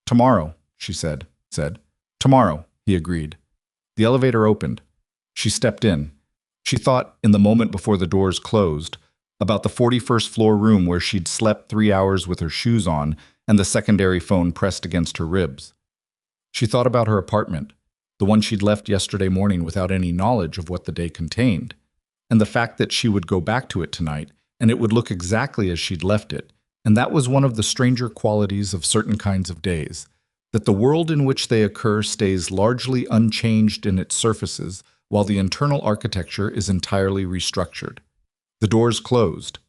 Tomorrow, she said. Tomorrow, he agreed. The elevator opened. She stepped in. She thought, in the moment before the doors closed, about the 41st floor room where she'd slept 3 hours with her shoes on and the secondary phone pressed against her ribs. She thought about her apartment, the one she'd left yesterday morning without any knowledge of what the day contained, and the fact that she would go back to it tonight, and it would look exactly as she'd left it, and that was one of the stranger qualities of certain kinds of days, that the world in which they occur stays largely unchanged in its surfaces, while the internal architecture is entirely restructured. The doors closed.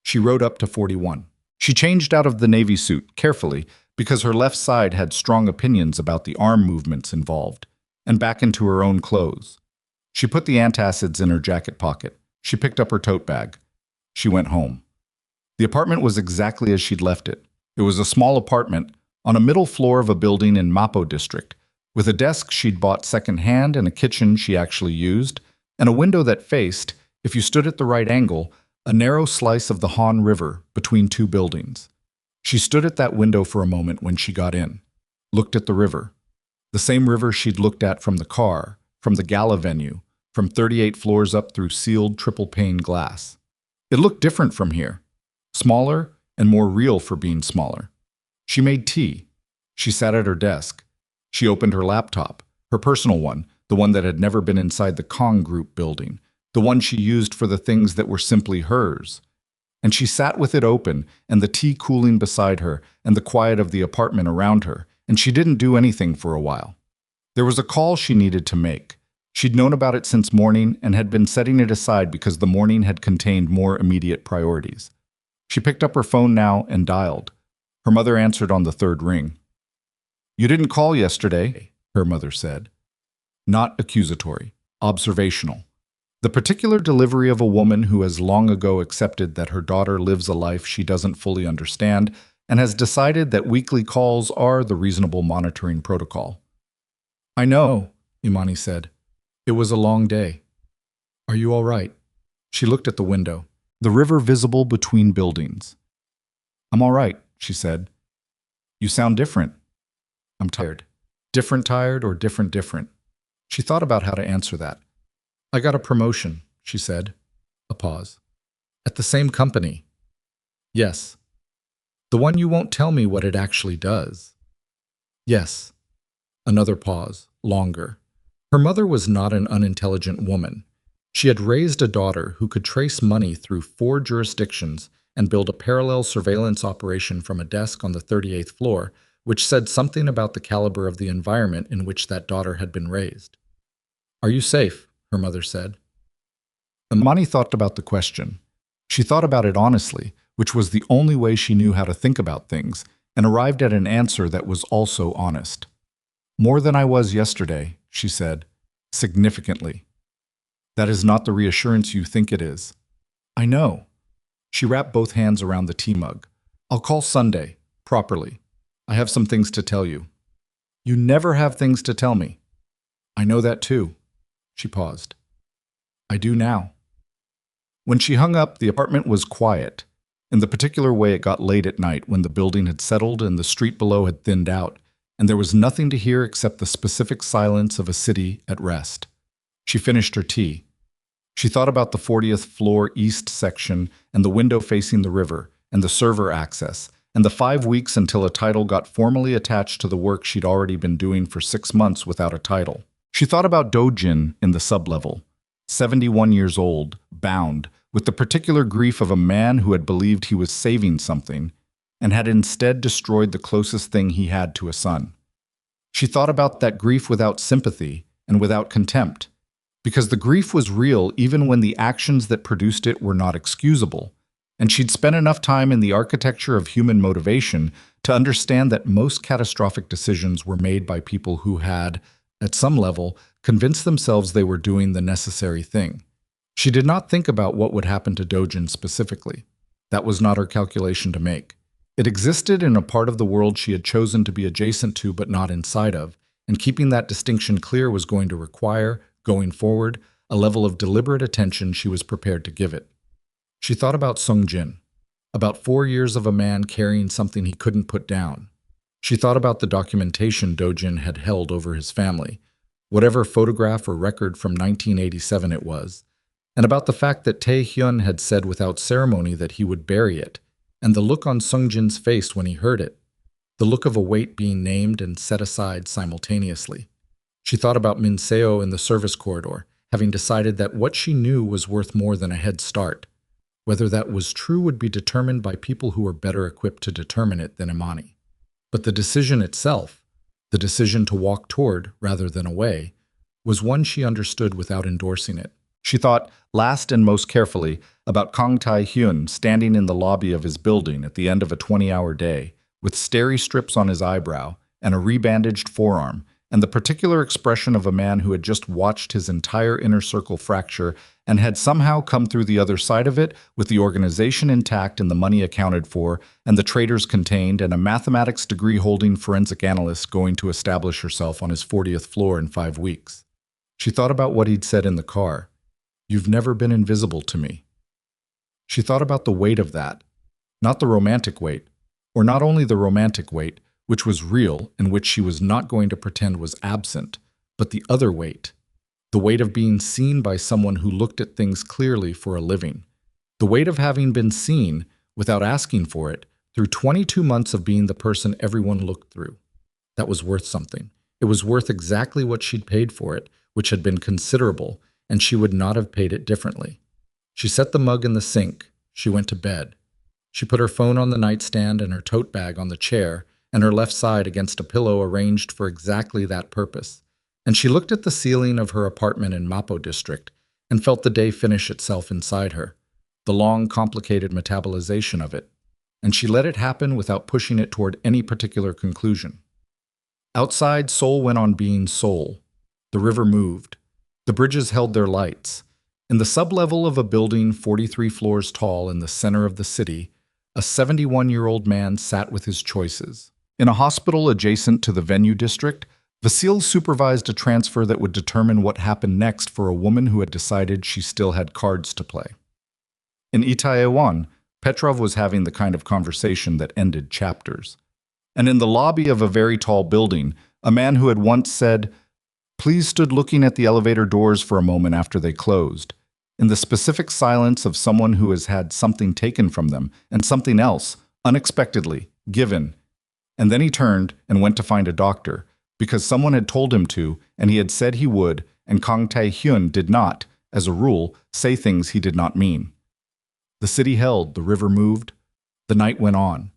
She rode up to 41. She changed out of the navy suit, carefully, because her left side had strong opinions about the arm movements involved, and back into her own clothes. She put the antacids in her jacket pocket. She picked up her tote bag. She went home. The apartment was exactly as she'd left it. It was a small apartment on a middle floor of a building in Mapo district, with a desk she'd bought secondhand and a kitchen she actually used, and a window that faced, if you stood at the right angle, a narrow slice of the Han River between two buildings. She stood at that window for a moment when she got in. looked at the river. The same river she'd looked at from the car, from the gala venue, from 38 floors up through sealed triple-pane glass. It looked different from here, smaller and more real for being smaller. She made tea. She sat at her desk. She opened her laptop, her personal one, the one that had never been inside the Kong Group building, the one she used for the things that were simply hers. And she sat with it open, and the tea cooling beside her, and the quiet of the apartment around her, and she didn't do anything for a while. There was a call she needed to make. She'd known about it since morning and had been setting it aside because the morning had contained more immediate priorities. She picked up her phone now and dialed. Her mother answered on the third ring. "You didn't call yesterday," her mother said. Not accusatory, observational. The particular delivery of a woman who has long ago accepted that her daughter lives a life she doesn't fully understand and has decided that weekly calls are the reasonable monitoring protocol. "I know," Imani said. "It was a long day. Are you all right?" She looked at the window, the river visible between buildings. "I'm all right," she said. "You sound different." "I'm tired." Different tired or different different? She thought about how to answer that. "I got a promotion," she said. A pause. "At the same company?" "Yes." "The one you won't tell me what it actually does?" "Yes." Another pause, longer. Her mother was not an unintelligent woman. She had raised a daughter who could trace money through 4 jurisdictions and build a parallel surveillance operation from a desk on the 38th floor, which said something about the caliber of the environment in which that daughter had been raised. "Are you safe?" her mother said. Imani thought about the question. She thought about it honestly, which was the only way she knew how to think about things, and arrived at an answer that was also honest. "More than I was yesterday," she said, significantly. "That is not the reassurance you think it is." "I know." She wrapped both hands around the tea mug. "I'll call Sunday, properly. I have some things to tell you." "You never have things to tell me." "I know that too." She paused. "I do now." When she hung up, the apartment was quiet, in the particular way it got late at night when the building had settled and the street below had thinned out, and there was nothing to hear except the specific silence of a city at rest. She finished her tea. She thought about the 40th floor east section and the window facing the river and the server access and the 5 weeks until a title got formally attached to the work she'd already been doing for 6 months without a title. She thought about Dojin in the sublevel, 71 years old, bound, with the particular grief of a man who had believed he was saving something and had instead destroyed the closest thing he had to a son. She thought about that grief without sympathy and without contempt, because the grief was real even when the actions that produced it were not excusable, and she'd spent enough time in the architecture of human motivation to understand that most catastrophic decisions were made by people who had, at some level, convinced themselves they were doing the necessary thing. She did not think about what would happen to Dojin specifically. That was not her calculation to make. It existed in a part of the world she had chosen to be adjacent to but not inside of, and keeping that distinction clear was going to require, going forward, a level of deliberate attention she was prepared to give it. She thought about Sungjin, about 4 years of a man carrying something he couldn't put down. She thought about the documentation Dojin had held over his family, whatever photograph or record from 1987 it was, and about the fact that Tae-hyun had said without ceremony that he would bury it, and the look on Sungjin's face when he heard it, the look of a weight being named and set aside simultaneously. She thought about Min Seo in the service corridor, having decided that what she knew was worth more than a head start. Whether that was true would be determined by people who were better equipped to determine it than Imani. But the decision itself, the decision to walk toward rather than away, was one she understood without endorsing it. She thought, last and most carefully, about Kang Tae-hyun standing in the lobby of his building at the end of a 20-hour day, with starry strips on his eyebrow and a rebandaged forearm, and the particular expression of a man who had just watched his entire inner circle fracture and had somehow come through the other side of it with the organization intact and the money accounted for and the traders contained and a mathematics degree-holding forensic analyst going to establish herself on his 40th floor in 5 weeks. She thought about what he'd said in the car. "You've never been invisible to me." She thought about the weight of that, not the romantic weight, or not only the romantic weight, which was real and which she was not going to pretend was absent, but the other weight. The weight of being seen by someone who looked at things clearly for a living. The weight of having been seen, without asking for it, through 22 months of being the person everyone looked through. That was worth something. It was worth exactly what she'd paid for it, which had been considerable, and she would not have paid it differently. She set the mug in the sink. She went to bed. She put her phone on the nightstand and her tote bag on the chair, and her left side against a pillow arranged for exactly that purpose. And she looked at the ceiling of her apartment in Mapo district and felt the day finish itself inside her, the long, complicated metabolization of it, and she let it happen without pushing it toward any particular conclusion. Outside, Seoul went on being Seoul. The river moved. The bridges held their lights. In the sublevel of a building 43 floors tall in the center of the city, a 71-year-old man sat with his choices. In a hospital adjacent to the venue district, Vasil supervised a transfer that would determine what happened next for a woman who had decided she still had cards to play. In Itaewon, Petrov was having the kind of conversation that ended chapters. And in the lobby of a very tall building, a man who had once said, "Please," stood looking at the elevator doors for a moment after they closed, in the specific silence of someone who has had something taken from them and something else, unexpectedly, given. And then he turned and went to find a doctor, because someone had told him to, and he had said he would, and Kang Tae-hyun did not, as a rule, say things he did not mean. The city held, the river moved, the night went on.